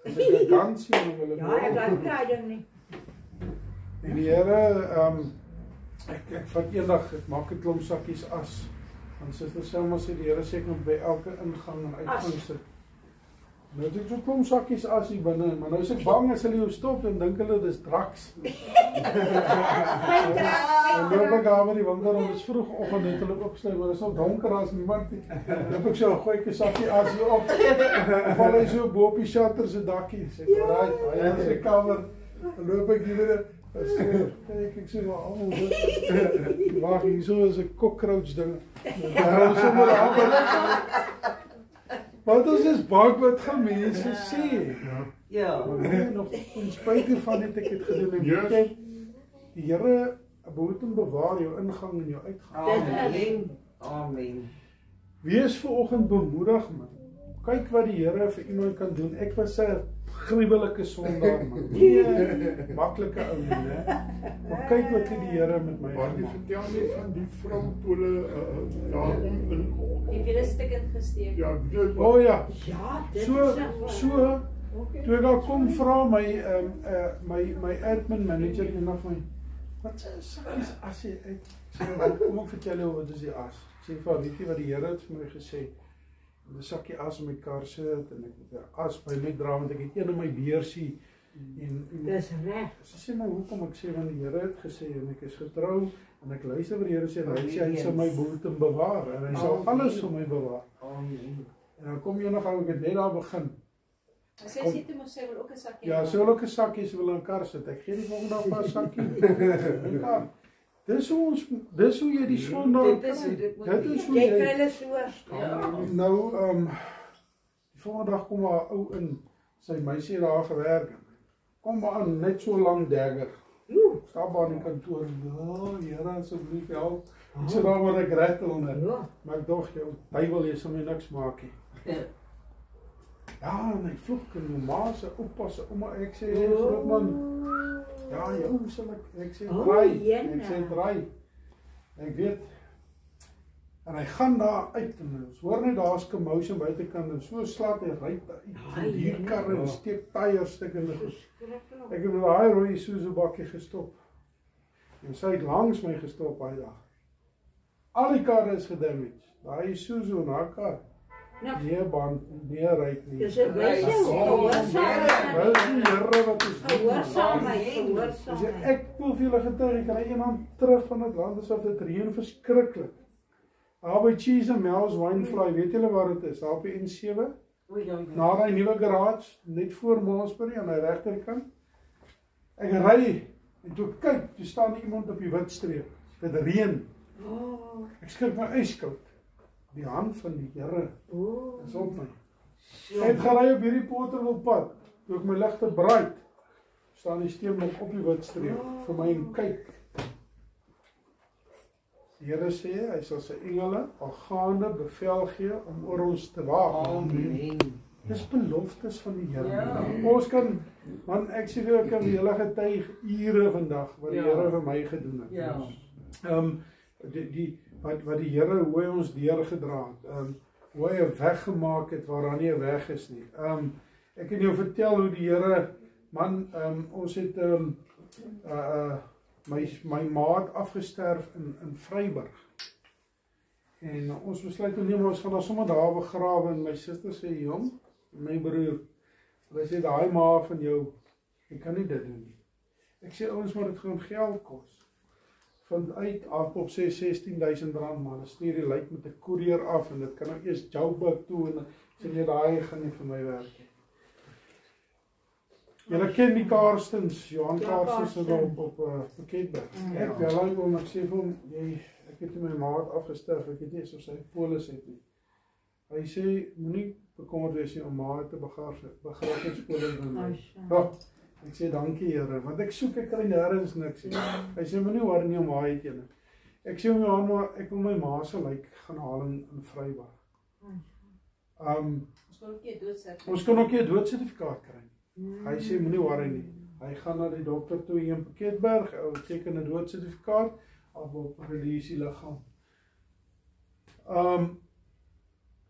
As ek 'n dans sien wil ek. Ja, ek laat daai ding nie. En die Here, ek vat eendag, ek maak 'n klomp sakkies as. Want Suster Selma sê die Here sê ek moet by elke ingang en uitgang sit. Nou het ek so klomp sakkies as hier binne, maar nou is ek bang as hulle jou stop, dan dink hulle dis draks. En loop ek daar met die winkel en dis vroegoggend net hulle opsluit, maar dit is al donker as niemand nie. Loop ek so 'n goeie sakkie as hier op. Val hy so bo op die shutter se dakkie, sê ek, "Alright, hy is recover." Dan loop ek hier kyk ek sê maar almal dit. Wag, hier so is 'n cockroach ding. Daar sommer aan. Want ons is bang wat gaan mense sê. Ja. Nog ten spyte van dit ek het gedoen en weet jy, die Here behoort hom bewaar jou ingang en jou uitgang. Amen. Amen. Wees vanoggend bemoedig man. Kyk wat die Here vir iemand kan doen. Ek was 'n gruwelike sondaar man. Nie 'n maklike ou nie, hè. Maar kyk wat het die Here met my Maar jy vertel nie van die vrou toe hulle daar Die weer 'n stuk ingesteek. Ja, oh ja. Ja, dit So is toe ek daar kom vra my admin manager eendag my, wat is as jy uit? Sê kom ek vertel jou wat is die as? Sê vir weet jy wat die Here het vir my gesê? 'n sakkie as in my kar sit en ek het 'n as by my dra want ek het een in my beursie en dis reg. Sy sê maar hoekom ek sê want die Here het gesê en ek is getrou en ek luister wat die Here sê en hy sê hy sal my behoed en bewaar en hy sal alles vir my bewaar. Amen. En dan kom jy nog ek het net daar begin. Sy sê toe mos sy wil ook 'n sakkie. Ja, sy wil ook 'n sakkie, sy wil in 'n kar sit. Ek gee die volgende dag vir 'n sakkie. Dis hoe jy die sondaar Dit is hoe dit moet Dit is hoe Jy kry hulle so. Nou, die volgende dag kom haar ou in, sy meisie daar gewerk. Kom maar aan, net so lang dagger. Stap aan die kantoor. Ja, Here asseblief help. Ek sê daar maar ek rattel onder. Maar ek dog jou, Bybel jy sal my niks maak nie. Ja, en hy vloek en my ma se oupa se ouma, ek sê groot man. Ja, jou sal ek sê draai. Ek sê draai. Ek weet. En hy gaan daar uit en ons hoor net daar's commotion buitekant en so slaat hy ry uit. Hier karre en steek tyre stukke in. Ek het met daai rooi Isuzu bakkie gestop. En sy het langs my gestop daai dag. Al die karre is gedamage. Daai Isuzu en haar kar. Nee band, nee ryk nie. Dis 'n wyse gehoorsaamheid. Dis die Here wat ons Gehoorsaamheid. Ek wil vir julle getuig, ek ry eendag terug van Atlantis af, dit reën verskriklik. Daar by Cheese and Mel's Winefly, weet julle waar dit is? Daar op die N7. Na daai nuwe garage, net voor Mansbury aan die regterkant. Ek ry en toe kyk, toe staan iemand op die wit streep. Dit reën. Ek skrik my yskoud. Die hand van die Here is op my. Ek gaan ry op hierdie Porterville pad. Toe ek my ligte braai, staan die steenblok op die wit streep vir my en kyk. Die Here sê hy sal sy engele aangaande bevel gee om oor ons te waak. Amen. Dis beloftes van die Here. Ons kan, man ek sê vir ek kan die hele getuig ure vandag wat die Here vir my gedoen het. Wat die Here hoe hy ons deurgedra het. Hoe hy 'n weg gemaak het waar daar nie 'n weg is nie. Ek kan jou vertel hoe die Here, man, ons het my maat afgesterf in Vryburg. En ons besluit toe neem ons gaan daar sommer daar begrawe en my suster sê, "Jong, my broer, hy sê daai ma van jou, jy kan nie dit doen nie." Ek sê ouens, maar dit gaan geld kos. Vind uit afkop sê R16,000 man, dan stuur die lijk met 'n koerier af en dit kan nou eers Joburg toe en sê jy daai gaan nie vir my werk nie. Julle ken die Karstens, Johan Karstens is op Piketberg. Ek bel hom en ek sê vir hom, ek het my maat afgesterf, ek weet nie of sy polis het nie. Hy sê moenie bekommerd wees nie om ma te begrafnispolis doen. Ek sê dankie Here, want ek soek ek kry nêrens niks nie. Hy sê moenie worry nie om ma het jy. Ek sê hom Johan, maar ek wil my ma se lijk gaan haal in Vryburg. Ons Ons kon ook nie 'n doodsertifikaat kry nie. Hy sê moenie worry nie. Hy gaan na die dokter toe hier in Piketberg, hy teken 'n doodsertifikaat af op release die liggaam.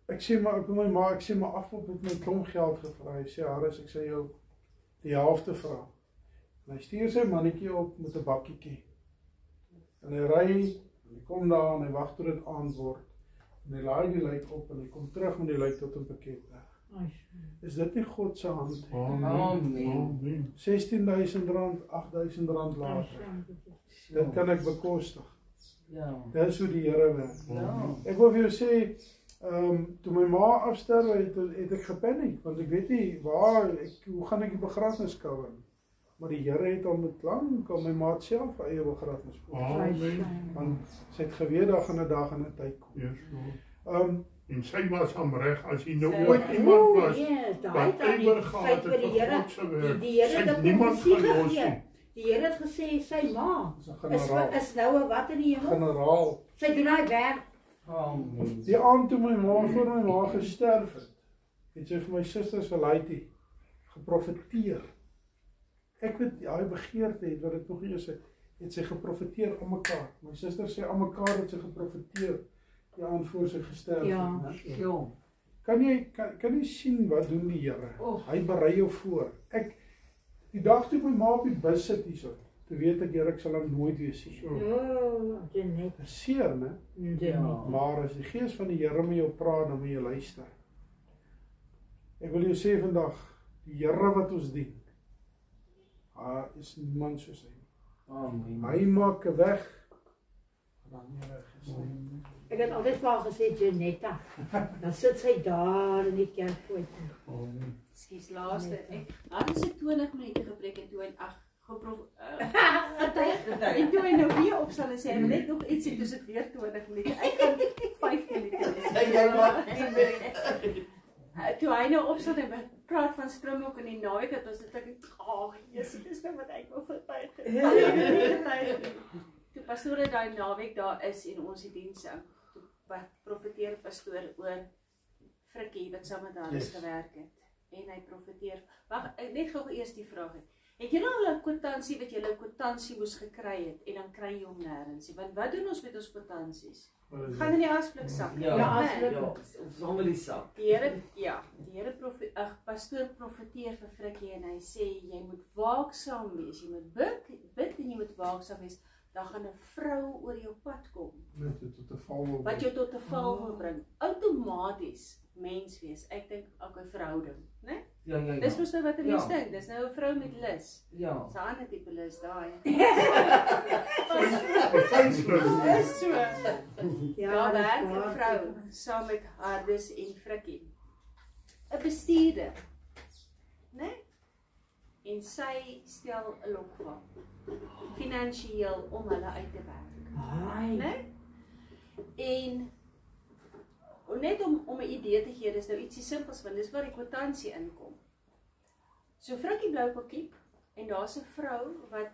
Ek sê maar ek sê maar Afop het my klomp geld gevra. Hy sê Harris, ek sê jou die helfte vra. En hy stuur sy mannetjie op met 'n bakkietjie. En hy ry, en hy kom daar en hy wag tot dit aand word. En hy laai die lijk op en hy kom terug met die lijk tot in Piketberg. Is dit nie God se hand? Amen. R16.000, R8.000 later. Dit kan ek bekostig. Ja. Dit is hoe die Here werk. Ja. Ek wil vir jou sê, toe my ma afsterwe het ek gepaniek, want ek weet nie hoe gaan ek die begrafnis cover? Maar die Here het al met lank al my ma self eie begrafnis gekoop. Want sy het geweet daar gaan 'n dag en 'n tyd kom. En sy was aan reg, as hy nou ooit iemand was, wat oorgehad het vir God se werk, die Here het niemand gegee. Die Here het gesê, sy ma is nou 'n wat in die hemel? Generaal. Sy doen hy werk. Die aand toe my ma voor my ma gesterf het sy vir my susters Verlaitie geprofeteer. Ek weet, hy begeerte het, wat ek nog nie is, het sy geprofeteer aan mekaar. My suster sê aan mekaar het sy geprofeteer, die aand voor sy gesterf het. Ja. Kan jy sien wat doen die Here? Hy berei jou voor. Die dag toe my ma op die bus sit hierso, toe weet ek, Here, ek sal hom nooit weer sien. Dit is seer, né? Maar as die Gees van die Here met jou praat, dan moet jy luister. Ek wil jou sê vandag, die Here wat ons dien, is niemand soos hy. Hy maak 'n weg, dan nie weg is nie. Ek het altyd vir haar gesê, Janetta, dan sit sy daar in die kerk. Ekskuus, laaste. Ek het so 20 minute gepreek en toe en en toe hy nou weer opstaan en sê, hy wil net nog iets sê, dus ek weer 20 minute. Ek gaan 5 minute. Toe hy nou opstaan en praat van Springbok in die naweek, het ons dit ek, Jesus, dis nou wat ek wil vertuig. Toe pastoor het daai naweek daar is en ons die dienste, toe profeteer pastoor oor Frikkie wat saam met Harris gewerk het. En hy profeteer. Wag, net gou eers die vraag het. Het julle al 'n kwitansie wat julle 'n kwitansie moes gekry het en dan kry jy hom nêrens? Want wat doen ons met ons kwitansies? Gaan in die asblik sak. Saam met die sak. Die Here pastoor profeteer vir Frikkie en hy sê jy moet waaksaam wees. Jy moet bid en jy moet waaksaam wees. Dan gaan 'n vrou oor jou pad kom. Wat jou tot 'n val wil bring. Outomaties mens wees. Ek dink ook 'n verhouding, né? Ja. Dis mos nou wat 'n mens dink. Dis nou 'n vrou met lus. Ja. Dis 'n ander tipe lus daai. Dis so. Ja, werk 'n vrou saam met Harris en Frikkie. 'n Bestuurder, né? En sy stel 'n lokval finansiëel om hulle uit te werk. Né? En net om 'n idee te gee, dis nou ietsie simpels want dis waar die kwitansie inkom. So Frikkie bly op 'n kiep en daar's 'n vrou wat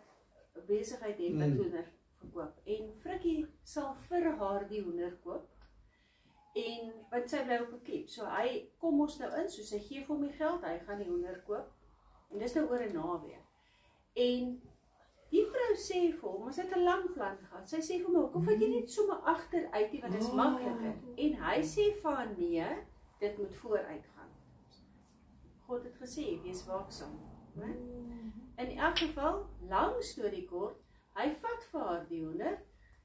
besigheid het met hoender verkoop en Frikkie sal vir haar die hoender koop. En want sy bly op 'n kiep. So hy kom ons nou in, so sy gee vir hom die geld, hy gaan die hoender koop. En dis nou oor 'n naweek. En die vrou sê vir hom, ons het 'n lang plan gehad. Sy sê vir hom, hoekom vat jy net sommer agteruit nie, want dit is makliker. En hy sê vir haar, nee, dit moet vooruit gaan. God het gesê, wees waaksaam. In elk geval, lang storie kort, hy vat vir haar die hoender,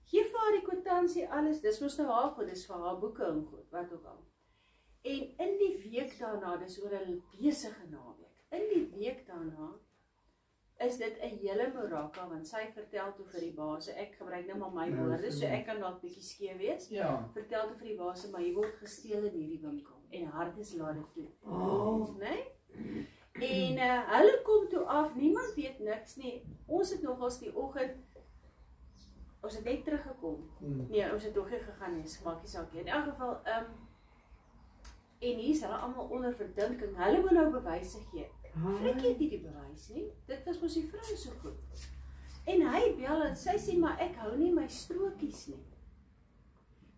gee vir haar die kwitansie, alles, dis mos nou haar goed, dis vir haar boeke en goed, wat ook al. En in die week daarna, dis oor 'n besige naweek, in die week daarna, is dit 'n hele mirakel, want sy vertel toe vir die baas, ek gebruik nou maar my woorde, so ek kan dalk bietjie skeef wees, vertel toe vir die baas, maar jy word gesteel in hierdie winkel, en Harris laat dit toe, né? En hulle kom toe af, niemand weet niks nie, ons het nogals die oggend, ons het net teruggekom, nee, ons het nog nie gegaan nie, maak nie saak nie, in elk geval, en hier is hulle allemaal onder verdinking, hulle moet nou bewyse gee, Frikkie het nie die bewys nie, dit was mos die vrou so goed. En hy bel en sy sê, maar ek hou nie my strokies nie.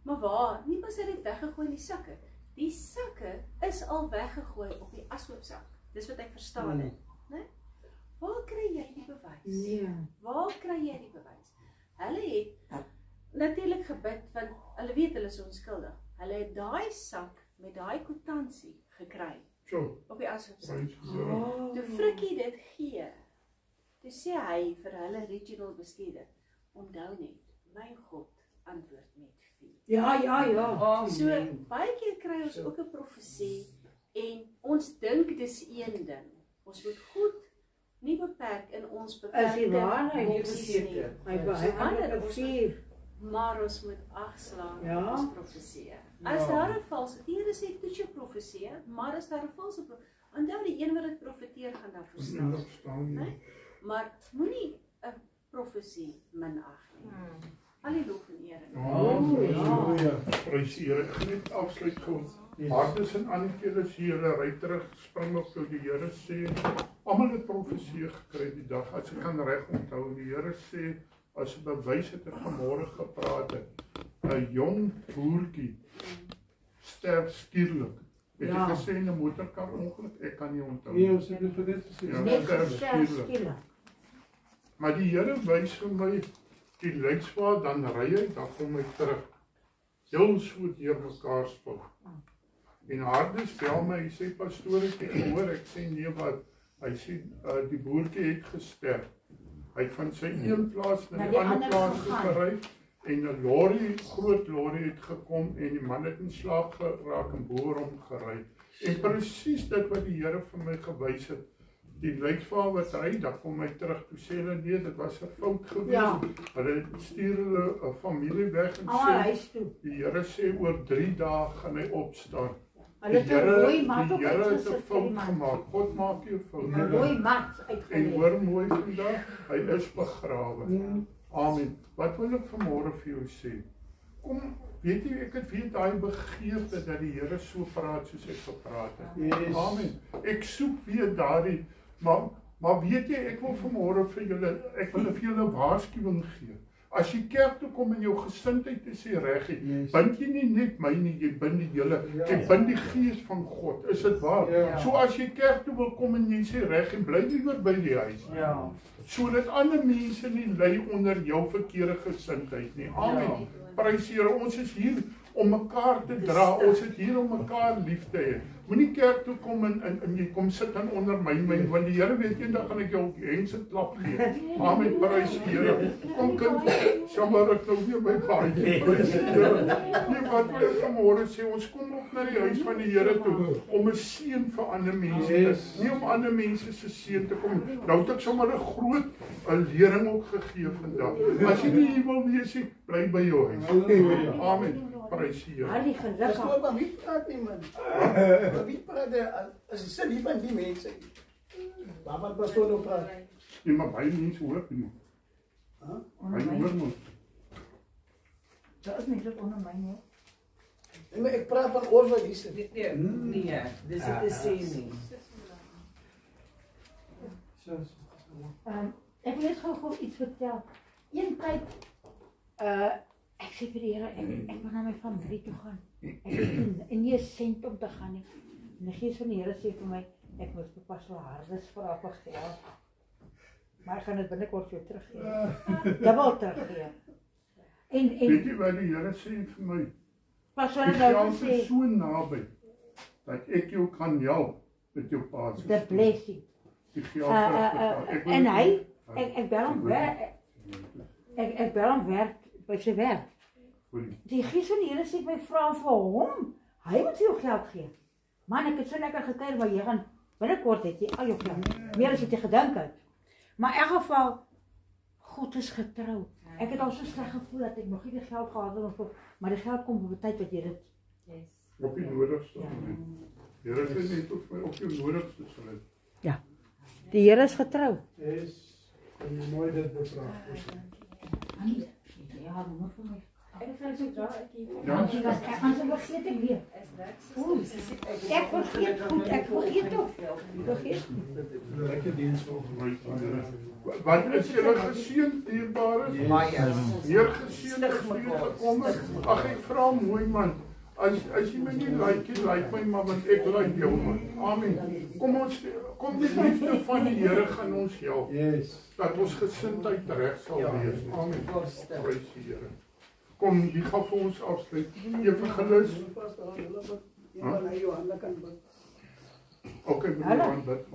Maar waar? Nie was hy dit weggegooi in die sakke. Die sakke is al weggegooi op die ashoopsak. Dis wat ek verstaan het, né? Waar kry jy die bewys? Waar kry jy die bewys? Hulle het natuurlik gebid, want hulle weet hulle is onskuldig. Hulle het daai sak met daai kwitansie gekry op die ashoopsak. Toe Frikkie dit gee, toe sê hy vir hulle regional bestuurder, onthou net, my God antwoord met vuur. Ja. So baie keer kry ons ook 'n profesie en ons dink dis een ding. Ons moet goed nie beperk in ons beperkte opsies nie. Maar ons moet agslaan op ons profesie. As daar 'n valse, die Here sê toets jou profesie, maar as daar 'n valse profesie, onthou die een wat dit profeteer gaan daar verstaan. Nee? Maar moenie 'n profesie minag nie. Al die lof en eer. Halleluja. Prys die Here. Ek net afsluit gou. Hardes en Annekeles hier, hulle ry terug, spring op toe die Here sê, almal het profesie gekry die dag, as ek kan reg onthou, die Here sê, as 'n bewys het ek vanmôre gepraat het, 'n jong boertjie sterf skielik. Het ek gesê in 'n motorkar ongeluk? Ek kan nie onthou. Nee, ons het dit vir dit gesê. Net sterf skielik. Maar die Here wys vir my die leidspaad, dan ry hy, dan kom hy terug. Heel so deur mekaar spul. En Hardes bel my, hy sê pastoor, ek hoor, ek sê nee wat, hy sê die boertjie het gesterf. Hy het van sy een plaas na die ander plaas gery en 'n lorry, groot lorry het gekom en die man het in slaap geraak en boor hom gery. En presies dit wat die Here vir my gewys het, die leidsvaar wat ry, dan kom hy terug toe sê hulle nee, dit was 'n fout gewees. Hulle stuur hulle 'n familie weg en sê die Here sê oor 3 dae gaan hy opstaan. Die Here het 'n fout gemaak. God maak nie 'n fout nie. En hoor mooi vandag, hy is begrawe. Amen. Wat wil ek vanmôre vir jou sê? Kom, weet jy, ek het weer daai begeerte dat die Here so praat soos ek gepraat het. Amen. Ek soek weer daardie, maar weet jy, ek wil vanmôre vir julle, ek wil vir julle 'n waarskuwing gee. As jy kerk toe kom en jou gesindheid is reg, bind jy nie net my nie, jy bind die hele, jy bind die gees van God, is dit waar? So as jy kerk toe wil kom en jy sê reg en bly liewer by die huis. Sodat ander mense nie ly onder jou verkeerde gesindheid nie. Amen. Prys Here, ons is hier om mekaar te dra, ons is hier om mekaar lief te hê. Moenie kerk toe kom en jy kom sit dan onder my, want die Here weet eendag gaan ek jou hense klap gee. Amen, prys Here. Kom kind, sommer ek nou weer my paadjie, prys Here. Nee, wat wil ek vanmôre sê, ons kom op na die huis van die Here toe, om 'n seën vir ander mense te, nie om ander mense se seën te kom. Nou het ek sommer 'n groot lering ook gegee vandag. As jy nie hier wil wees nie, bly by jou huis. Amen. Prys Here. Pastoor, maar wie praat nie man? Wie praat as jy sit hier van die mense? Waar pastoor nou praat? Ja, maar baie mense hoor nie. Baie hoor nie. Dat is nie dit onder my nie. Nee, maar ek praat van ons wat hier sit. Nee, dis dit te sê nie. Ek wil net gou iets vertel. Een tyd, ek sê vir die Here, ek wil na my familie toe gaan. Ek het nie 'n sent om te gaan nie. En die Gees van die Here sê vir my, ek moet vir Pastoor Hardes vra vir geld. Maar ek gaan dit binnekort vir jou teruggee. Dubbel teruggee. En weet jy wat die Here sê vir my? Pastoor nou sê so naby dat ek jou kan help met jou paas. The blessing. En hy, ek bel hom werk. Ek bel hom werk by sy werk. Die Gees van die Here sê my vra vir hom, hy moet jou geld gee. Man, ek het so lekker gekuier, maar jy gaan binnekort het jy al jou geld. Meer as jy gedink het. Maar in elk geval, God is getrou. Ek het al so sleg gevoel dat ek nog nie die geld gehad het, maar die geld kom op 'n tyd wat jy dit op die nodigste. Here sê net op jou nodigste sal. Ja. Die Here is getrou. En jy nooit dit bevraag. Ja, moet vir my. Ek sê so daar ek hier. Ja, ek gaan se vergeet ek weer. Ek vergeet goed, ek vergeet ook. Vergeet. Lekker diens vir my. Wat is julle geseën dierbares? Baie. Heer geseën gekom. Ag ek vra mooi man, As jy my nie like my maar want ek like jou man. Amen. Kom die liefde van die Here gaan ons help. Yes. Dat ons gesindheid reg sal wees. Amen. Prys die Here. Kom, jy gaan vir ons afsluit. Evangelis. Okay, meneer bid.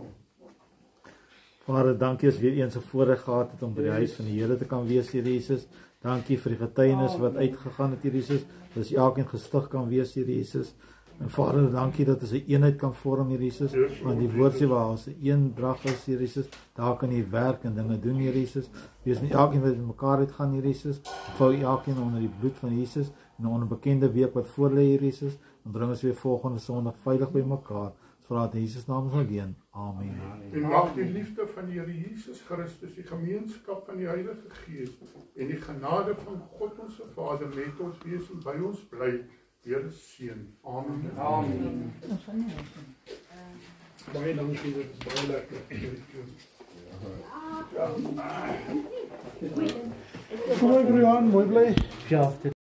Vader, dankie as weer eens 'n voorreg gehad het om by die huis van die Here te kan wees, Here Jesus. Dankie vir die getuienis wat uitgegaan het, Here Jesus. Dat elkeen gestig kan wees, Here Jesus. En Vader, dankie dat ons 'n eenheid kan vorm, Here Jesus. Want die woord sê waar ons 'n eendrag is, Here Jesus, daar kan jy werk en dinge doen, Here Jesus. Wees met elkeen wat met mekaar uitgaan, Here Jesus. Vou elkeen onder die bloed van Jesus en onder 'n bekende week wat voor lê, Here Jesus. En bring ons weer volgende Sondag veilig by mekaar. Vra dit in Jesus naam alleen. Amen. En mag die liefde van die Here Jesus Christus, die gemeenskap van die Heilige Gees en die genade van God ons Vader met ons wees en by ons bly. Here seën. Amen. Amen. Baie dankie, dit is baie lekker. Mooi Brian, mooi bly. Ja.